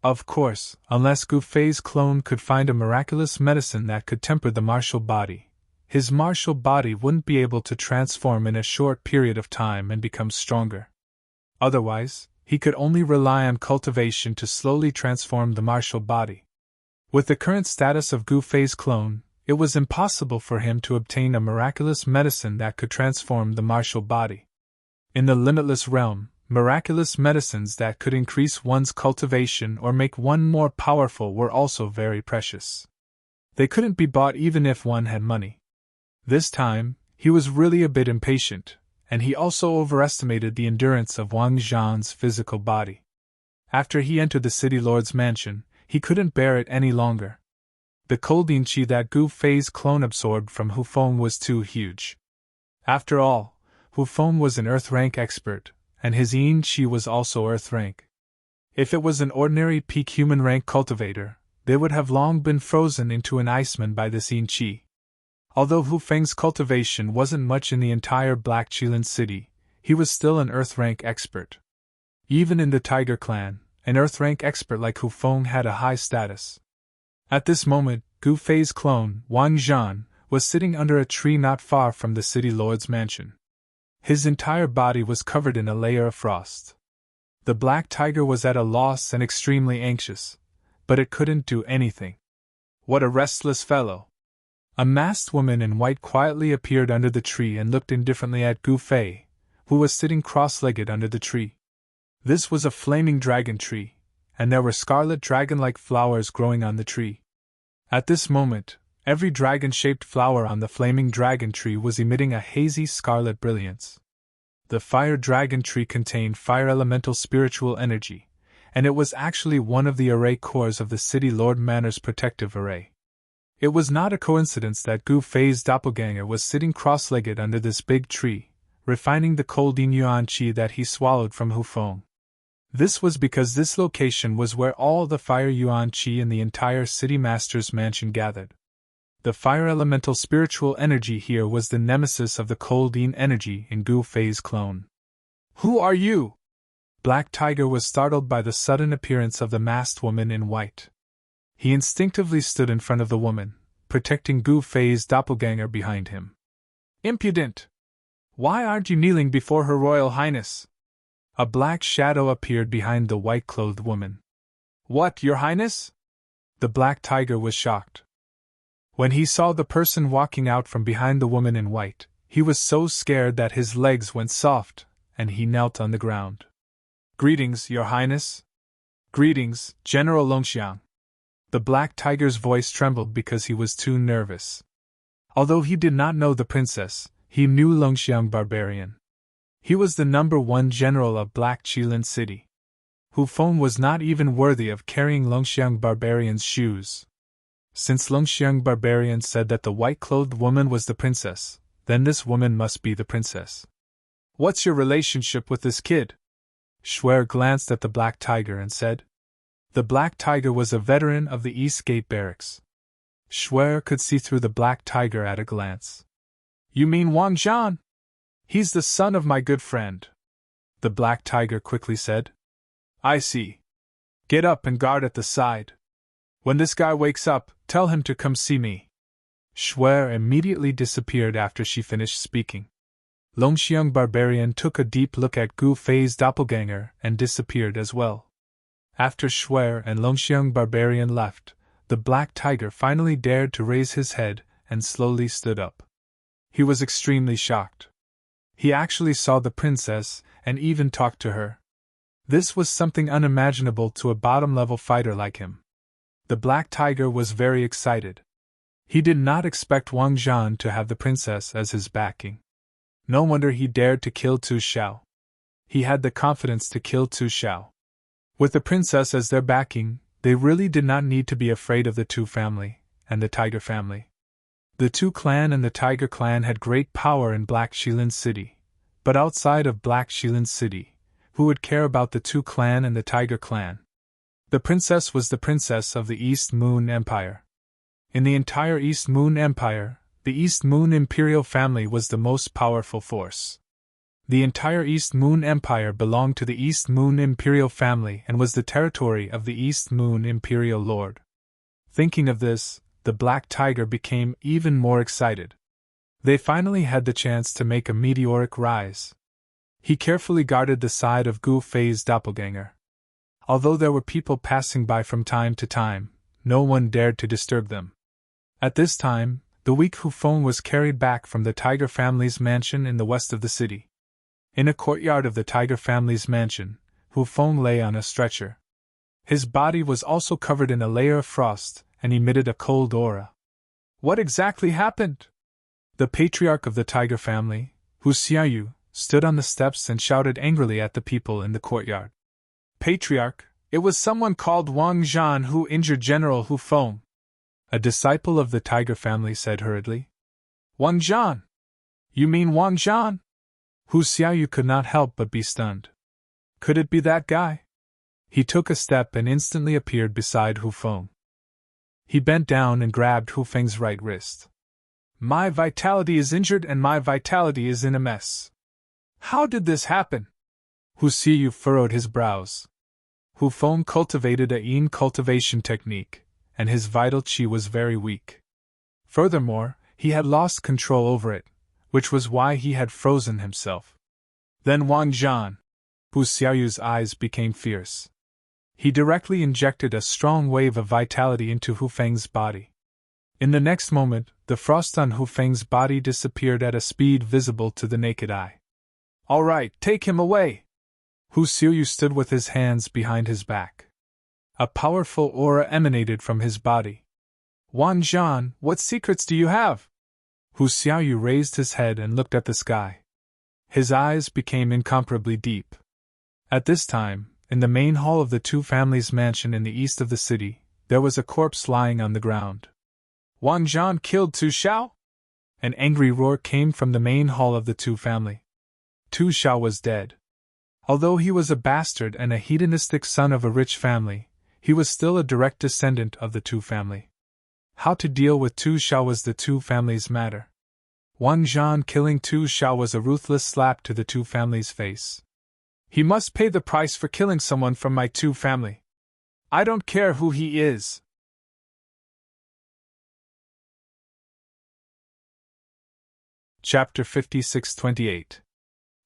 Of course, unless Gu Fei's clone could find a miraculous medicine that could temper the martial body, his martial body wouldn't be able to transform in a short period of time and become stronger. Otherwise, he could only rely on cultivation to slowly transform the martial body. With the current status of Gu Fei's clone, it was impossible for him to obtain a miraculous medicine that could transform the martial body. In the limitless realm, miraculous medicines that could increase one's cultivation or make one more powerful were also very precious. They couldn't be bought even if one had money. This time, he was really a bit impatient, and he also overestimated the endurance of Wang Zhan's physical body. After he entered the city lord's mansion, he couldn't bear it any longer. The cold qi that Gu Fei's clone absorbed from Hu Feng was too huge. After all, Hu Feng was an earth rank expert, and his qi was also earth rank. If it was an ordinary peak human rank cultivator, they would have long been frozen into an iceman by this qi. Although Hu Feng's cultivation wasn't much in the entire Black Qilin city, he was still an earth rank expert. Even in the Tiger clan, an earth rank expert like Hu Feng had a high status. At this moment, Gu Fei's clone, Wang Zhan, was sitting under a tree not far from the city lord's mansion. His entire body was covered in a layer of frost. The black tiger was at a loss and extremely anxious, but it couldn't do anything. What a restless fellow! A masked woman in white quietly appeared under the tree and looked indifferently at Gu Fei, who was sitting cross-legged under the tree. This was a flaming dragon tree, and there were scarlet dragon-like flowers growing on the tree. At this moment, every dragon-shaped flower on the flaming dragon tree was emitting a hazy scarlet brilliance. The fire dragon tree contained fire elemental spiritual energy, and it was actually one of the array cores of the City Lord Manor's protective array. It was not a coincidence that Gu Fei's doppelganger was sitting cross-legged under this big tree, refining the cold yuan qi that he swallowed from Hu Feng. This was because this location was where all the fire yuan qi in the entire city master's mansion gathered. The fire elemental spiritual energy here was the nemesis of the cold yin energy in Gu Fei's clone. "Who are you?" Black Tiger was startled by the sudden appearance of the masked woman in white. He instinctively stood in front of the woman, protecting Gu Fei's doppelganger behind him. "Impudent! Why aren't you kneeling before Her Royal Highness?" A black shadow appeared behind the white-clothed woman. "What, Your Highness?" The black tiger was shocked. When he saw the person walking out from behind the woman in white, he was so scared that his legs went soft, and he knelt on the ground. "Greetings, Your Highness." "Greetings, General Longxiang." The black tiger's voice trembled because he was too nervous. Although he did not know the princess, he knew Longxiang Barbarian. He was the #1 general of Black Qilin City. Hu Feng was not even worthy of carrying Longxiang Barbarian's shoes. Since Longxiang Barbarian said that the white-clothed woman was the princess, then this woman must be the princess. What's your relationship with this kid? Schwer glanced at the Black Tiger and said. The Black Tiger was a veteran of the East Gate Barracks. Schwer could see through the Black Tiger at a glance. You mean Wang Zhan? He's the son of my good friend. The Black Tiger quickly said. I see. Get up and guard at the side. When this guy wakes up, tell him to come see me. Schwer immediately disappeared after she finished speaking. Longxiang Barbarian took a deep look at Gu Fei's doppelganger and disappeared as well. After Schwer and Longxiang Barbarian left, the Black Tiger finally dared to raise his head and slowly stood up. He was extremely shocked. He actually saw the princess and even talked to her. This was something unimaginable to a bottom-level fighter like him. The Black Tiger was very excited. He did not expect Wang Zhan to have the princess as his backing. No wonder he dared to kill Tu Xiao. He had the confidence to kill Tu Xiao. With the princess as their backing, they really did not need to be afraid of the Tu family and the Tiger family. The Tu clan and the Tiger clan had great power in Black Qilin City, but outside of Black Qilin City, who would care about the Tu clan and the Tiger clan? The princess was the princess of the East Moon Empire. In the entire East Moon Empire, the East Moon Imperial family was the most powerful force. The entire East Moon Empire belonged to the East Moon Imperial family and was the territory of the East Moon Imperial Lord. Thinking of this, the Black Tiger became even more excited. They finally had the chance to make a meteoric rise. He carefully guarded the side of Gu Fei's doppelganger. Although there were people passing by from time to time, no one dared to disturb them. At this time, the weak Hu Feng was carried back from the Tiger family's mansion in the west of the city. In a courtyard of the Tiger family's mansion, Hu Feng lay on a stretcher. His body was also covered in a layer of frost and emitted a cold aura. What exactly happened? The patriarch of the Tiger family, Hu Xiaoyu, stood on the steps and shouted angrily at the people in the courtyard. Patriarch, it was someone called Wang Zhan who injured General Hu Feng. A disciple of the Tiger family said hurriedly. Wang Zhan? You mean Wang Zhan? Hu Xiaoyu could not help but be stunned. Could it be that guy? He took a step and instantly appeared beside Hu Feng. He bent down and grabbed Hu Feng's right wrist. My vitality is injured and my vitality is in a mess. How did this happen? Hu Xiaoyu furrowed his brows. Hu Feng cultivated a yin cultivation technique, and his vital qi was very weak. Furthermore, he had lost control over it, which was why he had frozen himself. Then Wang Zhan. Hu Xiaoyu's eyes became fierce. He directly injected a strong wave of vitality into Hu Feng's body. In the next moment, the frost on Hu Feng's body disappeared at a speed visible to the naked eye. All right, take him away! Hu Xiaoyu stood with his hands behind his back. A powerful aura emanated from his body. Wang Zhan, what secrets do you have? Hu Xiaoyu raised his head and looked at the sky. His eyes became incomparably deep. At this time, in the main hall of the Tu family's mansion in the east of the city, there was a corpse lying on the ground. Wang Zhan killed Tu Xiao? An angry roar came from the main hall of the Tu family. Tu Xiao was dead. Although he was a bastard and a hedonistic son of a rich family, he was still a direct descendant of the Tu family. How to deal with Tu Xiao was the Tu family's matter. Wang Zhan killing Tu Xiao was a ruthless slap to the Tu family's face. He must pay the price for killing someone from my Tu family. I don't care who he is. Chapter 56-28.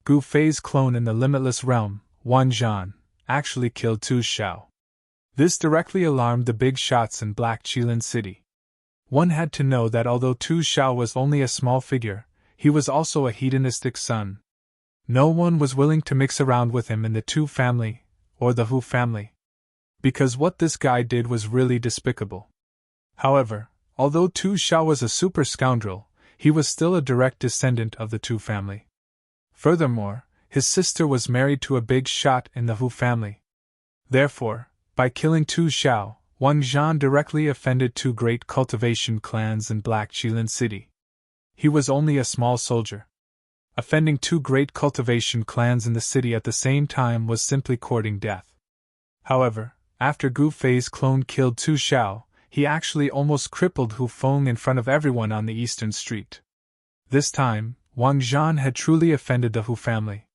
Gu Fei's clone in the Limitless Realm, Wang Zhan, actually killed Tu Xiao. This directly alarmed the big shots in Black Qilin City. One had to know that although Tu Xiao was only a small figure, he was also a hedonistic son. No one was willing to mix around with him in the Tu family, or the Hu family. Because what this guy did was really despicable. However, although Tu Xiao was a super scoundrel, he was still a direct descendant of the Tu family. Furthermore, his sister was married to a big shot in the Hu family. Therefore, by killing Tu Xiao, Wang Zhan directly offended two great cultivation clans in Black Qilin City. He was only a small soldier. Offending two great cultivation clans in the city at the same time was simply courting death. However, after Gu Fei's clone killed Tu Xiao, he actually almost crippled Hu Feng in front of everyone on the eastern street. This time, Wang Zhan had truly offended the Hu family.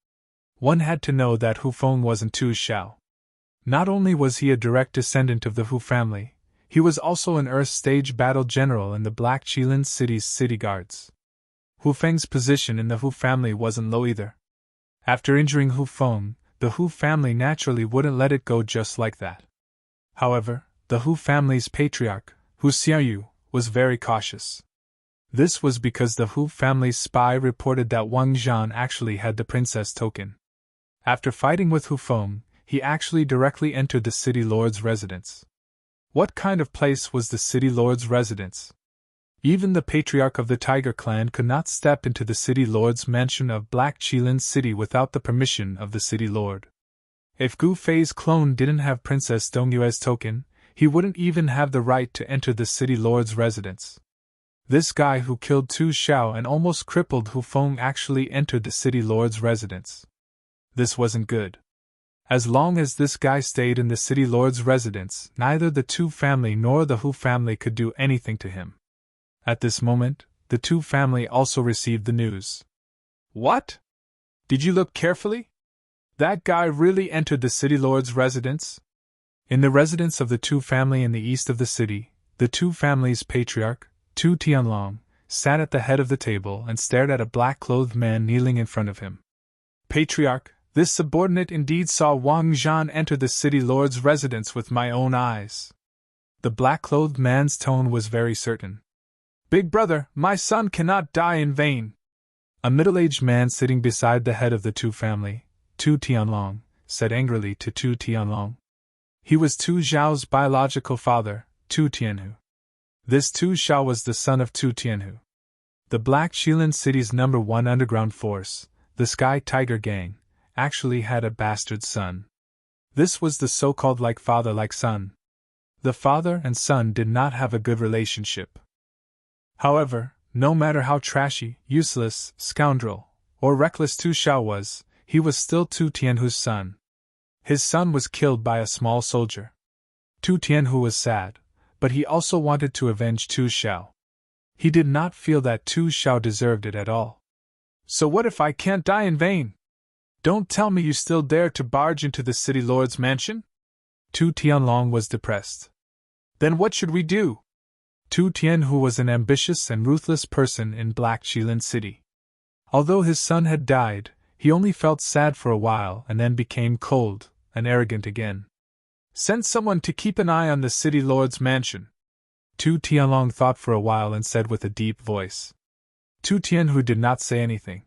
One had to know that Hu Feng wasn't Tu Xiao. Not only was he a direct descendant of the Hu family, he was also an Earth Stage battle general in the Black Qilin City's city guards. Hu Feng's position in the Hu family wasn't low either. After injuring Hu Feng, the Hu family naturally wouldn't let it go just like that. However, the Hu family's patriarch, Hu Xiaoyu, was very cautious. This was because the Hu family's spy reported that Wang Zhan actually had the princess token. After fighting with Hu Feng, he actually directly entered the city lord's residence. What kind of place was the city lord's residence? Even the patriarch of the Tiger clan could not step into the city lord's mansion of Black Qilin City without the permission of the city lord. If Gu Fei's clone didn't have Princess Dongyue's token, he wouldn't even have the right to enter the city lord's residence. This guy who killed Tu Xiao and almost crippled Hu Feng actually entered the city lord's residence. This wasn't good. As long as this guy stayed in the city lord's residence, neither the Tu family nor the Hu family could do anything to him. At this moment, the Tu family also received the news. What? Did you look carefully? That guy really entered the city lord's residence? In the residence of the Tu family in the east of the city, the Tu family's patriarch, Tu Tianlong, sat at the head of the table and stared at a black-clothed man kneeling in front of him. Patriarch, this subordinate indeed saw Wang Zhan enter the city lord's residence with my own eyes. The black-clothed man's tone was very certain. Big brother, my son cannot die in vain. A middle-aged man sitting beside the head of the Tu family, Tu Tianlong, said angrily to Tu Tianlong. He was Tu Xiao's biological father, Tu Tianhu. This Tu Xiao was the son of Tu Tianhu. The Black Qilin City's #1 underground force, the Sky Tiger Gang, actually had a bastard son. This was the so-called like father like son. The father and son did not have a good relationship. However, no matter how trashy, useless, scoundrel, or reckless Tu Xiao was, he was still Tu Tianhu's son. His son was killed by a small soldier. Tu Tianhu was sad, but he also wanted to avenge Tu Xiao. He did not feel that Tu Xiao deserved it at all. So what if I can't die in vain? Don't tell me you still dare to barge into the city lord's mansion? Tu Tianlong was depressed. Then what should we do? Tu Tianhu was an ambitious and ruthless person in Black Qilin City. Although his son had died, he only felt sad for a while and then became cold and arrogant again. Send someone to keep an eye on the city lord's mansion. Tu Tianlong thought for a while and said with a deep voice. Tu Tianhu did not say anything.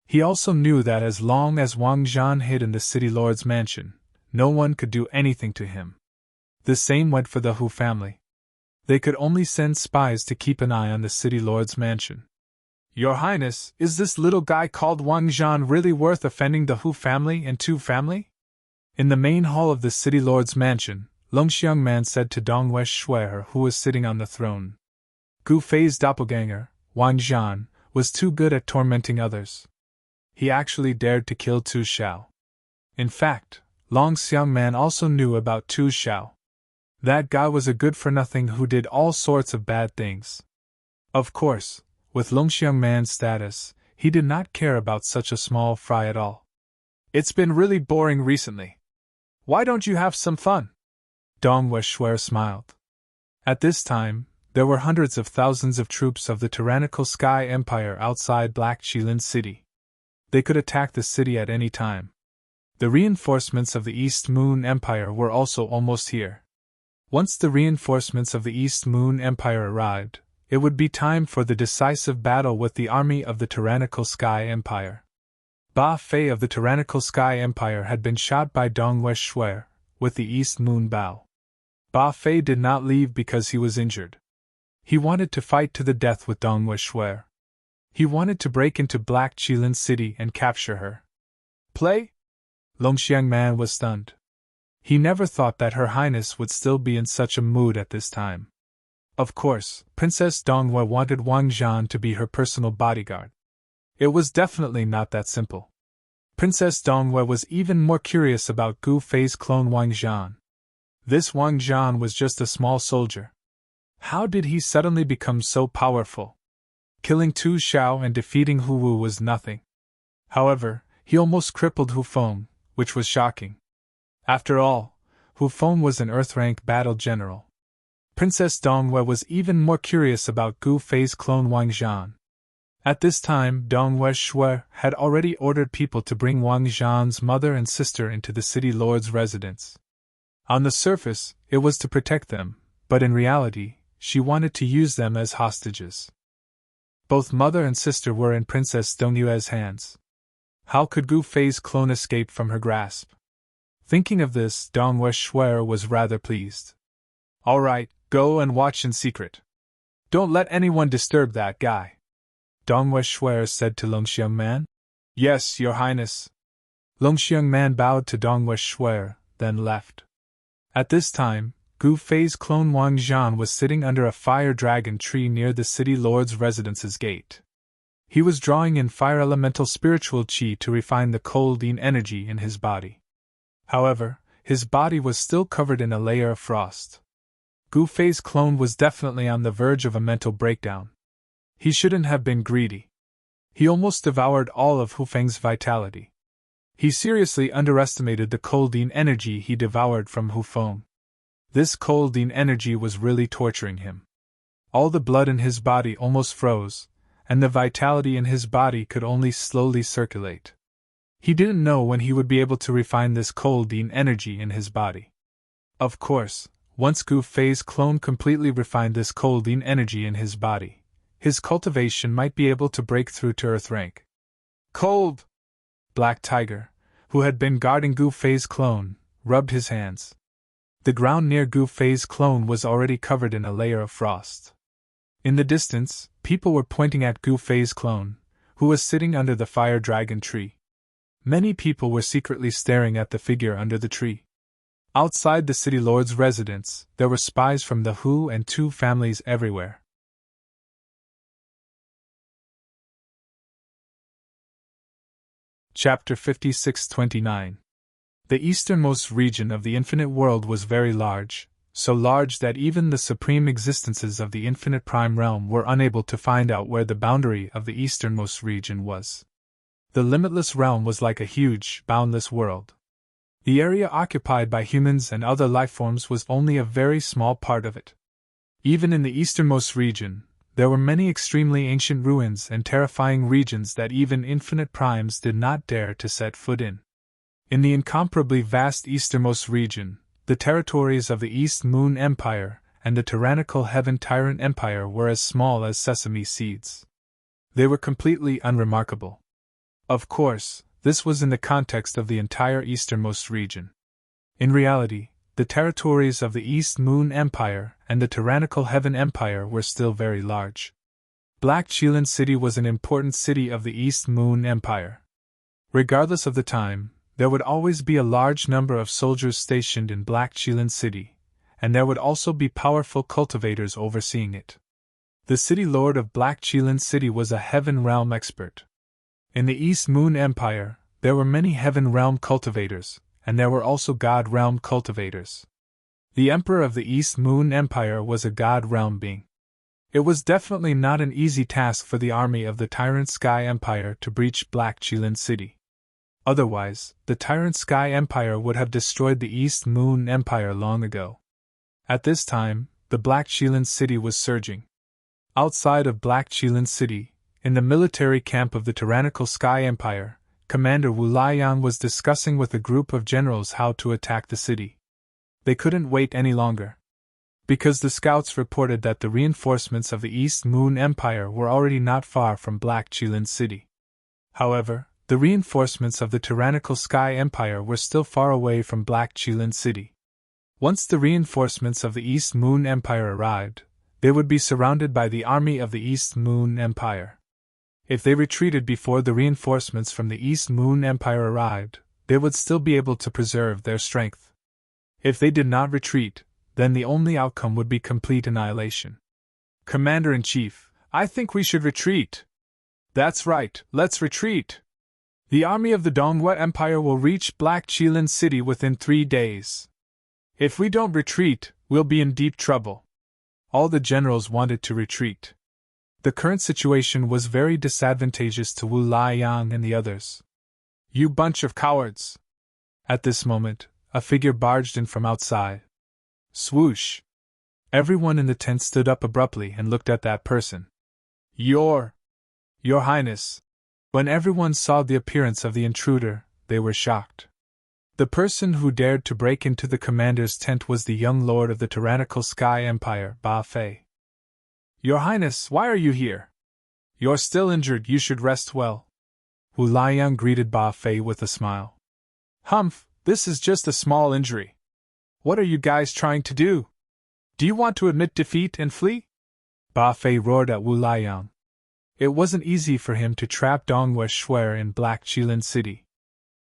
He also knew that as long as Wang Zhan hid in the city lord's mansion, no one could do anything to him. The same went for the Hu family. They could only send spies to keep an eye on the city lord's mansion. Your Highness, is this little guy called Wang Zhan really worth offending the Hu family and Tu family? In the main hall of the city lord's mansion, Longxiang Man said to Dongwei Shuai, who was sitting on the throne. Gu Fei's doppelganger, Wang Zhan, was too good at tormenting others. He actually dared to kill Tu Xiao. In fact, Longxiang Man also knew about Tu Xiao. That guy was a good-for-nothing who did all sorts of bad things. Of course, with Longxiang Man's status, he did not care about such a small fry at all. It's been really boring recently. Why don't you have some fun? Dongwei Shuai smiled. At this time, there were hundreds of thousands of troops of the tyrannical Sky Empire outside Black Qilin City. They could attack the city at any time. The reinforcements of the East Moon Empire were also almost here. Once the reinforcements of the East Moon Empire arrived, it would be time for the decisive battle with the army of the tyrannical Sky Empire. Ba Fei of the tyrannical Sky Empire had been shot by Dongwei Shuai with the East Moon Bow. Ba Fei did not leave because he was injured. He wanted to fight to the death with Dongwei Shuai. He wanted to break into Black Qilin City and capture her. Play? Longxiang Man was stunned. He never thought that Her Highness would still be in such a mood at this time. Of course, Princess Dongwei wanted Wang Zhan to be her personal bodyguard. It was definitely not that simple. Princess Dongwei was even more curious about Gu Fei's clone Wang Zhan. This Wang Zhan was just a small soldier. How did he suddenly become so powerful? Killing Tu Xiao and defeating Hu Wu was nothing. However, he almost crippled Hu Feng, which was shocking. After all, Hu Feng was an Earth-rank battle general. Princess Dongwei was even more curious about Gu Fei's clone Wang Zhan. At this time, Dongwei Shui had already ordered people to bring Wang Zhan's mother and sister into the city lord's residence. On the surface, it was to protect them, but in reality, she wanted to use them as hostages. Both mother and sister were in Princess Dongyue's hands. How could Gu Fei's clone escape from her grasp? Thinking of this, Dongwei Shui was rather pleased. All right, go and watch in secret. Don't let anyone disturb that guy. Dongwei Shui said to Longxiang Man. Yes, Your Highness. Longxiang Man bowed to Dongwei Shui, then left. At this time, Gu Fei's clone Wang Zhan was sitting under a fire dragon tree near the city lord's residence's gate. He was drawing in fire elemental spiritual qi to refine the cold yin energy in his body. However, his body was still covered in a layer of frost. Gu Fei's clone was definitely on the verge of a mental breakdown. He shouldn't have been greedy. He almost devoured all of Hu Feng's vitality. He seriously underestimated the cold yin energy he devoured from Hu Feng. This cold yin energy was really torturing him. All the blood in his body almost froze, and the vitality in his body could only slowly circulate. He didn't know when he would be able to refine this cold yin energy in his body. Of course, once Gu Fei's clone completely refined this cold yin energy in his body, his cultivation might be able to break through to Earth rank. Cold! Black Tiger, who had been guarding Gu Fei's clone, rubbed his hands. The ground near Gu Fei's clone was already covered in a layer of frost. In the distance, people were pointing at Gu Fei's clone, who was sitting under the fire dragon tree. Many people were secretly staring at the figure under the tree. Outside the city lord's residence, there were spies from the Hu and Tu families everywhere. Chapter 56-29. The easternmost region of the infinite world was very large, so large that even the supreme existences of the infinite prime realm were unable to find out where the boundary of the easternmost region was. The limitless realm was like a huge, boundless world. The area occupied by humans and other lifeforms was only a very small part of it. Even in the easternmost region, there were many extremely ancient ruins and terrifying regions that even infinite primes did not dare to set foot in. In the incomparably vast easternmost region, the territories of the East Moon Empire and the tyrannical Heaven Tyrant Empire were as small as sesame seeds. They were completely unremarkable. Of course, this was in the context of the entire easternmost region. In reality, the territories of the East Moon Empire and the tyrannical Heaven Empire were still very large. Black Qilin City was an important city of the East Moon Empire. Regardless of the time, there would always be a large number of soldiers stationed in Black Qilin City, and there would also be powerful cultivators overseeing it. The city lord of Black Qilin City was a Heaven Realm expert. In the East Moon Empire, there were many Heaven Realm cultivators, and there were also God Realm cultivators. The Emperor of the East Moon Empire was a God Realm being. It was definitely not an easy task for the army of the Tyrant Sky Empire to breach Black Qilin City. Otherwise, the Tyrant Sky Empire would have destroyed the East Moon Empire long ago. At this time, the Black Qilin City was surging. Outside of Black Qilin City, in the military camp of the tyrannical Sky Empire, Commander Wu Liang was discussing with a group of generals how to attack the city. They couldn't wait any longer. Because the scouts reported that the reinforcements of the East Moon Empire were already not far from Black Qilin City. However, the reinforcements of the tyrannical Sky Empire were still far away from Black Qilin City. Once the reinforcements of the East Moon Empire arrived, they would be surrounded by the army of the East Moon Empire. If they retreated before the reinforcements from the East Moon Empire arrived, they would still be able to preserve their strength. If they did not retreat, then the only outcome would be complete annihilation. Commander-in-Chief, I think we should retreat. That's right, let's retreat. The army of the Dongwu Empire will reach Black Qilin City within 3 days. If we don't retreat, we'll be in deep trouble. All the generals wanted to retreat. The current situation was very disadvantageous to Wu Liang and the others. You bunch of cowards! At this moment, a figure barged in from outside. Swoosh! Everyone in the tent stood up abruptly and looked at that person. Your Highness! When everyone saw the appearance of the intruder, they were shocked. The person who dared to break into the commander's tent was the young lord of the tyrannical Sky Empire, Ba Fei. Your Highness, why are you here? You're still injured, you should rest well. Wu Liang greeted Ba Fei with a smile. Humph, this is just a small injury. What are you guys trying to do? Do you want to admit defeat and flee? Ba Fei roared at Wu Liang. It wasn't easy for him to trap Dongwu Shuer in Black Qilin City.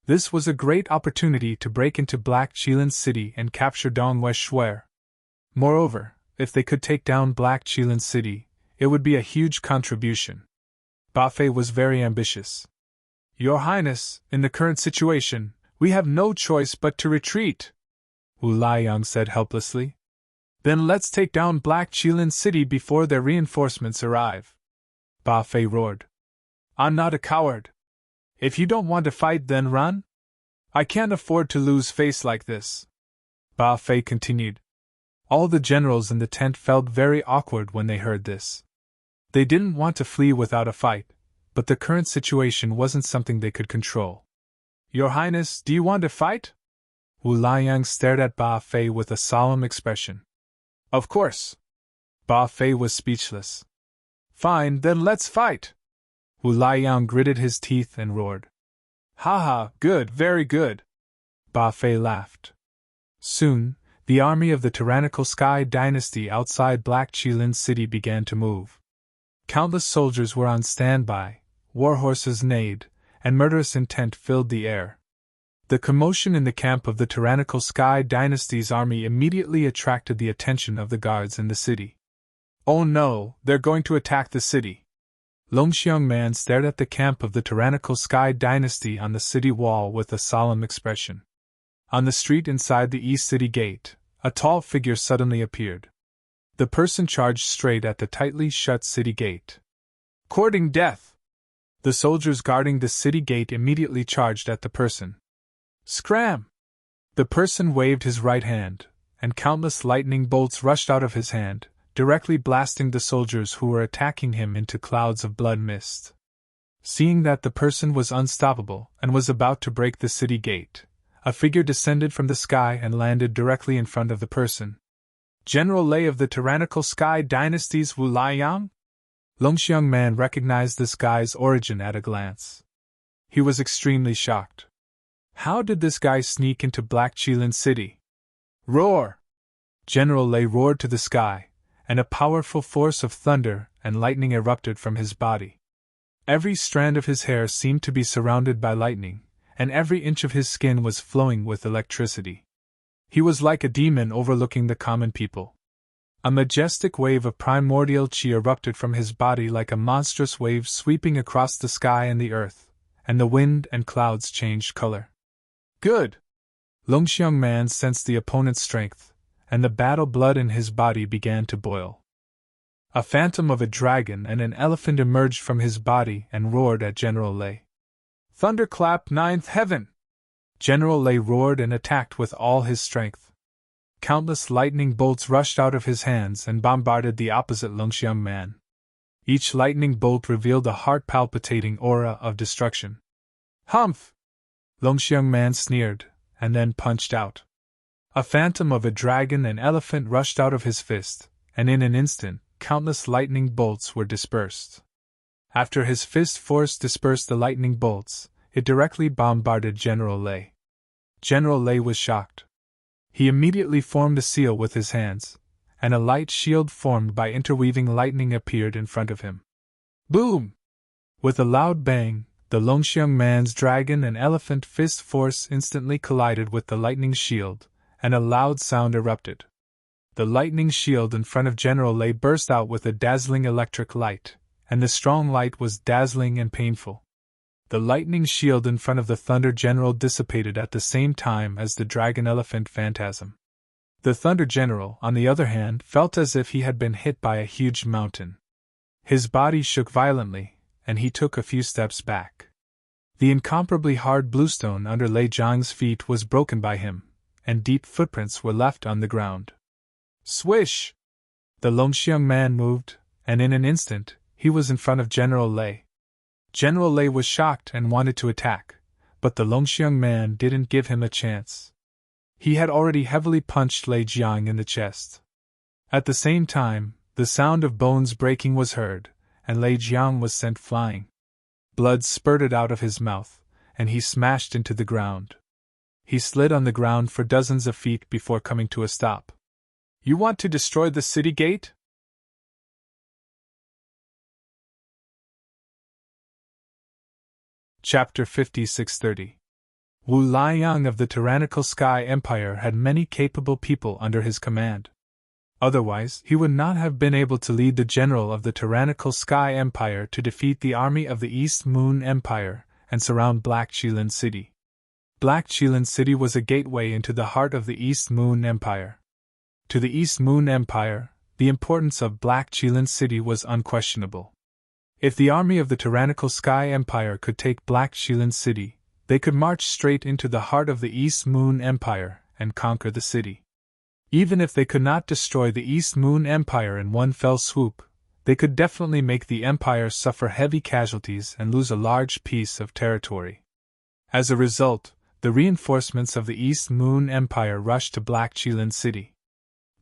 This was a great opportunity to break into Black Qilin City and capture Dongwu Shuer. Moreover, if they could take down Black Qilin City, it would be a huge contribution. Ba Fei was very ambitious. Your Highness, in the current situation, we have no choice but to retreat, Wu Liang said helplessly. Then let's take down Black Qilin City before their reinforcements arrive. Ba Fei roared. I'm not a coward. If you don't want to fight, then run. I can't afford to lose face like this. Ba Fei continued. All the generals in the tent felt very awkward when they heard this. They didn't want to flee without a fight, but the current situation wasn't something they could control. Your Highness, do you want to fight? Wu Liang stared at Ba Fei with a solemn expression. Of course. Ba Fei was speechless. Fine, then let's fight! Wu Liang gritted his teeth and roared. Ha ha, good, very good! Ba Fei laughed. Soon, the army of the tyrannical Sky Dynasty outside Black Qilin City began to move. Countless soldiers were on standby, war horses neighed, and murderous intent filled the air. The commotion in the camp of the tyrannical Sky Dynasty's army immediately attracted the attention of the guards in the city. Oh no, they're going to attack the city. Longxiang Man stared at the camp of the tyrannical Sky Dynasty on the city wall with a solemn expression. On the street inside the East City Gate, a tall figure suddenly appeared. The person charged straight at the tightly shut city gate. Courting death! The soldiers guarding the city gate immediately charged at the person. Scram! The person waved his right hand, and countless lightning bolts rushed out of his hand, directly blasting the soldiers who were attacking him into clouds of blood mist. Seeing that the person was unstoppable and was about to break the city gate, a figure descended from the sky and landed directly in front of the person. General Lei of the tyrannical Sky Dynasty's Wu Liang? Longxiang Man recognized this guy's origin at a glance. He was extremely shocked. How did this guy sneak into Black Qilin City? Roar! General Lei roared to the sky, and a powerful force of thunder and lightning erupted from his body. Every strand of his hair seemed to be surrounded by lightning, and every inch of his skin was flowing with electricity. He was like a demon overlooking the common people. A majestic wave of primordial chi erupted from his body like a monstrous wave sweeping across the sky and the earth, and the wind and clouds changed color. Good! Longxiang Man sensed the opponent's strength, and the battle blood in his body began to boil. A phantom of a dragon and an elephant emerged from his body and roared at General Lei. Thunderclap, ninth heaven! General Lei roared and attacked with all his strength. Countless lightning bolts rushed out of his hands and bombarded the opposite Longxiang Man. Each lightning bolt revealed a heart-palpitating aura of destruction. Humph! Longxiang Man sneered, and then punched out. A phantom of a dragon and elephant rushed out of his fist, and in an instant, countless lightning bolts were dispersed. After his fist force dispersed the lightning bolts, it directly bombarded General Lei. General Lei was shocked. He immediately formed a seal with his hands, and a light shield formed by interweaving lightning appeared in front of him. Boom! With a loud bang, the Longxiang man's dragon and elephant fist force instantly collided with the lightning shield, and a loud sound erupted. The lightning shield in front of General Lei burst out with a dazzling electric light, and the strong light was dazzling and painful. The lightning shield in front of the Thunder General dissipated at the same time as the Dragon Elephant phantasm. The Thunder General, on the other hand, felt as if he had been hit by a huge mountain. His body shook violently, and he took a few steps back. The incomparably hard bluestone under Lei Jiang's feet was broken by him, and deep footprints were left on the ground. Swish! The Longxiang man moved, and in an instant, he was in front of General Lei. General Lei was shocked and wanted to attack, but the Longxiang man didn't give him a chance. He had already heavily punched Lei Jiang in the chest. At the same time, the sound of bones breaking was heard, and Lei Jiang was sent flying. Blood spurted out of his mouth, and he smashed into the ground. He slid on the ground for dozens of feet before coming to a stop. You want to destroy the city gate? Chapter 5630. Wu Liang of the tyrannical Sky Empire had many capable people under his command. Otherwise, he would not have been able to lead the general of the tyrannical Sky Empire to defeat the army of the East Moon Empire and surround Black Qilin City. Black Qilin City was a gateway into the heart of the East Moon Empire. To the East Moon Empire, the importance of Black Qilin City was unquestionable. If the army of the tyrannical Sky Empire could take Black Qilin City, they could march straight into the heart of the East Moon Empire and conquer the city. Even if they could not destroy the East Moon Empire in one fell swoop, they could definitely make the empire suffer heavy casualties and lose a large piece of territory. As a result, the reinforcements of the East Moon Empire rushed to Black Qilin City.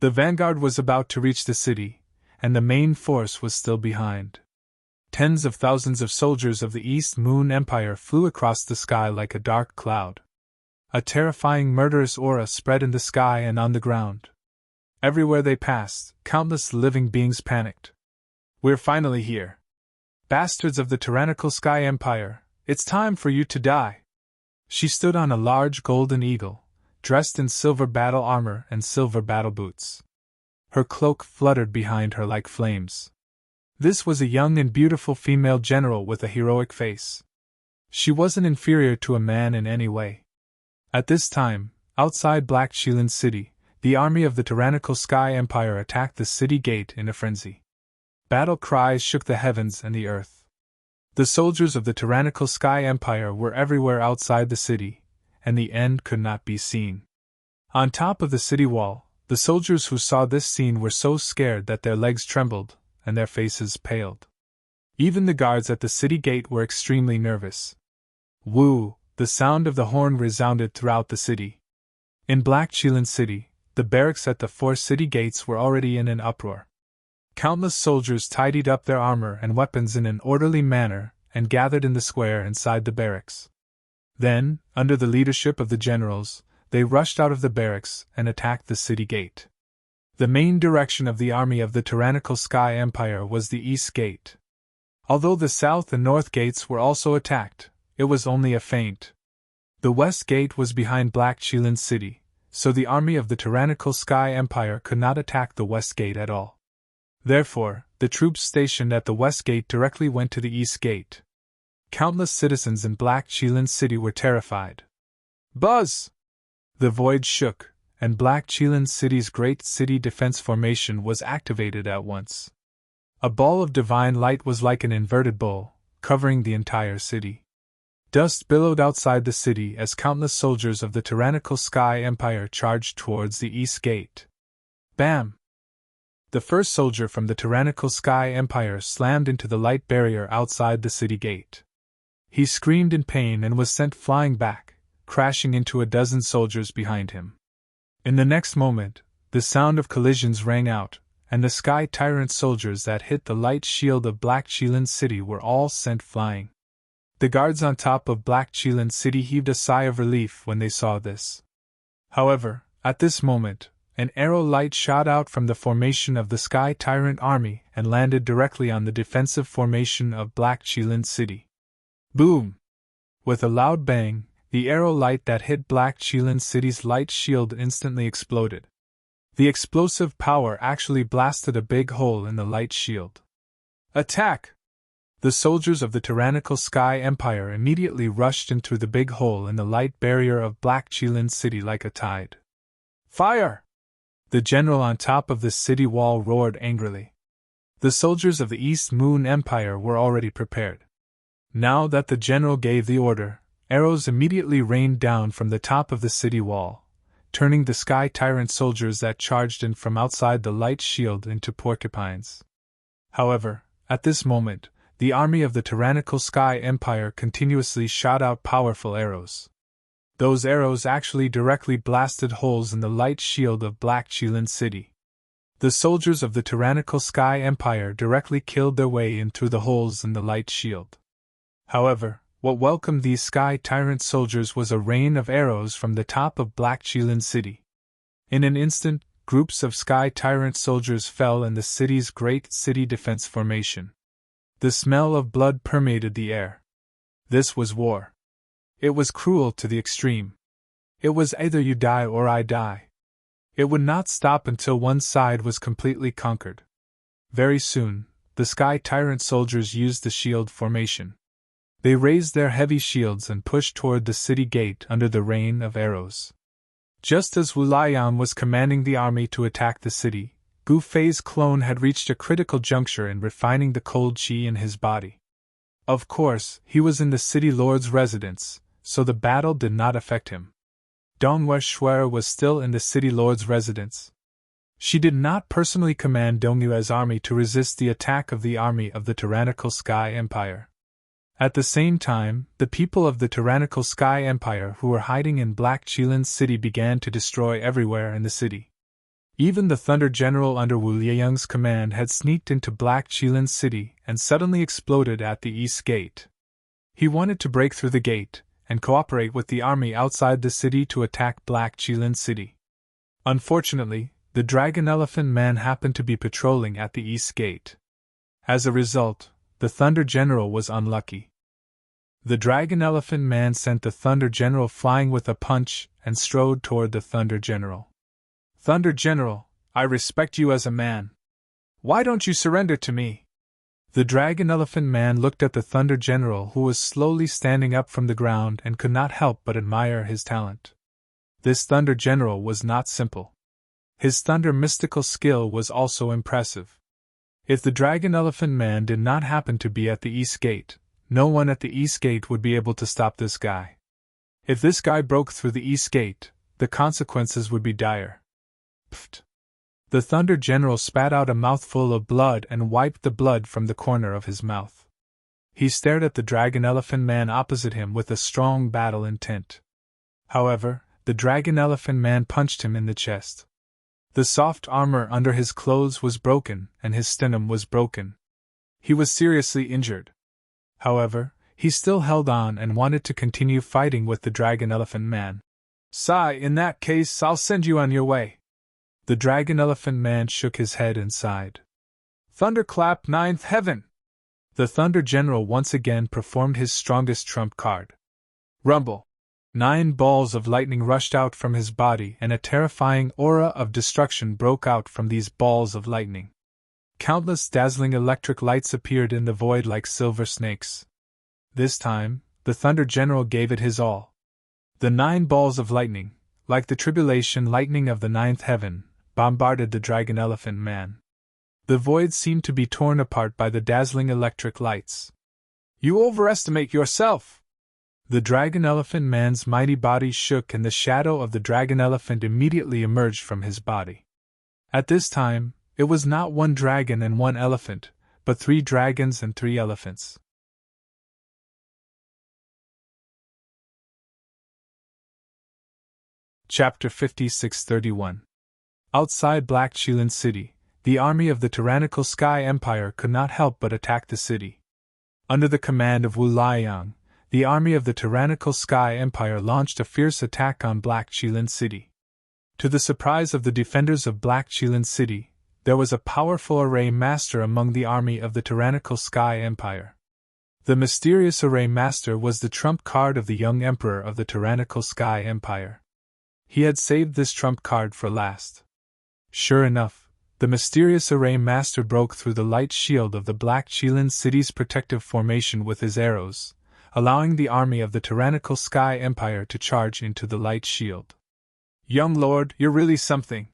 The vanguard was about to reach the city, and the main force was still behind. Tens of thousands of soldiers of the East Moon Empire flew across the sky like a dark cloud. A terrifying murderous aura spread in the sky and on the ground. Everywhere they passed, countless living beings panicked. We're finally here. Bastards of the tyrannical Sky Empire, it's time for you to die. She stood on a large golden eagle, dressed in silver battle armor and silver battle boots. Her cloak fluttered behind her like flames. This was a young and beautiful female general with a heroic face. She wasn't inferior to a man in any way. At this time, outside Black Qilin City, the army of the tyrannical Sky Empire attacked the city gate in a frenzy. Battle cries shook the heavens and the earth. The soldiers of the tyrannical Sky Empire were everywhere outside the city, and the end could not be seen. On top of the city wall, the soldiers who saw this scene were so scared that their legs trembled, and their faces paled. Even the guards at the city gate were extremely nervous. Woo! The sound of the horn resounded throughout the city. In Black Qilin City, the barracks at the 4 city gates were already in an uproar. Countless soldiers tidied up their armor and weapons in an orderly manner and gathered in the square inside the barracks. Then, under the leadership of the generals, they rushed out of the barracks and attacked the city gate. The main direction of the army of the tyrannical Sky Empire was the East Gate. Although the South and North Gates were also attacked, it was only a feint. The West Gate was behind Black Qilin City, so the army of the tyrannical Sky Empire could not attack the West Gate at all. Therefore, the troops stationed at the West Gate directly went to the East Gate. Countless citizens in Black Qilin City were terrified. Buzz! The void shook, and Black Qilin City's Great City Defense Formation was activated at once. A ball of divine light was like an inverted bowl, covering the entire city. Dust billowed outside the city as countless soldiers of the tyrannical Sky Empire charged towards the East Gate. Bam! The first soldier from the tyrannical Sky Empire slammed into the light barrier outside the city gate. He screamed in pain and was sent flying back, crashing into a dozen soldiers behind him. In the next moment, the sound of collisions rang out, and the Sky Tyrant soldiers that hit the light shield of Black Qilin City were all sent flying. The guards on top of Black Qilin City heaved a sigh of relief when they saw this. However, at this moment, an arrow light shot out from the formation of the Sky Tyrant army and landed directly on the defensive formation of Black Qilin City. Boom! With a loud bang, the arrow light that hit Black Qilin City's light shield instantly exploded. The explosive power actually blasted a big hole in the light shield. Attack! The soldiers of the tyrannical Sky Empire immediately rushed in through the big hole in the light barrier of Black Qilin City like a tide. Fire! The general on top of the city wall roared angrily. The soldiers of the East Moon Empire were already prepared. Now that the general gave the order, arrows immediately rained down from the top of the city wall, turning the Sky Tyrant soldiers that charged in from outside the light shield into porcupines. However, at this moment, the army of the tyrannical Sky Empire continuously shot out powerful arrows. Those arrows actually directly blasted holes in the light shield of Black Qilin City. The soldiers of the tyrannical Sky Empire directly killed their way in through the holes in the light shield. However, what welcomed these Sky Tyrant soldiers was a rain of arrows from the top of Black Qilin City. In an instant, groups of Sky Tyrant soldiers fell in the city's great city defense formation. The smell of blood permeated the air. This was war. It was cruel to the extreme. It was either you die or I die. It would not stop until one side was completely conquered. Very soon, the Sky Tyrant soldiers used the shield formation. They raised their heavy shields and pushed toward the city gate under the rain of arrows. Just as Wu Liang was commanding the army to attack the city, Gu Fei's clone had reached a critical juncture in refining the cold qi in his body. Of course, he was in the city lord's residence, so the battle did not affect him. Dong Shuer was still in the city lord's residence. She did not personally command Dongyue's army to resist the attack of the army of the tyrannical Sky Empire. At the same time, the people of the tyrannical Sky Empire who were hiding in Black Qilin City began to destroy everywhere in the city. Even the Thunder General under Wu Liang's command had sneaked into Black Qilin City and suddenly exploded at the East Gate. He wanted to break through the gate and cooperate with the army outside the city to attack Black Qilin City. Unfortunately, the Dragon Elephant Man happened to be patrolling at the East Gate. As a result, the Thunder General was unlucky. The Dragon Elephant Man sent the Thunder General flying with a punch and strode toward the Thunder General. Thunder General, I respect you as a man. Why don't you surrender to me? The Dragon Elephant Man looked at the Thunder General, who was slowly standing up from the ground, and could not help but admire his talent. This Thunder General was not simple. His thunder mystical skill was also impressive. If the Dragon Elephant Man did not happen to be at the East Gate, no one at the East Gate would be able to stop this guy. If this guy broke through the East Gate, the consequences would be dire. Pfft! The Thunder General spat out a mouthful of blood and wiped the blood from the corner of his mouth. He stared at the Dragon Elephant Man opposite him with a strong battle intent. However, the Dragon Elephant Man punched him in the chest. The soft armor under his clothes was broken, and his sternum was broken. He was seriously injured. However, he still held on and wanted to continue fighting with the Dragon Elephant Man. "Sigh, in that case, I'll send you on your way." The Dragon Elephant Man shook his head and sighed. Thunderclap, ninth heaven! The Thunder General once again performed his strongest trump card. Rumble! 9 balls of lightning rushed out from his body, and a terrifying aura of destruction broke out from these balls of lightning. Countless dazzling electric lights appeared in the void like silver snakes. This time, the Thunder General gave it his all. The 9 balls of lightning, like the tribulation lightning of the 9th heaven, bombarded the Dragon Elephant Man. The void seemed to be torn apart by the dazzling electric lights. "You overestimate yourself!" The Dragon Elephant Man's mighty body shook, and the shadow of the Dragon Elephant immediately emerged from his body. At this time, it was not 1 dragon and 1 elephant, but 3 dragons and 3 elephants. Chapter 5631. Outside Black Qilin City, the army of the tyrannical Sky Empire could not help but attack the city. Under the command of Wu Liang, the army of the tyrannical Sky Empire launched a fierce attack on Black Qilin City. To the surprise of the defenders of Black Qilin City, there was a powerful array master among the army of the tyrannical Sky Empire. The mysterious array master was the trump card of the young emperor of the tyrannical Sky Empire. He had saved this trump card for last. Sure enough, the mysterious array master broke through the light shield of the Black Qilin City's protective formation with his arrows, allowing the army of the tyrannical Sky Empire to charge into the light shield. "Young lord, you're really something."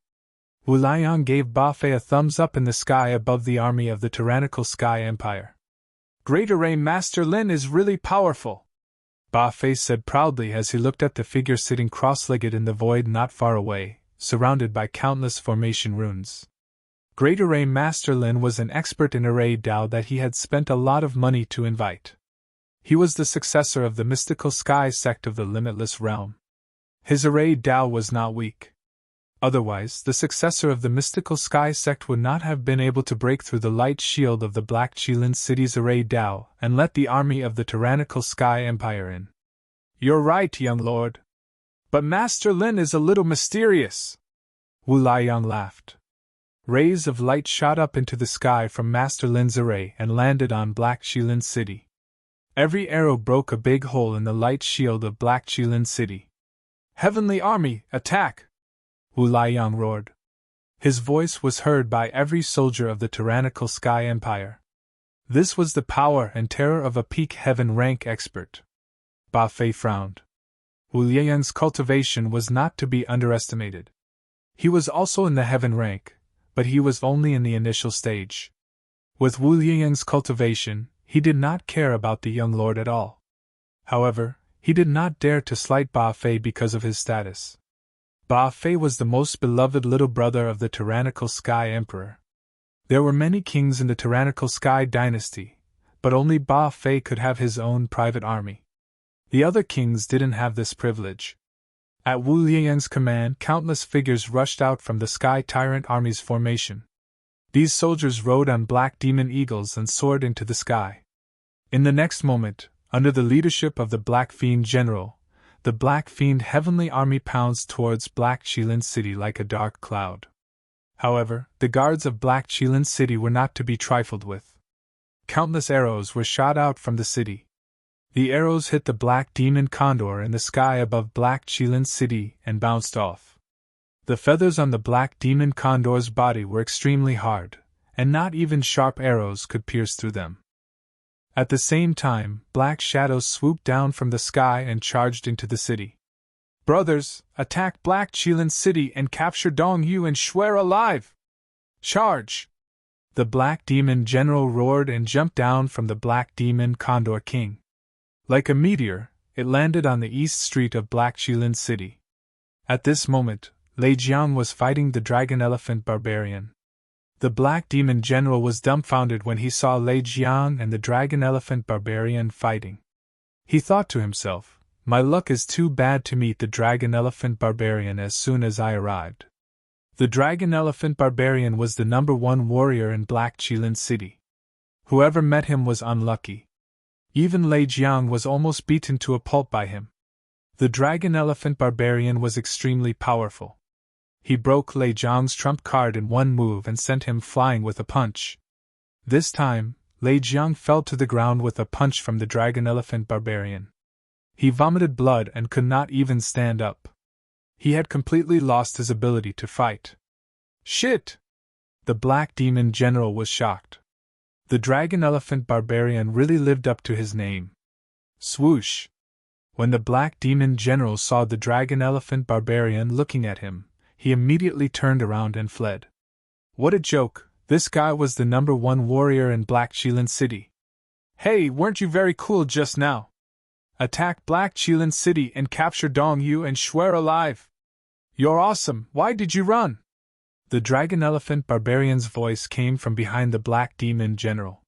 Wu Liang gave Ba Fei a thumbs up in the sky above the army of the tyrannical Sky Empire. "Great Array Master Lin is really powerful," Ba Fei said proudly as he looked at the figure sitting cross-legged in the void not far away, surrounded by countless formation runes. Great Array Master Lin was an expert in array Dao that he had spent a lot of money to invite. He was the successor of the mystical sky sect of the Limitless Realm. His array Dao was not weak. Otherwise, the successor of the mystical sky sect would not have been able to break through the light shield of the Black Qilin City's array Dao and let the army of the tyrannical Sky Empire in. "You're right, young lord. But Master Lin is a little mysterious." Wu Liang laughed. Rays of light shot up into the sky from Master Lin's array and landed on Black Qilin City. Every arrow broke a big hole in the light shield of Black Qilin City. "Heavenly Army, attack!" Wu Liang roared. His voice was heard by every soldier of the tyrannical Sky Empire. This was the power and terror of a peak heaven rank expert. Ba Fei frowned. Wu Liang's cultivation was not to be underestimated. He was also in the heaven rank, but he was only in the initial stage. With Wu Liang's cultivation, he did not care about the young lord at all. However, he did not dare to slight Ba Fei because of his status. Ba Fei was the most beloved little brother of the tyrannical Sky Emperor. There were many kings in the tyrannical Sky dynasty, but only Ba Fei could have his own private army. The other kings didn't have this privilege. At Wu Liang's command, countless figures rushed out from the Sky Tyrant Army's formation. These soldiers rode on black demon eagles and soared into the sky. In the next moment, under the leadership of the Black Fiend General, the Black Fiend Heavenly Army pounced towards Black Qilin City like a dark cloud. However, the guards of Black Qilin City were not to be trifled with. Countless arrows were shot out from the city. The arrows hit the Black Demon Condor in the sky above Black Qilin City and bounced off. The feathers on the Black Demon Condor's body were extremely hard, and not even sharp arrows could pierce through them. At the same time, black shadows swooped down from the sky and charged into the city. "Brothers, attack Black Qilin City and capture Dongyu and Shuer alive! Charge!" The Black Demon General roared and jumped down from the Black Demon Condor King. Like a meteor, it landed on the east street of Black Qilin City. At this moment, Lei Jiang was fighting the Dragon Elephant Barbarian. The Black Demon General was dumbfounded when he saw Lei Jiang and the Dragon Elephant Barbarian fighting. He thought to himself, "My luck is too bad to meet the Dragon Elephant Barbarian as soon as I arrived." The Dragon Elephant Barbarian was the #1 warrior in Black Qilin City. Whoever met him was unlucky. Even Lei Jiang was almost beaten to a pulp by him. The Dragon Elephant Barbarian was extremely powerful. He broke Lei Jiang's trump card in one move and sent him flying with a punch. This time, Lei Jiang fell to the ground with a punch from the Dragon Elephant Barbarian. He vomited blood and could not even stand up. He had completely lost his ability to fight. "Shit!" The Black Demon General was shocked. The Dragon Elephant Barbarian really lived up to his name. Swoosh! When the Black Demon General saw the Dragon Elephant Barbarian looking at him, he immediately turned around and fled. What a joke, this guy was the #1 warrior in Black Qilin City. "Hey, weren't you very cool just now? Attack Black Qilin City and capture Dongyu and Shuer alive! You're awesome, why did you run?" The Dragon Elephant Barbarian's voice came from behind the Black Demon General.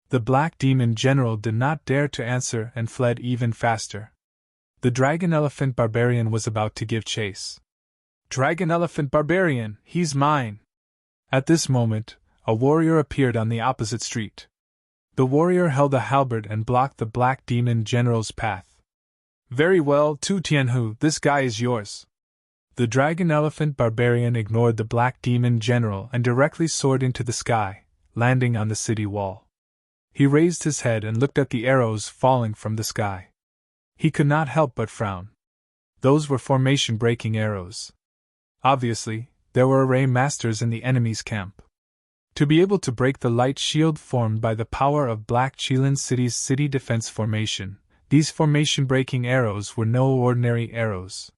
The Black Demon General did not dare to answer and fled even faster. The Dragon Elephant Barbarian was about to give chase. "Dragon Elephant Barbarian, he's mine!" At this moment, a warrior appeared on the opposite street. The warrior held a halberd and blocked the Black Demon General's path. "Very well, Tu Tianhu, this guy is yours." The dragon elephant barbarian ignored the black demon general and directly soared into the sky, landing on the city wall. He raised his head and looked at the arrows falling from the sky. He could not help but frown. Those were formation-breaking arrows. Obviously, there were array masters in the enemy's camp. To be able to break the light shield formed by the power of Black Qilin City's city defense formation, these formation-breaking arrows were no ordinary arrows.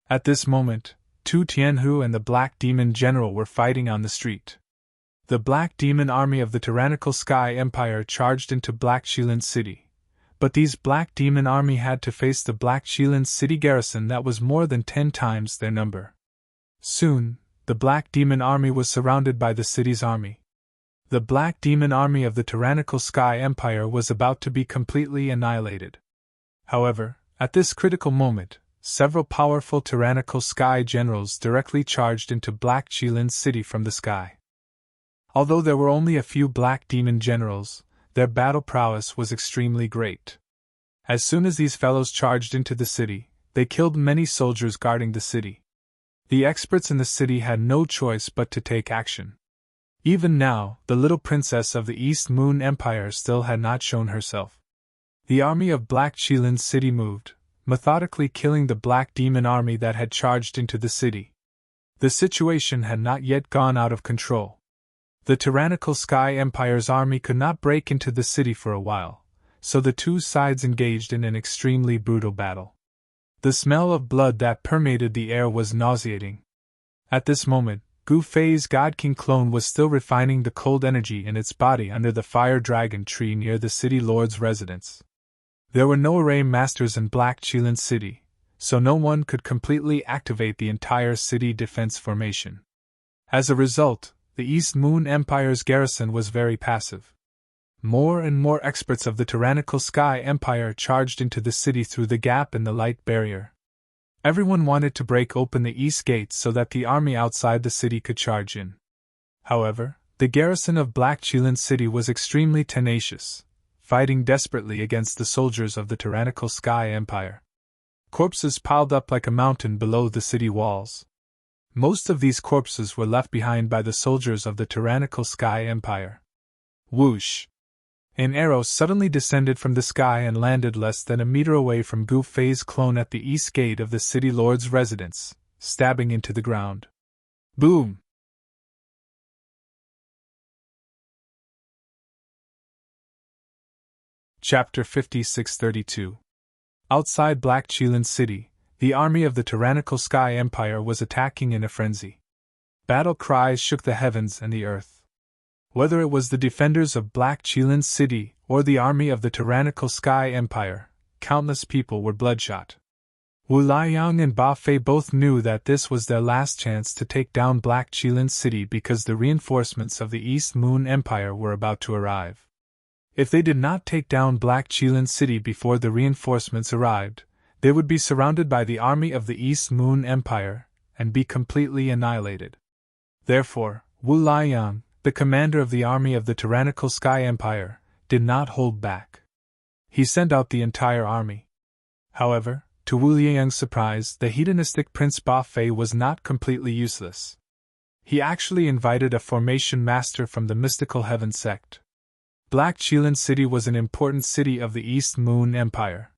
At this moment, Tu Tianhu and the Black Demon General were fighting on the street. The Black Demon army of the tyrannical Sky Empire charged into Black Qilin City, but these Black Demon army had to face the Black Qilin City garrison that was more than 10 times their number. Soon, the Black Demon army was surrounded by the city's army. The Black Demon army of the tyrannical Sky Empire was about to be completely annihilated. However, at this critical moment, several powerful tyrannical Sky generals directly charged into Black Qilin City from the sky. Although there were only a few Black Demon generals, their battle prowess was extremely great. As soon as these fellows charged into the city, they killed many soldiers guarding the city. The experts in the city had no choice but to take action. Even now, the little princess of the East Moon Empire still had not shown herself. The army of Black Qilin City moved, methodically killing the Black Demon army that had charged into the city. The situation had not yet gone out of control. The tyrannical Sky Empire's army could not break into the city for a while, so the two sides engaged in an extremely brutal battle. The smell of blood that permeated the air was nauseating. At this moment, Gu Fei's God King clone was still refining the cold energy in its body under the fire dragon tree near the city lord's residence. There were no array masters in Black Qilin City, so no one could completely activate the entire city defense formation. As a result, the East Moon Empire's garrison was very passive. More and more experts of the tyrannical Sky Empire charged into the city through the gap in the light barrier. Everyone wanted to break open the east gates so that the army outside the city could charge in. However, the garrison of Black Qilin City was extremely tenacious, fighting desperately against the soldiers of the tyrannical Sky Empire. Corpses piled up like a mountain below the city walls. Most of these corpses were left behind by the soldiers of the tyrannical Sky Empire. Whoosh! An arrow suddenly descended from the sky and landed less than a meter away from Gu Fei's clone at the east gate of the city lord's residence, stabbing into the ground. Boom! Chapter 5632. Outside Black Qilin City, the army of the tyrannical Sky Empire was attacking in a frenzy. Battle cries shook the heavens and the earth. Whether it was the defenders of Black Qilin City or the army of the tyrannical Sky Empire, countless people were bloodshot. Wu Liang and Ba Fei both knew that this was their last chance to take down Black Qilin City because the reinforcements of the East Moon Empire were about to arrive. If they did not take down Black Qilin City before the reinforcements arrived, they would be surrounded by the army of the East Moon Empire and be completely annihilated. Therefore, Wu Liang, the commander of the army of the tyrannical Sky Empire, did not hold back. He sent out the entire army. However, to Wu Liang's surprise, the hedonistic Prince Ba Fei was not completely useless. He actually invited a formation master from the mystical heaven sect. Black Qilin City was an important city of the East Moon Empire.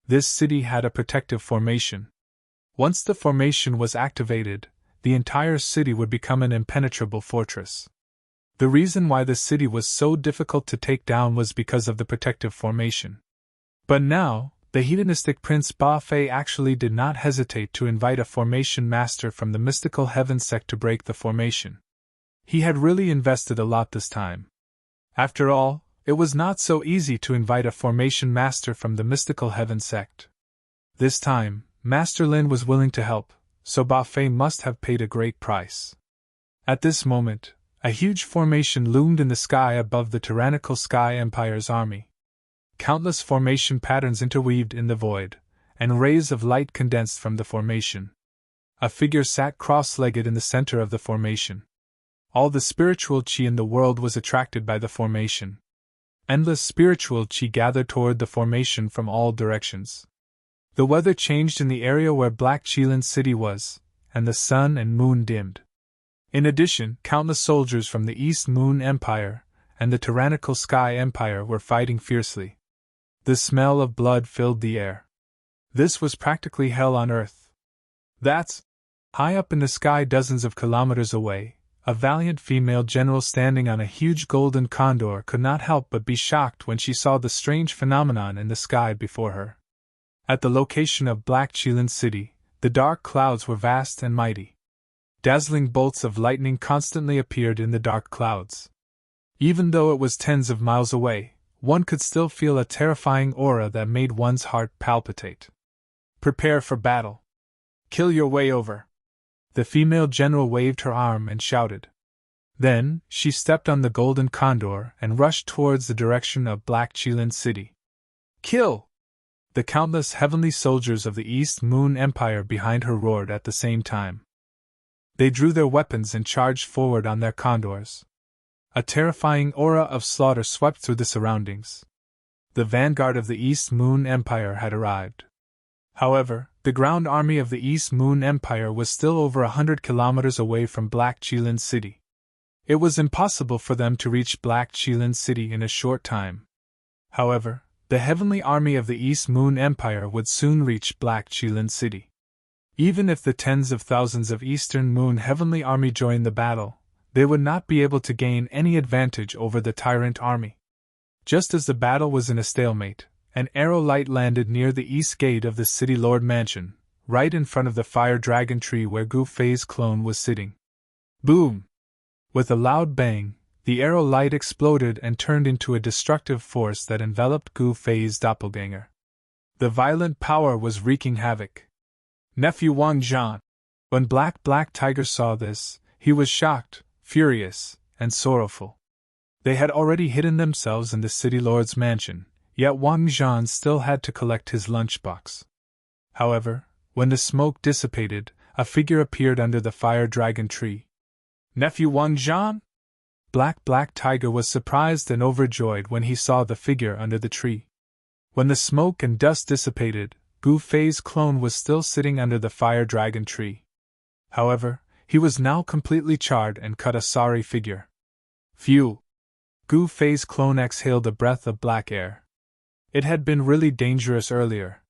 This city had a protective formation. Once the formation was activated, the entire city would become an impenetrable fortress. The reason why the city was so difficult to take down was because of the protective formation. But now, the hedonistic Prince Ba Fei actually did not hesitate to invite a formation master from the mystical heaven sect to break the formation. He had really invested a lot this time. After all, it was not so easy to invite a formation master from the mystical heaven sect. This time, Master Lin was willing to help, so Ba Fei must have paid a great price. At this moment, a huge formation loomed in the sky above the tyrannical Sky Empire's army. Countless formation patterns interweaved in the void, and rays of light condensed from the formation. A figure sat cross-legged in the center of the formation. All the spiritual qi in the world was attracted by the formation. Endless spiritual qi gathered toward the formation from all directions. The weather changed in the area where Black Qilin City was, and the sun and moon dimmed. In addition, countless soldiers from the East Moon Empire and the tyrannical Sky Empire were fighting fiercely. The smell of blood filled the air. This was practically hell on Earth. That's high up in the sky, dozens of kilometers away. A valiant female general standing on a huge golden condor could not help but be shocked when she saw the strange phenomenon in the sky before her. At the location of Black Qilin City, the dark clouds were vast and mighty. Dazzling bolts of lightning constantly appeared in the dark clouds. Even though it was tens of miles away, one could still feel a terrifying aura that made one's heart palpitate. Prepare for battle. Kill your way over. The female general waved her arm and shouted. Then, she stepped on the golden condor and rushed towards the direction of Black Qilin City. Kill! The countless heavenly soldiers of the East Moon Empire behind her roared at the same time. They drew their weapons and charged forward on their condors. A terrifying aura of slaughter swept through the surroundings. The vanguard of the East Moon Empire had arrived. However, the ground army of the East Moon Empire was still over 100 kilometers away from Black Qilin City. It was impossible for them to reach Black Qilin City in a short time. However, the heavenly army of the East Moon Empire would soon reach Black Qilin City. Even if the tens of thousands of Eastern Moon Heavenly Army joined the battle, they would not be able to gain any advantage over the tyrant army. Just as the battle was in a stalemate, an arrow light landed near the east gate of the City Lord Mansion, right in front of the fire dragon tree where Gu Fei's clone was sitting. Boom! With a loud bang, the arrow light exploded and turned into a destructive force that enveloped Gu Fei's doppelganger. The violent power was wreaking havoc. Nephew Wang Zhan. When Black Tiger saw this, he was shocked, furious, and sorrowful. They had already hidden themselves in the City Lord's mansion, yet Wang Zhan still had to collect his lunchbox. However, when the smoke dissipated, a figure appeared under the fire dragon tree. Nephew Wang Zhan? Black Tiger was surprised and overjoyed when he saw the figure under the tree. When the smoke and dust dissipated, Gu Fei's clone was still sitting under the fire dragon tree. However, he was now completely charred and cut, a sorry figure. Phew! Gu Fei's clone exhaled a breath of black air. It had been really dangerous earlier.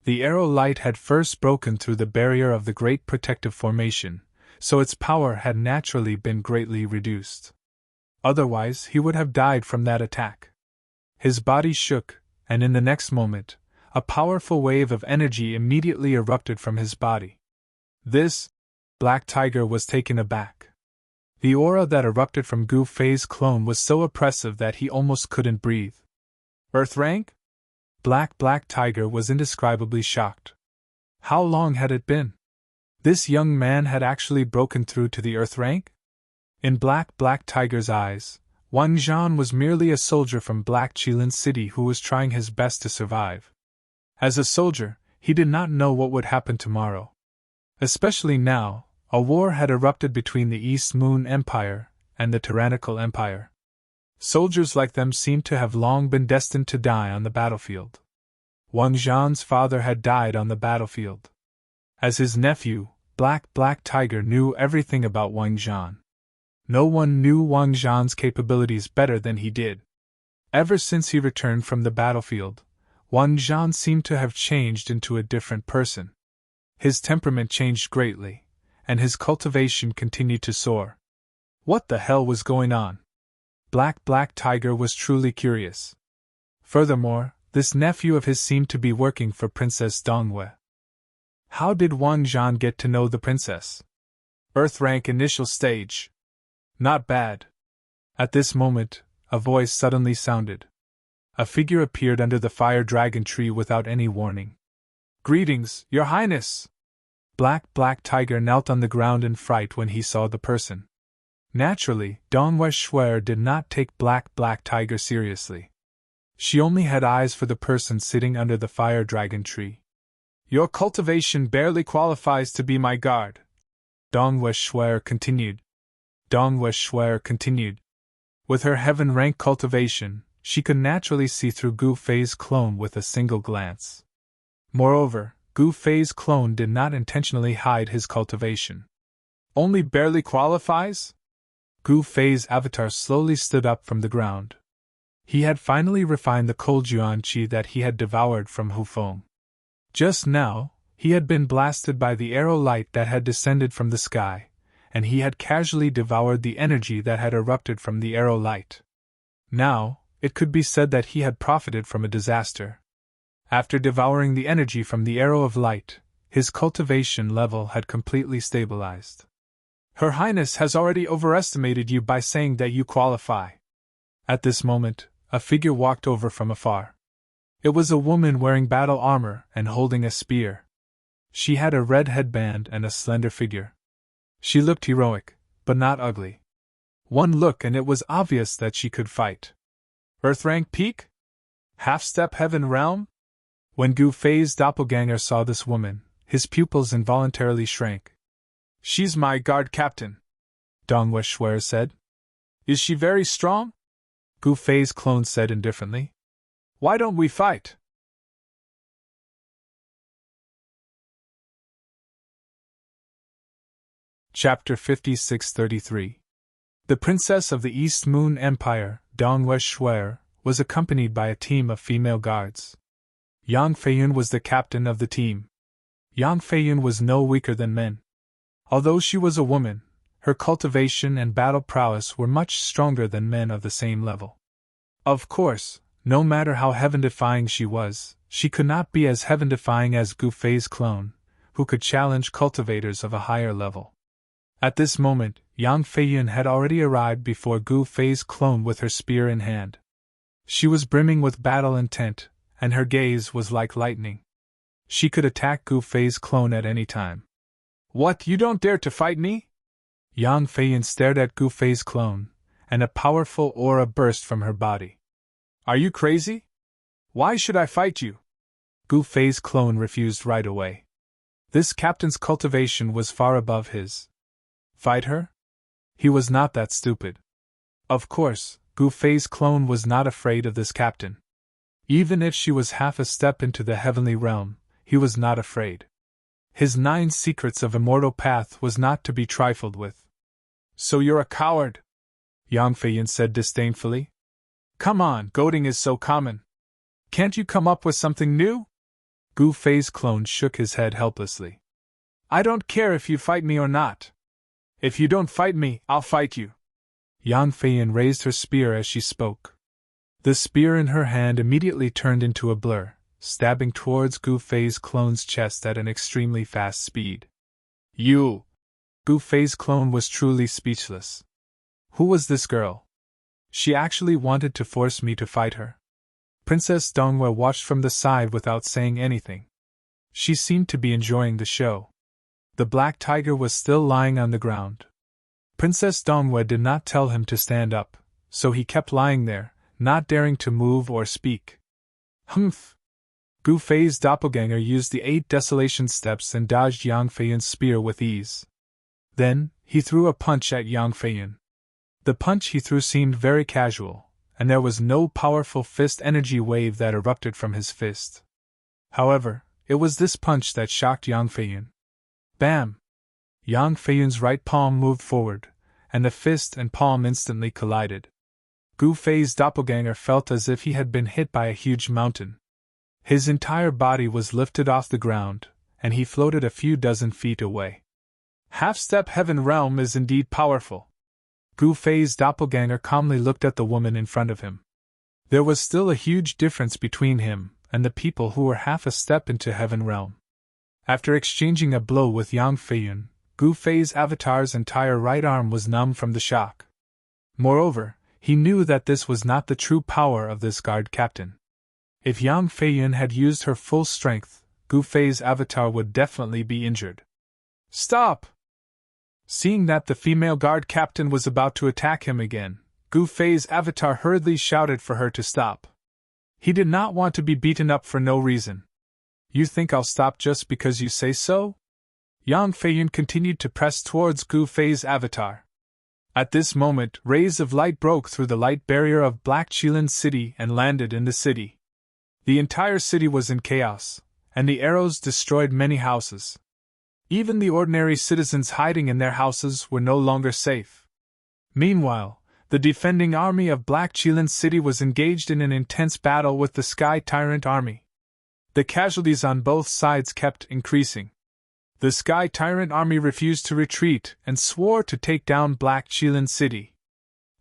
The arrow light had first broken through the barrier of the Great Protective Formation, so its power had naturally been greatly reduced. Otherwise, he would have died from that attack. His body shook, and in the next moment, a powerful wave of energy immediately erupted from his body. This, Black Tiger was taken aback. The aura that erupted from Gu Fei's clone was so oppressive that he almost couldn't breathe. Earth rank? Black Tiger was indescribably shocked. How long had it been? This young man had actually broken through to the Earth rank? In Black Tiger's eyes, Wang Zhan was merely a soldier from Black Qilin City who was trying his best to survive. As a soldier, he did not know what would happen tomorrow. Especially now, a war had erupted between the East Moon Empire and the tyrannical empire. Soldiers like them seemed to have long been destined to die on the battlefield. Wang Zhan's father had died on the battlefield. As his nephew, Black Tiger knew everything about Wang Zhan. No one knew Wang Zhan's capabilities better than he did. Ever since he returned from the battlefield, Wang Zhan seemed to have changed into a different person. His temperament changed greatly, and his cultivation continued to soar. What the hell was going on? Black Tiger was truly curious. Furthermore, this nephew of his seemed to be working for Princess Dongwei. How did Wang Zhan get to know the princess? Earth rank initial stage. Not bad. At this moment, a voice suddenly sounded. A figure appeared under the fire dragon tree without any warning. Greetings, Your Highness! Black Tiger knelt on the ground in fright when he saw the person. Naturally, Dongwei Shuer did not take Black Tiger seriously. She only had eyes for the person sitting under the fire dragon tree. Your cultivation barely qualifies to be my guard, Dongwei Shuer continued. With her heaven rank cultivation, she could naturally see through Gu Fei's clone with a single glance. Moreover, Gu Fei's clone did not intentionally hide his cultivation. Only barely qualifies? Gu Fei's avatar slowly stood up from the ground. He had finally refined the cold yuan qi that he had devoured from Hu Feng. Just now, he had been blasted by the arrow light that had descended from the sky, and he had casually devoured the energy that had erupted from the arrow light. Now, it could be said that he had profited from a disaster. After devouring the energy from the arrow of light, his cultivation level had completely stabilized. Her Highness has already overestimated you by saying that you qualify. At this moment, a figure walked over from afar. It was a woman wearing battle armor and holding a spear. She had a red headband and a slender figure. She looked heroic, but not ugly. One look and it was obvious that she could fight. Earth rank peak? Half-step heaven realm? When Gu Fei's doppelganger saw this woman, his pupils involuntarily shrank. She's my guard captain, Dongwei Shuer said. Is she very strong? Gu Fei's clone said indifferently. Why don't we fight? Chapter 5633. The Princess of the East Moon Empire, Dongwei Shuer, was accompanied by a team of female guards. Yang Feiyun was the captain of the team. Yang Feiyun was no weaker than men. Although she was a woman, her cultivation and battle prowess were much stronger than men of the same level. Of course, no matter how heaven-defying she was, she could not be as heaven-defying as Gu Fei's clone, who could challenge cultivators of a higher level. At this moment, Yang Feiyun had already arrived before Gu Fei's clone with her spear in hand. She was brimming with battle intent, and her gaze was like lightning. She could attack Gu Fei's clone at any time. What, you don't dare to fight me? Yang Feiyun stared at Gu Fei's clone, and a powerful aura burst from her body. Are you crazy? Why should I fight you? Gu Fei's clone refused right away. This captain's cultivation was far above his. Fight her? He was not that stupid. Of course, Gu Fei's clone was not afraid of this captain. Even if she was half a step into the heavenly realm, he was not afraid. His 9 secrets of immortal path was not to be trifled with. So you're a coward? Yang Feiyun said disdainfully. Come on, goading is so common. Can't you come up with something new? Gu Fei's clone shook his head helplessly. I don't care if you fight me or not. If you don't fight me, I'll fight you. Yang Feiyun raised her spear as she spoke. The spear in her hand immediately turned into a blur, stabbing towards Gu Fei's clone's chest at an extremely fast speed. You! Gu Fei's clone was truly speechless. Who was this girl? She actually wanted to force me to fight her. Princess Dongwei watched from the side without saying anything. She seemed to be enjoying the show. The black tiger was still lying on the ground. Princess Dongwei did not tell him to stand up, so he kept lying there, not daring to move or speak. Humph! Gu Fei's doppelganger used the 8 desolation steps and dodged Yang Feiyun's spear with ease. Then, he threw a punch at Yang Feiyun. The punch he threw seemed very casual, and there was no powerful fist energy wave that erupted from his fist. However, it was this punch that shocked Yang Feiyun. Bam! Yang Feiyun's right palm moved forward, and the fist and palm instantly collided. Gu Fei's doppelganger felt as if he had been hit by a huge mountain. His entire body was lifted off the ground, and he floated a few dozen feet away. Half-step heaven realm is indeed powerful. Gu Fei's doppelganger calmly looked at the woman in front of him. There was still a huge difference between him and the people who were half a step into heaven realm. After exchanging a blow with Yang Feiyun, Gu Fei's avatar's entire right arm was numb from the shock. Moreover, he knew that this was not the true power of this guard captain. If Yang Feiyun had used her full strength, Gu Fei's avatar would definitely be injured. Stop! Seeing that the female guard captain was about to attack him again, Gu Fei's avatar hurriedly shouted for her to stop. He did not want to be beaten up for no reason. You think I'll stop just because you say so? Yang Feiyun continued to press towards Gu Fei's avatar. At this moment, rays of light broke through the light barrier of Black Qilin City and landed in the city. The entire city was in chaos, and the arrows destroyed many houses. Even the ordinary citizens hiding in their houses were no longer safe. Meanwhile, the defending army of Black Chelan City was engaged in an intense battle with the Sky Tyrant army. The casualties on both sides kept increasing. The Sky Tyrant army refused to retreat and swore to take down Black Chelan City.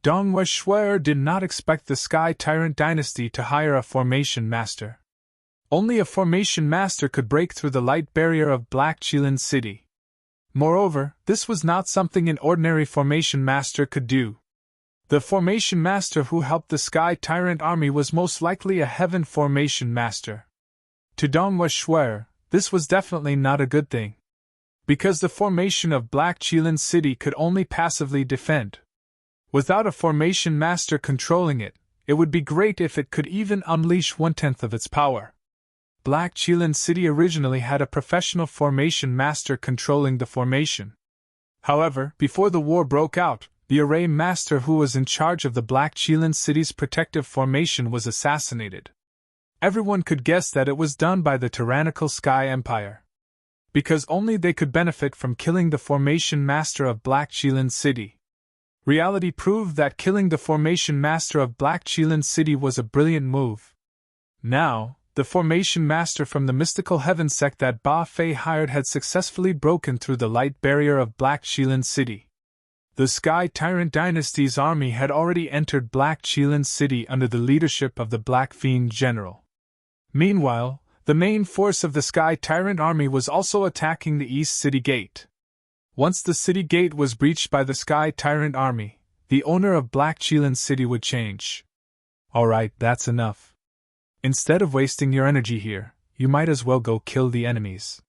Dongwei Shuer did not expect the Sky Tyrant dynasty to hire a formation master. Only a formation master could break through the light barrier of Black Chelan City. Moreover, this was not something an ordinary formation master could do. The formation master who helped the Sky Tyrant army was most likely a heaven formation master. To Dongwei Shuer, this was definitely not a good thing. Because the formation of Black Chelan City could only passively defend. Without a formation master controlling it, it would be great if it could even unleash 1/10 of its power. Black Chelan City originally had a professional formation master controlling the formation. However, before the war broke out, the array master who was in charge of the Black Chelan City's protective formation was assassinated. Everyone could guess that it was done by the tyrannical Sky Empire. Because only they could benefit from killing the formation master of Black Chelan City. Reality proved that killing the formation master of Black Chelan City was a brilliant move. Now, the formation master from the mystical heaven sect that Ba Fei hired had successfully broken through the light barrier of Black Chelan City. The Sky Tyrant dynasty's army had already entered Black Chelan City under the leadership of the Black Fiend General. Meanwhile, the main force of the Sky Tyrant army was also attacking the East City Gate. Once the city gate was breached by the Sky Tyrant army, the owner of Black Chelan City would change. Alright, that's enough. Instead of wasting your energy here, you might as well go kill the enemies.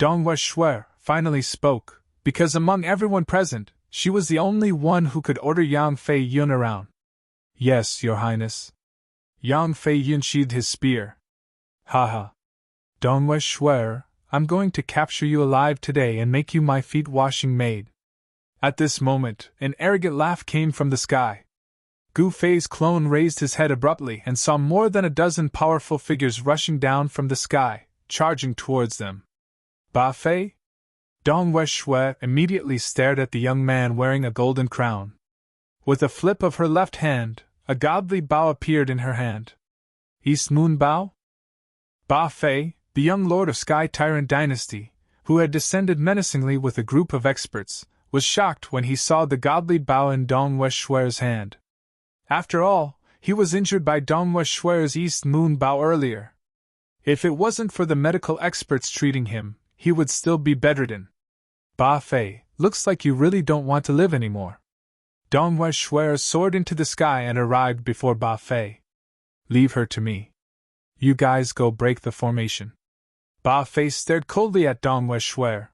Dongwei Shuer finally spoke, because among everyone present, she was the only one who could order Yang Fei Yun around. Yes, Your Highness. Yang Fei Yun sheathed his spear. Haha. Dongwei Shuer, I'm going to capture you alive today and make you my feet-washing maid. At this moment, an arrogant laugh came from the sky. Gu Fei's clone raised his head abruptly and saw more than a dozen powerful figures rushing down from the sky, charging towards them. Ba Fei? Dongwei Shuer immediately stared at the young man wearing a golden crown. With a flip of her left hand, a godly bow appeared in her hand. East Moon Bow? Ba Fei, the young lord of Sky Tyrant dynasty, who had descended menacingly with a group of experts, was shocked when he saw the godly bow in Dongwei Shuer's hand. After all, he was injured by Dongwei Shuer's East Moon Bow earlier. If it wasn't for the medical experts treating him, he would still be bedridden. Ba Fei, looks like you really don't want to live anymore. Dongwei Shuer soared into the sky and arrived before Ba Fei. Leave her to me. You guys go break the formation. Ba Fei stared coldly at Dongwei Shuer.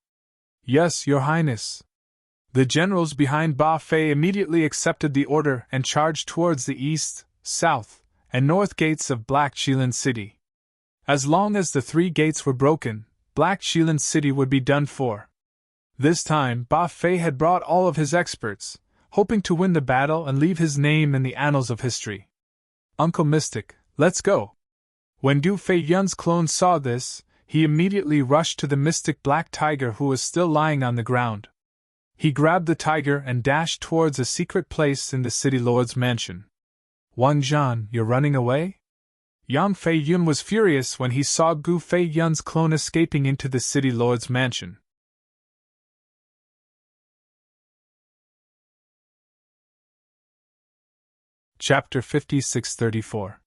Yes, Your Highness. The generals behind Ba Fei immediately accepted the order and charged towards the east, south, and north gates of Black Chelan City. As long as the 3 gates were broken, Black Chelan City would be done for. This time, Ba Fei had brought all of his experts, hoping to win the battle and leave his name in the annals of history. Uncle Mystic, let's go. When Gu Fei Yun's clone saw this, he immediately rushed to the mystic black tiger who was still lying on the ground. He grabbed the tiger and dashed towards a secret place in the city lord's mansion. Wang Zhan, you're running away? Yang Fei Yun was furious when he saw Gu Fei Yun's clone escaping into the city lord's mansion. Chapter 5634.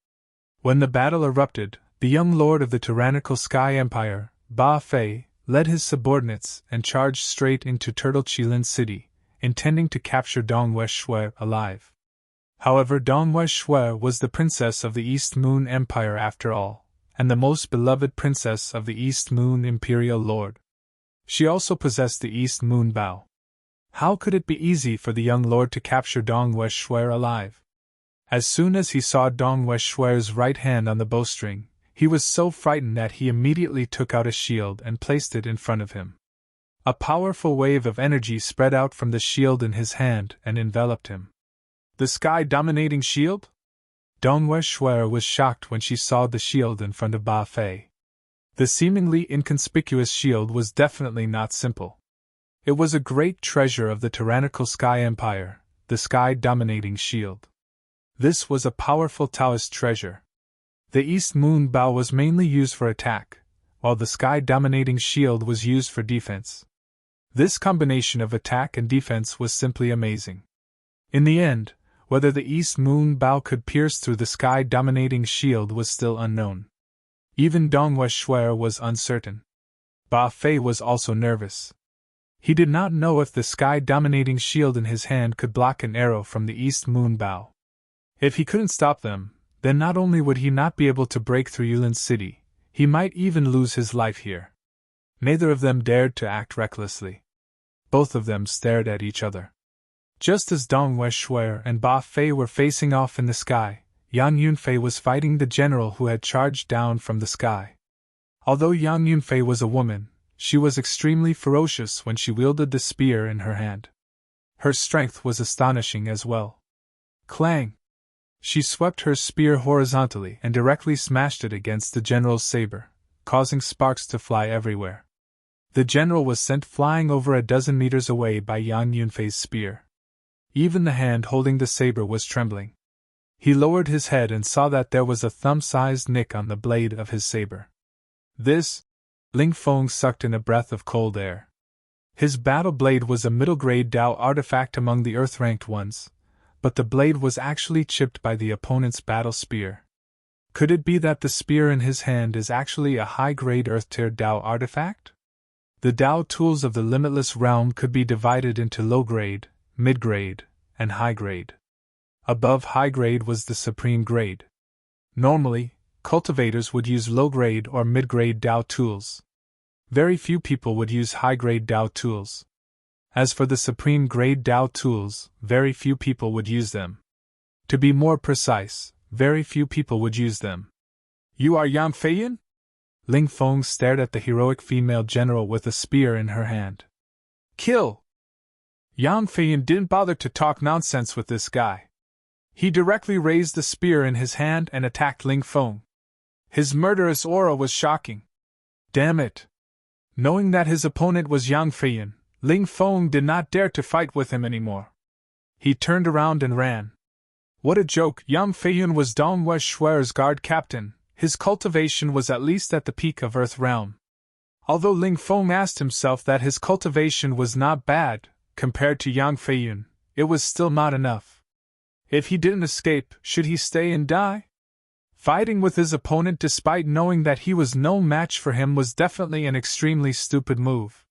When the battle erupted, the young lord of the tyrannical Sky Empire, Ba Fei, led his subordinates and charged straight into Turtle Chelan City, intending to capture Dongwei Shuer alive. However, Dongwei Shuer was the princess of the East Moon Empire after all, and the most beloved princess of the East Moon Imperial Lord. She also possessed the East Moon Bow. How could it be easy for the young lord to capture Dongwei Shuer alive? As soon as he saw Dongwei Shuer's right hand on the bowstring, he was so frightened that he immediately took out a shield and placed it in front of him. A powerful wave of energy spread out from the shield in his hand and enveloped him. The sky-dominating shield? Dongwei Shuer was shocked when she saw the shield in front of Ba Fei. The seemingly inconspicuous shield was definitely not simple. It was a great treasure of the tyrannical Sky Empire, the sky-dominating shield. This was a powerful Taoist treasure. The East Moon Bow was mainly used for attack, while the sky-dominating shield was used for defense. This combination of attack and defense was simply amazing. In the end, whether the East Moon Bow could pierce through the sky-dominating shield was still unknown. Even Dong Shuai was uncertain. Ba Fei was also nervous. He did not know if the sky-dominating shield in his hand could block an arrow from the East Moon Bow. If he couldn't stop them, then not only would he not be able to break through Yulin City, he might even lose his life here. Neither of them dared to act recklessly. Both of them stared at each other. Just as Dong Shuai and Ba Fei were facing off in the sky, Yang Yunfei was fighting the general who had charged down from the sky. Although Yang Yunfei was a woman, she was extremely ferocious when she wielded the spear in her hand. Her strength was astonishing as well. Clang! She swept her spear horizontally and directly smashed it against the general's saber, causing sparks to fly everywhere. The general was sent flying over a dozen meters away by Yang Yunfei's spear. Even the hand holding the saber was trembling. He lowered his head and saw that there was a thumb-sized nick on the blade of his saber. This? Ling Feng sucked in a breath of cold air. His battle blade was a middle-grade Dao artifact among the earth-ranked ones, but the blade was actually chipped by the opponent's battle spear. Could it be that the spear in his hand is actually a high-grade earth-tier Dao artifact? The Dao tools of the limitless realm could be divided into low-grade, mid-grade, and high-grade. Above high-grade was the supreme grade. Normally, cultivators would use low-grade or mid-grade Dao tools. Very few people would use high-grade Dao tools. As for the supreme grade Dao tools, very few people would use them. To be more precise, very few people would use them. You are Yang Feiyan? Ling Feng stared at the heroic female general with a spear in her hand. Kill! Yang Feiyan didn't bother to talk nonsense with this guy. He directly raised the spear in his hand and attacked Ling Feng. His murderous aura was shocking. Damn it! Knowing that his opponent was Yang Feiyan, Ling Feng did not dare to fight with him anymore. He turned around and ran. What a joke! Yang Feiyan was Dong Shuai's guard captain. His cultivation was at least at the peak of Earth Realm. Although Ling Feng asked himself that his cultivation was not bad, compared to Yang Feiyan, it was still not enough. If he didn't escape, should he stay and die? Fighting with his opponent despite knowing that he was no match for him was definitely an extremely stupid move.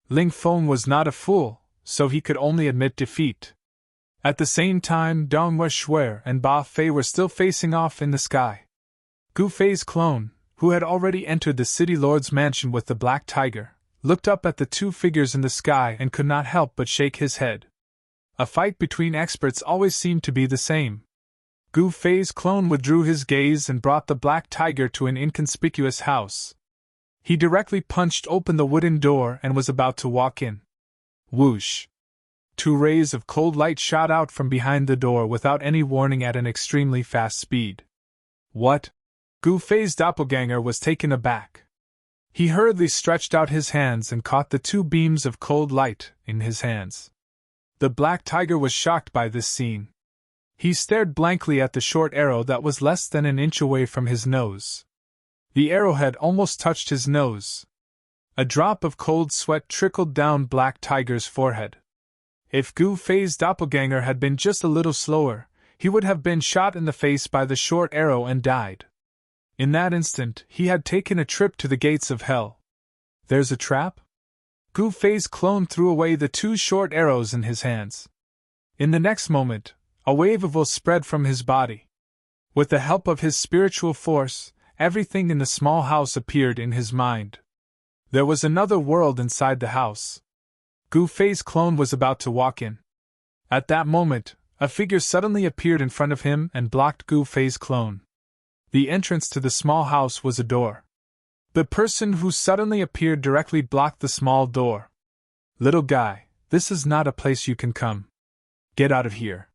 Ling Feng was not a fool, so he could only admit defeat. At the same time, Dong Shuai and Ba Fei were still facing off in the sky. Gu Fei's clone, who had already entered the city lord's mansion with the black tiger, looked up at the two figures in the sky and could not help but shake his head. A fight between experts always seemed to be the same. Gu Fei's clone withdrew his gaze and brought the black tiger to an inconspicuous house. He directly punched open the wooden door and was about to walk in. Whoosh! Two rays of cold light shot out from behind the door without any warning at an extremely fast speed. What? Gu Fei's doppelganger was taken aback. He hurriedly stretched out his hands and caught the two beams of cold light in his hands. The black tiger was shocked by this scene. He stared blankly at the short arrow that was less than an inch away from his nose. The arrowhead almost touched his nose. A drop of cold sweat trickled down Black Tiger's forehead. If Gu Fei's doppelganger had been just a little slower, he would have been shot in the face by the short arrow and died. In that instant, he had taken a trip to the gates of hell. There's a trap? Gu Fei's clone threw away the two short arrows in his hands. In the next moment, a wave of will spread from his body. With the help of his spiritual force, everything in the small house appeared in his mind. There was another world inside the house. Gu Fei's clone was about to walk in. At that moment, a figure suddenly appeared in front of him and blocked Gu Fei's clone. The entrance to the small house was a door. The person who suddenly appeared directly blocked the small door. Little guy, this is not a place you can come. Get out of here.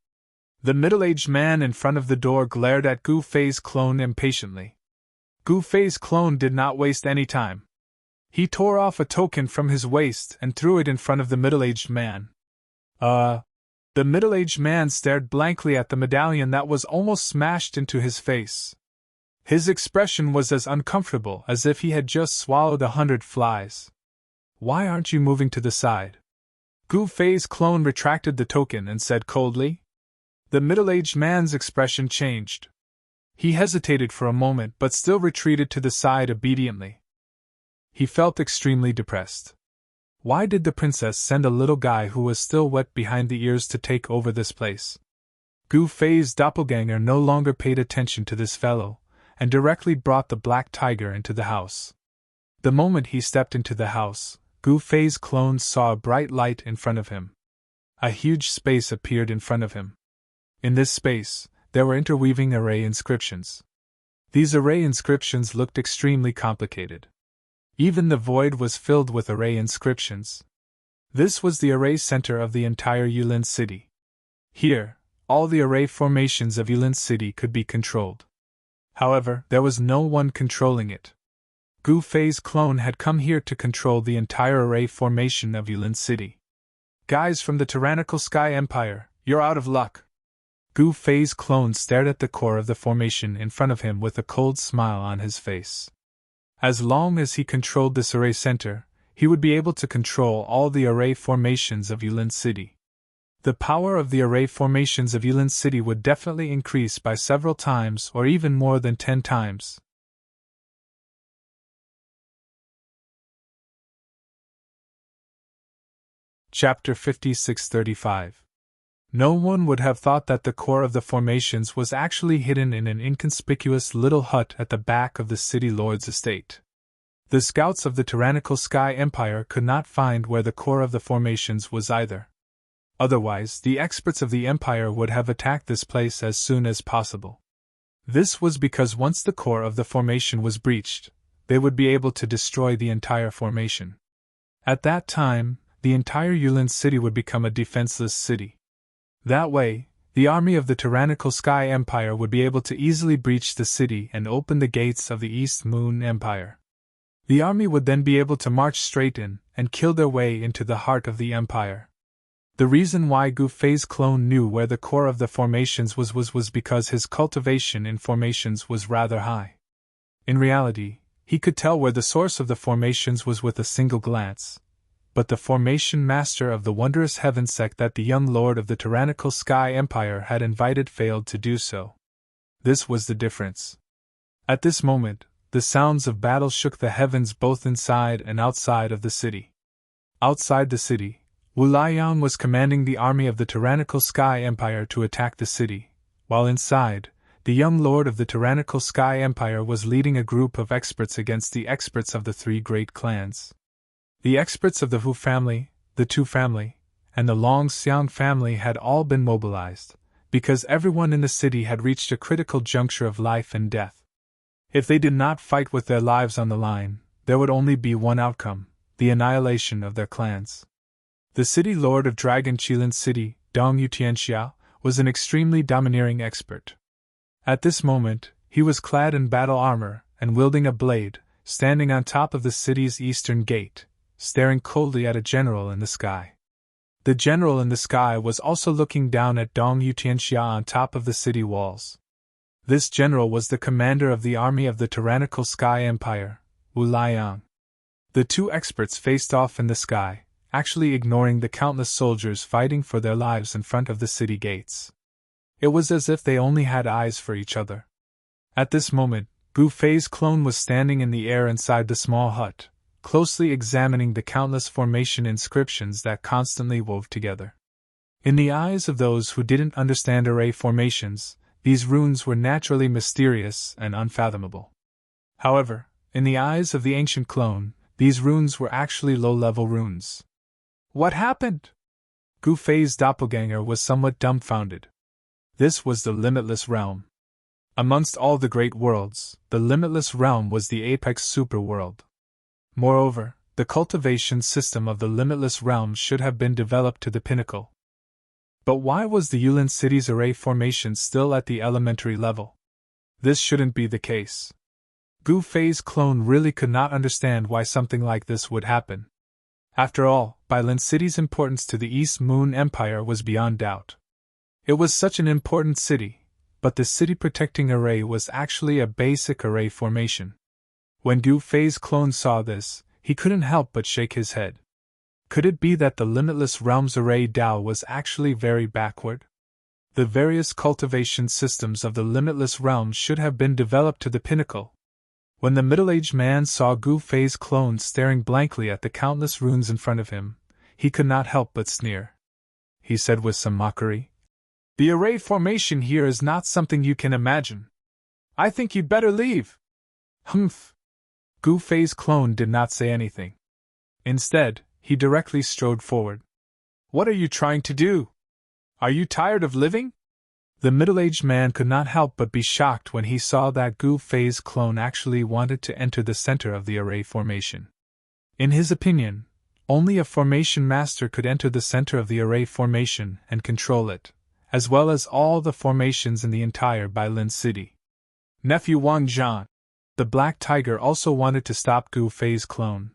The middle-aged man in front of the door glared at Gu Fei's clone impatiently. Gu Fei's clone did not waste any time. He tore off a token from his waist and threw it in front of the middle-aged man. The middle-aged man stared blankly at the medallion that was almost smashed into his face. His expression was as uncomfortable as if he had just swallowed 100 flies. Why aren't you moving to the side? Gu Fei's clone retracted the token and said coldly. The middle-aged man's expression changed. He hesitated for a moment but still retreated to the side obediently. He felt extremely depressed. Why did the princess send a little guy who was still wet behind the ears to take over this place? Gu Fei's doppelganger no longer paid attention to this fellow, and directly brought the black tiger into the house. The moment he stepped into the house, Gu Fei's clone saw a bright light in front of him. A huge space appeared in front of him. In this space, there were interweaving array inscriptions. These array inscriptions looked extremely complicated. Even the void was filled with array inscriptions. This was the array center of the entire Yulin city. Here, all the array formations of Yulin city could be controlled. However, there was no one controlling it. Gu Fei's clone had come here to control the entire array formation of Yulin city. Guys from the tyrannical Sky Empire, you're out of luck. Gu Fei's clone stared at the core of the formation in front of him with a cold smile on his face. As long as he controlled this array center, he would be able to control all the array formations of Yulin City. The power of the array formations of Yulin City would definitely increase by several times or even more than 10 times. Chapter 5635. No one would have thought that the core of the formations was actually hidden in an inconspicuous little hut at the back of the city lord's estate. The scouts of the tyrannical Sky Empire could not find where the core of the formations was either. Otherwise, the experts of the Empire would have attacked this place as soon as possible. This was because once the core of the formation was breached, they would be able to destroy the entire formation. At that time, the entire Yulin city would become a defenseless city. That way, the army of the tyrannical Sky Empire would be able to easily breach the city and open the gates of the East Moon Empire. The army would then be able to march straight in and kill their way into the heart of the empire. The reason why Gu Fei's clone knew where the core of the formations was because his cultivation in formations was rather high. In reality, he could tell where the source of the formations was with a single glance. But the formation master of the wondrous heaven sect that the young lord of the tyrannical Sky Empire had invited failed to do so. This was the difference. At this moment, the sounds of battle shook the heavens both inside and outside of the city. Outside the city, Wu Liang was commanding the army of the tyrannical Sky Empire to attack the city, while inside, the young lord of the tyrannical Sky Empire was leading a group of experts against the experts of the 3 great clans. The experts of the Hu family, the Tu family, and the Long Xiang family had all been mobilized, because everyone in the city had reached a critical juncture of life and death. If they did not fight with their lives on the line, there would only be one outcome: the annihilation of their clans. The city lord of Dragon Qilin City, Dong Yutianxia, was an extremely domineering expert. At this moment, he was clad in battle armor and wielding a blade, standing on top of the city's eastern gate, staring coldly at a general in the sky. The general in the sky was also looking down at Dong Yutianxia on top of the city walls. This general was the commander of the army of the tyrannical Sky Empire, Wu Liang. The 2 experts faced off in the sky, actually ignoring the countless soldiers fighting for their lives in front of the city gates. It was as if they only had eyes for each other. At this moment, Gu Fei's clone was standing in the air inside the small hut, closely examining the countless formation inscriptions that constantly wove together. In the eyes of those who didn't understand array formations, these runes were naturally mysterious and unfathomable. However, in the eyes of the ancient clone, these runes were actually low-level runes. What happened? Gu Fei's doppelganger was somewhat dumbfounded. This was the limitless realm. Amongst all the great worlds, the limitless realm was the apex superworld. Moreover, the cultivation system of the limitless realm should have been developed to the pinnacle. But why was the Yulin city's array formation still at the elementary level? This shouldn't be the case. Gu Fei's clone really could not understand why something like this would happen. After all, Bailin City's importance to the East Moon Empire was beyond doubt. It was such an important city, but the city-protecting array was actually a basic array formation. When Gu Fei's clone saw this, he couldn't help but shake his head. Could it be that the Limitless Realms Array Dao was actually very backward? The various cultivation systems of the Limitless Realms should have been developed to the pinnacle. When the middle-aged man saw Gu Fei's clone staring blankly at the countless runes in front of him, he could not help but sneer. He said with some mockery, "The array formation here is not something you can imagine. I think you'd better leave." Humph! Gu Fei's clone did not say anything. Instead, he directly strode forward. "What are you trying to do? Are you tired of living?" The middle-aged man could not help but be shocked when he saw that Gu Fei's clone actually wanted to enter the center of the array formation. In his opinion, only a formation master could enter the center of the array formation and control it, as well as all the formations in the entire Bailin city. Nephew Wang Zhan, the Black Tiger, also wanted to stop Gu Fei's clone.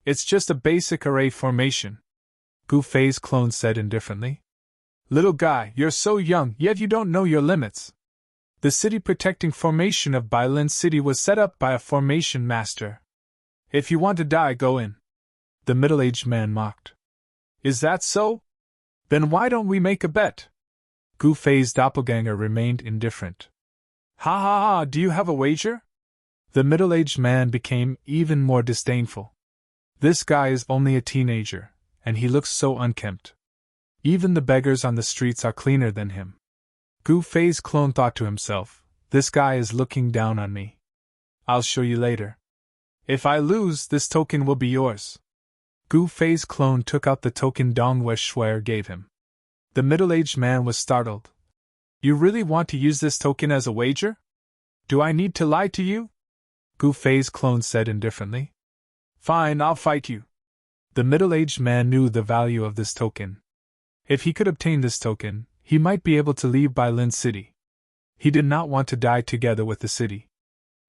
"It's just a basic array formation," Gu Fei's clone said indifferently. "Little guy, you're so young, yet you don't know your limits. The city-protecting formation of Bailin City was set up by a formation master. If you want to die, go in." The middle-aged man mocked. "Is that so? Then why don't we make a bet?" Gu Fei's doppelganger remained indifferent. "Ha ha ha, do you have a wager?" The middle-aged man became even more disdainful. "This guy is only a teenager, and he looks so unkempt. Even the beggars on the streets are cleaner than him." Gu Fei's clone thought to himself, "This guy is looking down on me. I'll show you later. If I lose, this token will be yours." Gu Fei's clone took out the token Dongwei Shuer gave him. The middle-aged man was startled. "You really want to use this token as a wager? Do I need to lie to you?" Gu Fei's clone said indifferently. "Fine, I'll fight you." The middle-aged man knew the value of this token. If he could obtain this token, he might be able to leave Bailin City. He did not want to die together with the city.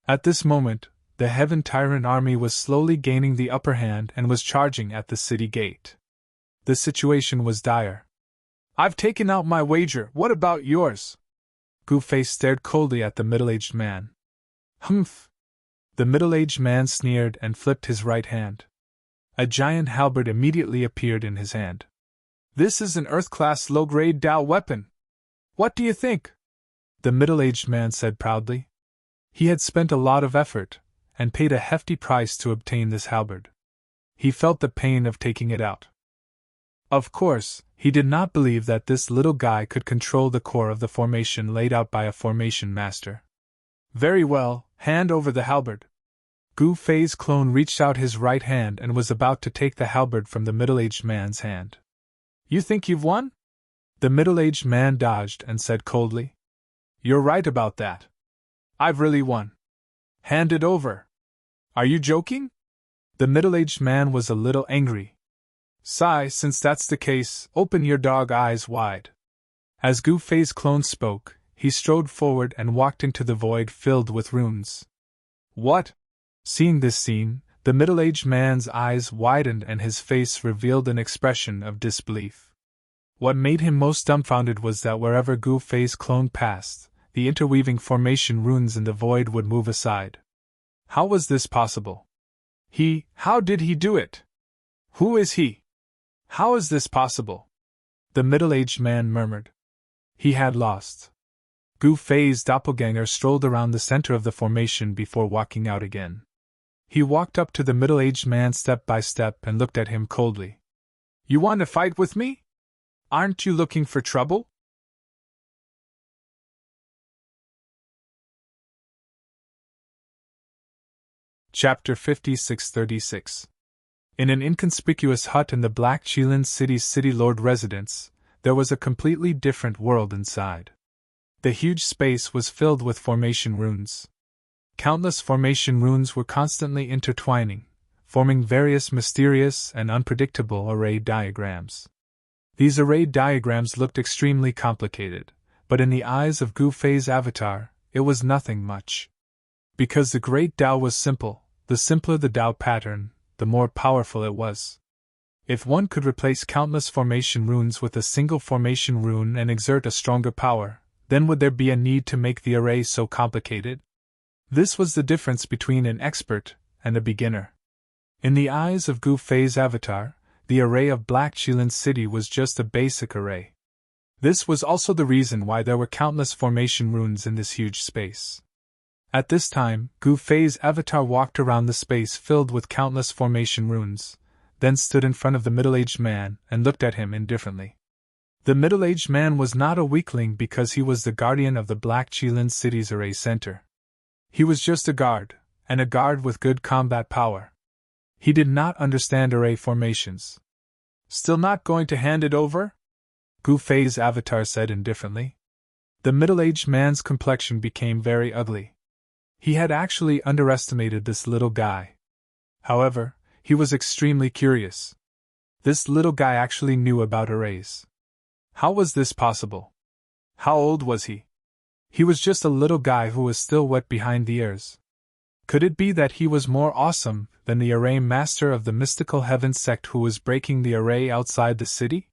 At this moment, the Heaven Tyrant army was slowly gaining the upper hand and was charging at the city gate. The situation was dire. "I've taken out my wager, what about yours?" Gu Fei stared coldly at the middle-aged man. "Humph!" The middle-aged man sneered and flipped his right hand. A giant halberd immediately appeared in his hand. "This is an Earth-class low-grade Dao weapon. What do you think?" the middle-aged man said proudly. He had spent a lot of effort, and paid a hefty price to obtain this halberd. He felt the pain of taking it out. Of course, he did not believe that this little guy could control the core of the formation laid out by a formation master. "Very well, hand over the halberd." Gu Fei's clone reached out his right hand and was about to take the halberd from the middle-aged man's hand. "You think you've won?" The middle-aged man dodged and said coldly. "You're right about that. I've really won. Hand it over." "Are you joking?" The middle-aged man was a little angry. "Sigh, since that's the case, open your dog eyes wide." As Gu Fei's clone spoke, he strode forward and walked into the void filled with runes. "What?" Seeing this scene, the middle-aged man's eyes widened and his face revealed an expression of disbelief. What made him most dumbfounded was that wherever Gu Fei's clone passed, the interweaving formation runes in the void would move aside. How was this possible? How did he do it? Who is he? How is this possible? The middle-aged man murmured. He had lost. Gu Fei's doppelganger strolled around the center of the formation before walking out again. He walked up to the middle-aged man step by step and looked at him coldly. "You want to fight with me? Aren't you looking for trouble?" Chapter 5636. In an inconspicuous hut in the Black Qilin City's city lord residence, there was a completely different world inside. The huge space was filled with formation runes. Countless formation runes were constantly intertwining, forming various mysterious and unpredictable array diagrams. These array diagrams looked extremely complicated, but in the eyes of Gu Fei's avatar, it was nothing much. Because the great Tao was simple, the simpler the Tao pattern, the more powerful it was. If one could replace countless formation runes with a single formation rune and exert a stronger power, then would there be a need to make the array so complicated? This was the difference between an expert and a beginner. In the eyes of Gu Fei's avatar, the array of Black Qilin's city was just a basic array. This was also the reason why there were countless formation runes in this huge space. At this time, Gu Fei's avatar walked around the space filled with countless formation runes, then stood in front of the middle-aged man and looked at him indifferently. The middle-aged man was not a weakling because he was the guardian of the Black Qilin city's array center. He was just a guard, and a guard with good combat power. He did not understand array formations. Still not going to hand it over? Gu Fei's avatar said indifferently. The middle-aged man's complexion became very ugly. He had actually underestimated this little guy. However, he was extremely curious. This little guy actually knew about arrays. How was this possible? How old was he? He was just a little guy who was still wet behind the ears. Could it be that he was more awesome than the array master of the mystical heaven sect who was breaking the array outside the city?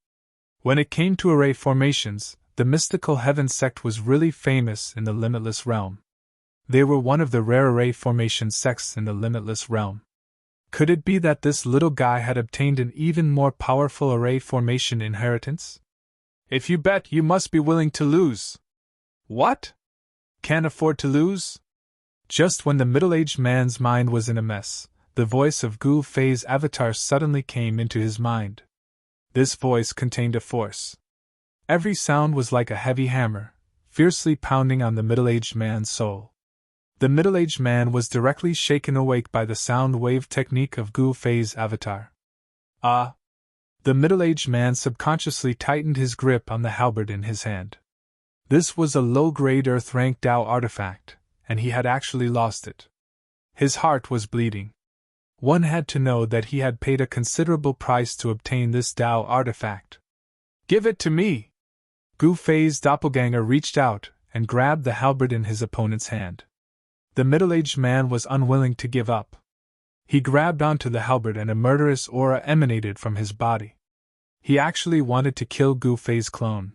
When it came to array formations, the mystical heaven sect was really famous in the limitless realm. They were one of the rare array formation sects in the limitless realm. Could it be that this little guy had obtained an even more powerful array formation inheritance? If you bet, you must be willing to lose. What? Can't afford to lose? Just when the middle-aged man's mind was in a mess, the voice of Gu Fei's avatar suddenly came into his mind. This voice contained a force. Every sound was like a heavy hammer, fiercely pounding on the middle-aged man's soul. The middle-aged man was directly shaken awake by the sound wave technique of Gu Fei's avatar. Ah! The middle-aged man subconsciously tightened his grip on the halberd in his hand. This was a low-grade earth-rank Tao artifact, and he had actually lost it. His heart was bleeding. One had to know that he had paid a considerable price to obtain this Tao artifact. Give it to me! Gu Fei's doppelganger reached out and grabbed the halberd in his opponent's hand. The middle-aged man was unwilling to give up. He grabbed onto the halberd and a murderous aura emanated from his body. He actually wanted to kill Gu Fei's clone.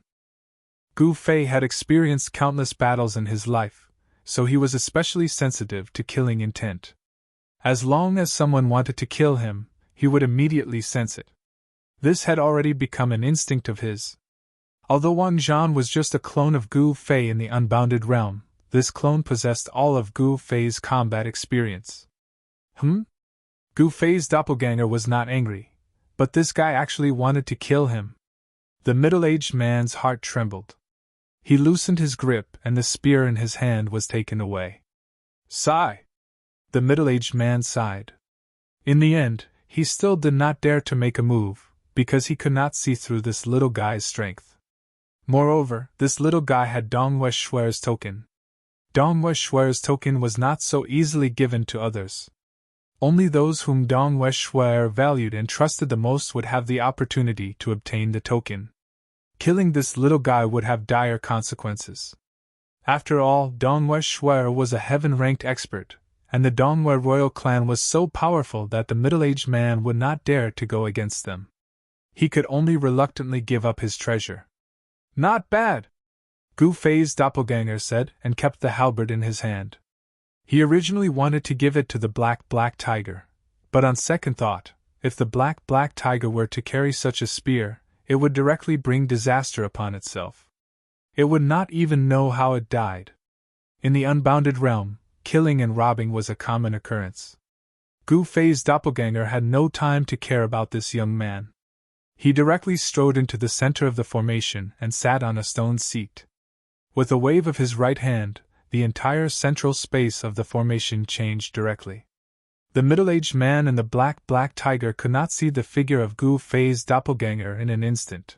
Gu Fei had experienced countless battles in his life, so he was especially sensitive to killing intent. As long as someone wanted to kill him, he would immediately sense it. This had already become an instinct of his. Although Wang Zhan was just a clone of Gu Fei in the unbounded realm, this clone possessed all of Gu Fei's combat experience. Gu Fei's doppelganger was not angry, but this guy actually wanted to kill him. The middle-aged man's heart trembled. He loosened his grip and the spear in his hand was taken away. Sigh! The middle-aged man sighed. In the end, he still did not dare to make a move, because he could not see through this little guy's strength. Moreover, this little guy had Dongwei Shuer's token. Dongwei Shuer's token was not so easily given to others. Only those whom Dongwei Shuer valued and trusted the most would have the opportunity to obtain the token. Killing this little guy would have dire consequences. After all, Dongwei Shuer was a heaven-ranked expert, and the Dongwei royal clan was so powerful that the middle-aged man would not dare to go against them. He could only reluctantly give up his treasure. Not bad! Gu Fei's doppelganger said and kept the halberd in his hand. He originally wanted to give it to the black tiger, but on second thought, if the black tiger were to carry such a spear, it would directly bring disaster upon itself. It would not even know how it died. In the unbounded realm, killing and robbing was a common occurrence. Gu Fei's doppelganger had no time to care about this young man. He directly strode into the center of the formation and sat on a stone seat. With a wave of his right hand, the entire central space of the formation changed directly. The middle-aged man and the black tiger could not see the figure of Gu Fei's doppelganger in an instant.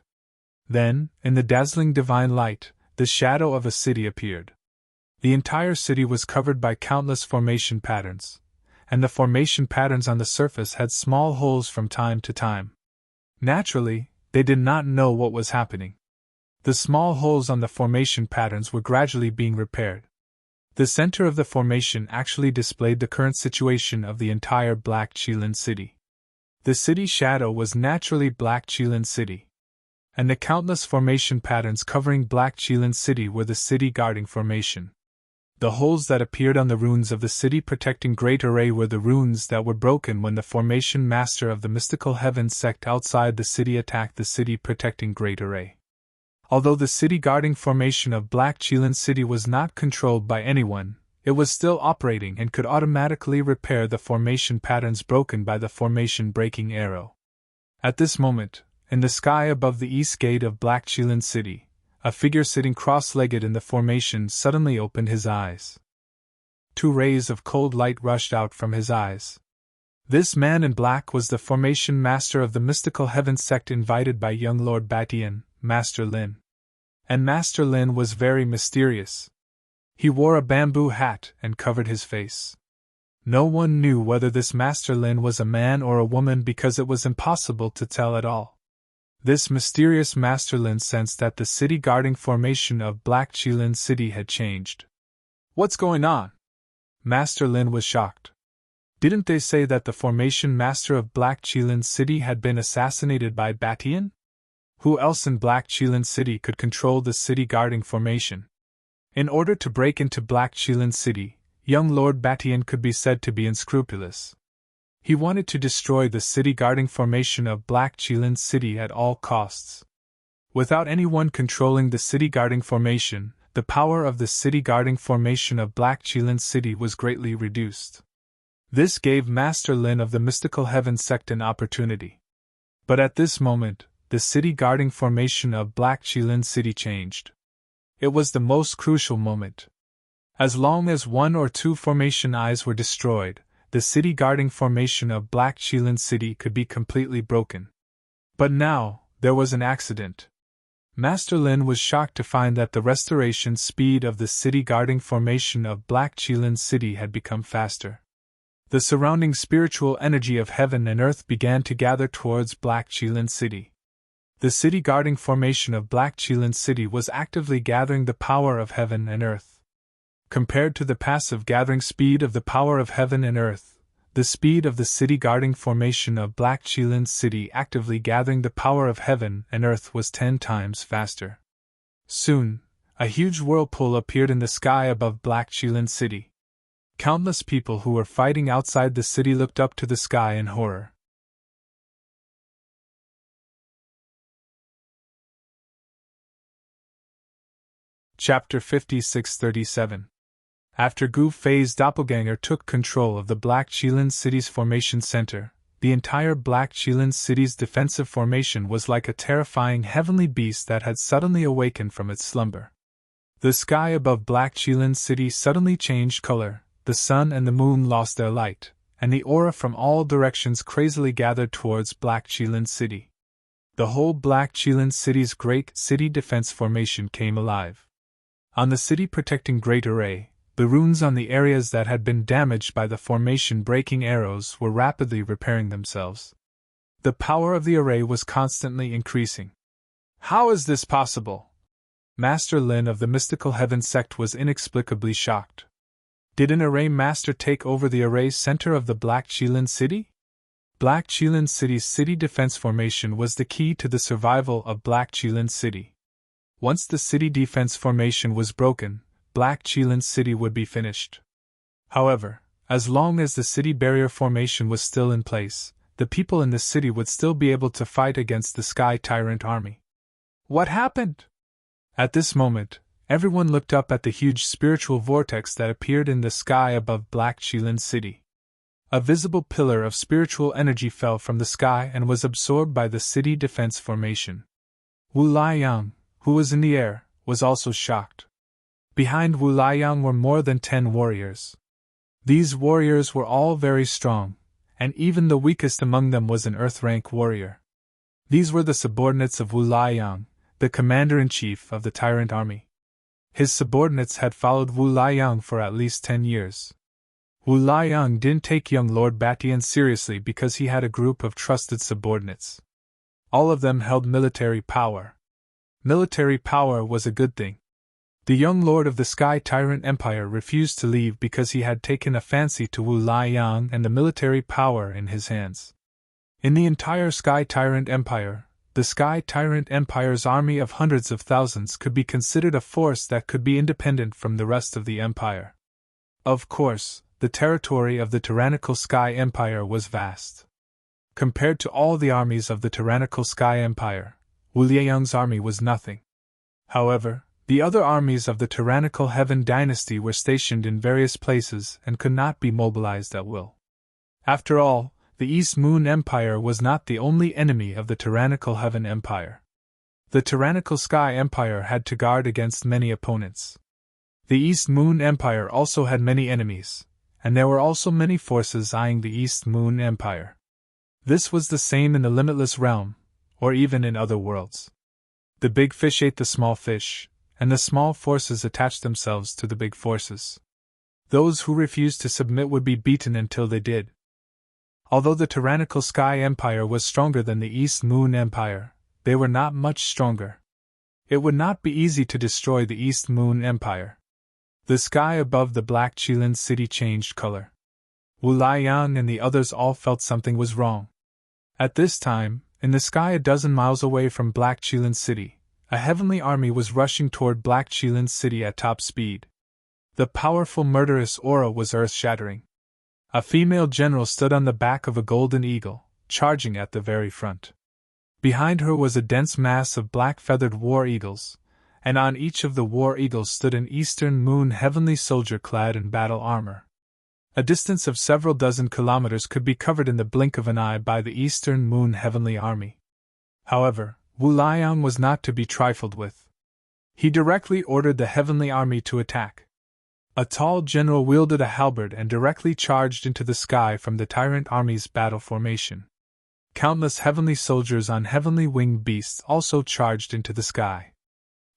Then, in the dazzling divine light, the shadow of a city appeared. The entire city was covered by countless formation patterns, and the formation patterns on the surface had small holes from time to time. Naturally, they did not know what was happening. The small holes on the formation patterns were gradually being repaired. The center of the formation actually displayed the current situation of the entire Black Qilin city. The city shadow was naturally Black Qilin city, and the countless formation patterns covering Black Qilin city were the city guarding formation. The holes that appeared on the runes of the city protecting Great Array were the runes that were broken when the formation master of the mystical heavens sect outside the city attacked the city protecting Great Array. Although the city guarding formation of Black Qilin city was not controlled by anyone, it was still operating and could automatically repair the formation patterns broken by the formation breaking arrow. At this moment, in the sky above the east gate of Black Qilin city, a figure sitting cross-legged in the formation suddenly opened his eyes. 2 rays of cold light rushed out from his eyes. This man in black was the formation master of the mystical heaven sect invited by young Lord Batian, Master Lin. And Master Lin was very mysterious. He wore a bamboo hat and covered his face. No one knew whether this Master Lin was a man or a woman because it was impossible to tell at all. This mysterious Master Lin sensed that the city guarding formation of Black Qilin city had changed. What's going on? Master Lin was shocked. Didn't they say that the formation master of Black Qilin city had been assassinated by Batian? Who else in Black Qilin city could control the city guarding formation? In order to break into Black Qilin city, young Lord Batian could be said to be unscrupulous. He wanted to destroy the city guarding formation of Black Qilin city at all costs. Without anyone controlling the city guarding formation, the power of the city guarding formation of Black Qilin city was greatly reduced. This gave Master Lin of the mystical heaven sect an opportunity. But at this moment, the city guarding formation of Black Qilin city changed. It was the most crucial moment. As long as 1 or 2 formation eyes were destroyed, the city guarding formation of Black Qilin city could be completely broken. But now, there was an accident. Master Lin was shocked to find that the restoration speed of the city guarding formation of Black Qilin city had become faster. The surrounding spiritual energy of heaven and earth began to gather towards Black Qilin city. The city guarding formation of Black Qilin city was actively gathering the power of heaven and earth. Compared to the passive gathering speed of the power of heaven and earth, the speed of the city guarding formation of Black Qilin city actively gathering the power of heaven and earth was 10 times faster. Soon, a huge whirlpool appeared in the sky above Black Qilin city. Countless people who were fighting outside the city looked up to the sky in horror. Chapter 56-37. After Gu Fei's doppelganger took control of the Black Qilin city's formation center, the entire Black Qilin city's defensive formation was like a terrifying heavenly beast that had suddenly awakened from its slumber. The sky above Black Qilin city suddenly changed color, the sun and the moon lost their light, and the aura from all directions crazily gathered towards Black Qilin city. The whole Black Qilin city's great city defense formation came alive. On the city protecting Great Array, the runes on the areas that had been damaged by the formation breaking arrows were rapidly repairing themselves. The power of the array was constantly increasing. How is this possible? Master Lin of the mystical heaven sect was inexplicably shocked. Did an array master take over the array center of the Black Qilin city? Black Qilin city's city defense formation was the key to the survival of Black Qilin city. Once the city defense formation was broken, Black Qilin city would be finished. However, as long as the city barrier formation was still in place, the people in the city would still be able to fight against the Sky Tyrant army. What happened? At this moment, everyone looked up at the huge spiritual vortex that appeared in the sky above Black Qilin city. A visible pillar of spiritual energy fell from the sky and was absorbed by the city defense formation. Wu Liang, who was in the air, was also shocked. Behind Wu Liang were more than 10 warriors. These warriors were all very strong, and even the weakest among them was an Earth-rank warrior. These were the subordinates of Wu Liang, the commander-in-chief of the Tyrant army. His subordinates had followed Wu Liang for at least 10 years. Wu Liang didn't take young Lord Batian seriously because he had a group of trusted subordinates. All of them held military power. Military power was a good thing. The young lord of the Sky Tyrant Empire refused to leave because he had taken a fancy to Wu Liang and the military power in his hands. In the entire Sky Tyrant Empire, the Sky Tyrant Empire's army of hundreds of thousands could be considered a force that could be independent from the rest of the empire. Of course, the territory of the tyrannical Sky Empire was vast. Compared to all the armies of the tyrannical Sky Empire, Wu Liang's army was nothing. However, the other armies of the tyrannical Heaven Dynasty were stationed in various places and could not be mobilized at will. After all, the East Moon Empire was not the only enemy of the tyrannical Heaven Empire. The tyrannical Sky Empire had to guard against many opponents. The East Moon Empire also had many enemies, and there were also many forces eyeing the East Moon Empire. This was the same in the Limitless Realm, or even in other worlds. The big fish ate the small fish, and the small forces attached themselves to the big forces. Those who refused to submit would be beaten until they did. Although the tyrannical Sky Empire was stronger than the East Moon Empire, they were not much stronger. It would not be easy to destroy the East Moon Empire. The sky above the Black Qilin city changed color. Wu Liang and the others all felt something was wrong. At this time, in the sky a dozen miles away from Black Qilin city, a heavenly army was rushing toward Black Qilin city at top speed. The powerful murderous aura was earth-shattering. A female general stood on the back of a golden eagle, charging at the very front. Behind her was a dense mass of black-feathered war eagles, and on each of the war eagles stood an Eastern Moon heavenly soldier clad in battle armor. A distance of several dozen kilometers could be covered in the blink of an eye by the Eastern Moon heavenly army. However, Wu Liang was not to be trifled with. He directly ordered the heavenly army to attack. A tall general wielded a halberd and directly charged into the sky from the tyrant army's battle formation. Countless heavenly soldiers on heavenly winged beasts also charged into the sky.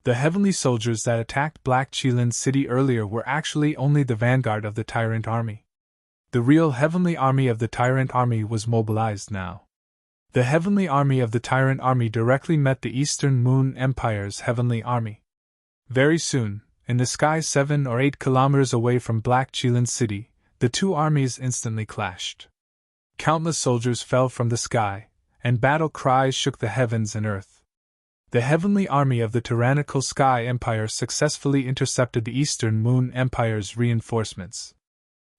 The heavenly soldiers that attacked Black Qilin city earlier were actually only the vanguard of the tyrant army. The real heavenly army of the tyrant army was mobilized now. The heavenly army of the tyrant army directly met the Eastern Moon Empire's heavenly army. Very soon, in the sky 7 or 8 kilometers away from Black Qilin city, the two armies instantly clashed. Countless soldiers fell from the sky, and battle cries shook the heavens and earth. The heavenly army of the tyrannical Sky Empire successfully intercepted the Eastern Moon Empire's reinforcements.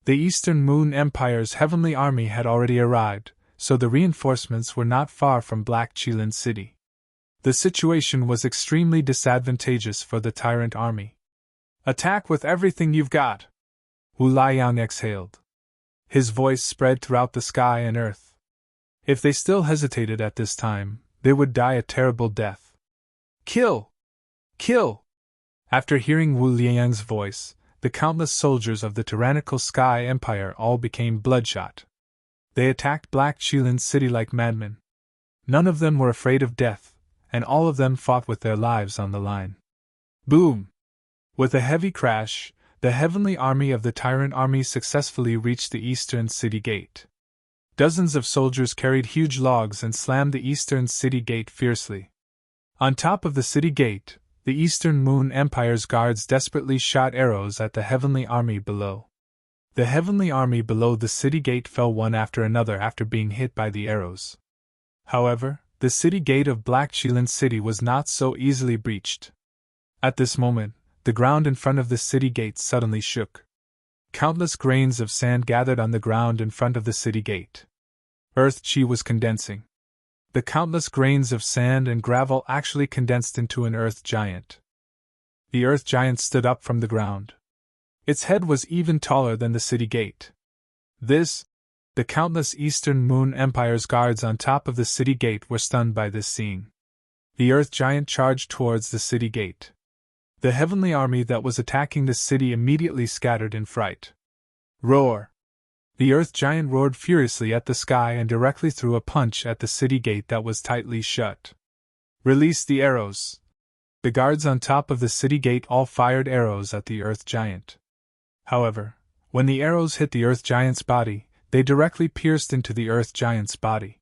The Eastern Moon Empire's heavenly army had already arrived, so the reinforcements were not far from Black Qilin city. The situation was extremely disadvantageous for the tyrant army. "Attack with everything you've got!" Wu Liang exhaled. His voice spread throughout the sky and earth. If they still hesitated at this time, they would die a terrible death. "Kill! Kill!" After hearing Wu Liang's voice, the countless soldiers of the tyrannical Sky Empire all became bloodshot. They attacked Black Qilin city like madmen. None of them were afraid of death, and all of them fought with their lives on the line. Boom! With a heavy crash, the heavenly army of the tyrant army successfully reached the eastern city gate. Dozens of soldiers carried huge logs and slammed the eastern city gate fiercely. On top of the city gate, the Eastern Moon Empire's guards desperately shot arrows at the heavenly army below. The heavenly army below the city gate fell one after another after being hit by the arrows. However, the city gate of Black Qilin city was not so easily breached. At this moment, the ground in front of the city gate suddenly shook. Countless grains of sand gathered on the ground in front of the city gate. Earth chi was condensing. The countless grains of sand and gravel actually condensed into an earth giant. The earth giant stood up from the ground. Its head was even taller than the city gate. The countless Eastern Moon Empire's guards on top of the city gate were stunned by this scene. The earth giant charged towards the city gate. The heavenly army that was attacking the city immediately scattered in fright. Roar! The earth giant roared furiously at the sky and directly threw a punch at the city gate that was tightly shut. Release the arrows! The guards on top of the city gate all fired arrows at the earth giant. However, when the arrows hit the earth giant's body, they directly pierced into the earth giant's body.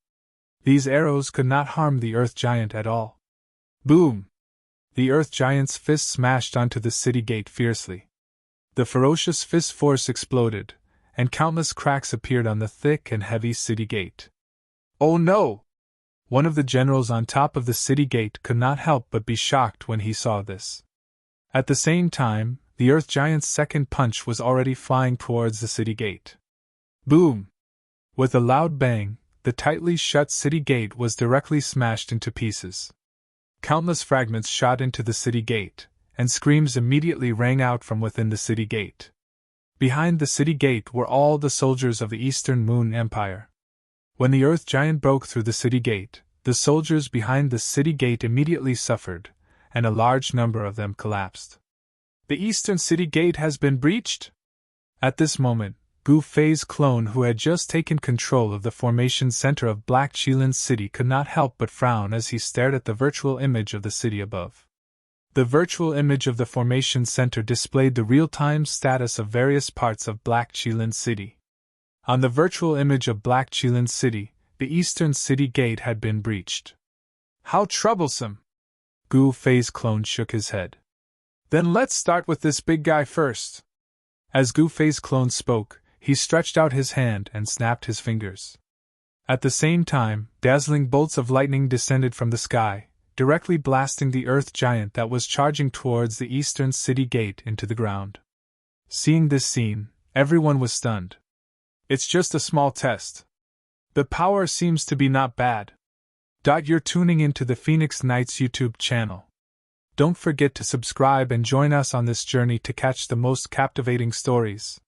These arrows could not harm the earth giant at all. Boom! The Earth Giant's fist smashed onto the city gate fiercely. The ferocious fist force exploded, and countless cracks appeared on the thick and heavy city gate. "Oh no!" One of the generals on top of the city gate could not help but be shocked when he saw this. At the same time, the Earth Giant's second punch was already flying towards the city gate. Boom! With a loud bang, the tightly shut city gate was directly smashed into pieces. Countless fragments shot into the city gate, and screams immediately rang out from within the city gate. Behind the city gate were all the soldiers of the Eastern Moon Empire. When the Earth Giant broke through the city gate, the soldiers behind the city gate immediately suffered, and a large number of them collapsed. "The Eastern City Gate has been breached?" At this moment, Gu Fei's clone, who had just taken control of the formation center of Black Qilin City, could not help but frown as he stared at the virtual image of the city above. The virtual image of the formation center displayed the real-time status of various parts of Black Qilin City. On the virtual image of Black Qilin City, the Eastern City Gate had been breached. "How troublesome!" Gu Fei's clone shook his head. "Then let's start with this big guy first." As Gu Fei's clone spoke, he stretched out his hand and snapped his fingers. At the same time, dazzling bolts of lightning descended from the sky, directly blasting the Earth Giant that was charging towards the Eastern City Gate into the ground. Seeing this scene, everyone was stunned. "It's just a small test. The power seems to be not bad." You're tuning into the Phoenix Knights YouTube channel. Don't forget to subscribe and join us on this journey to catch the most captivating stories.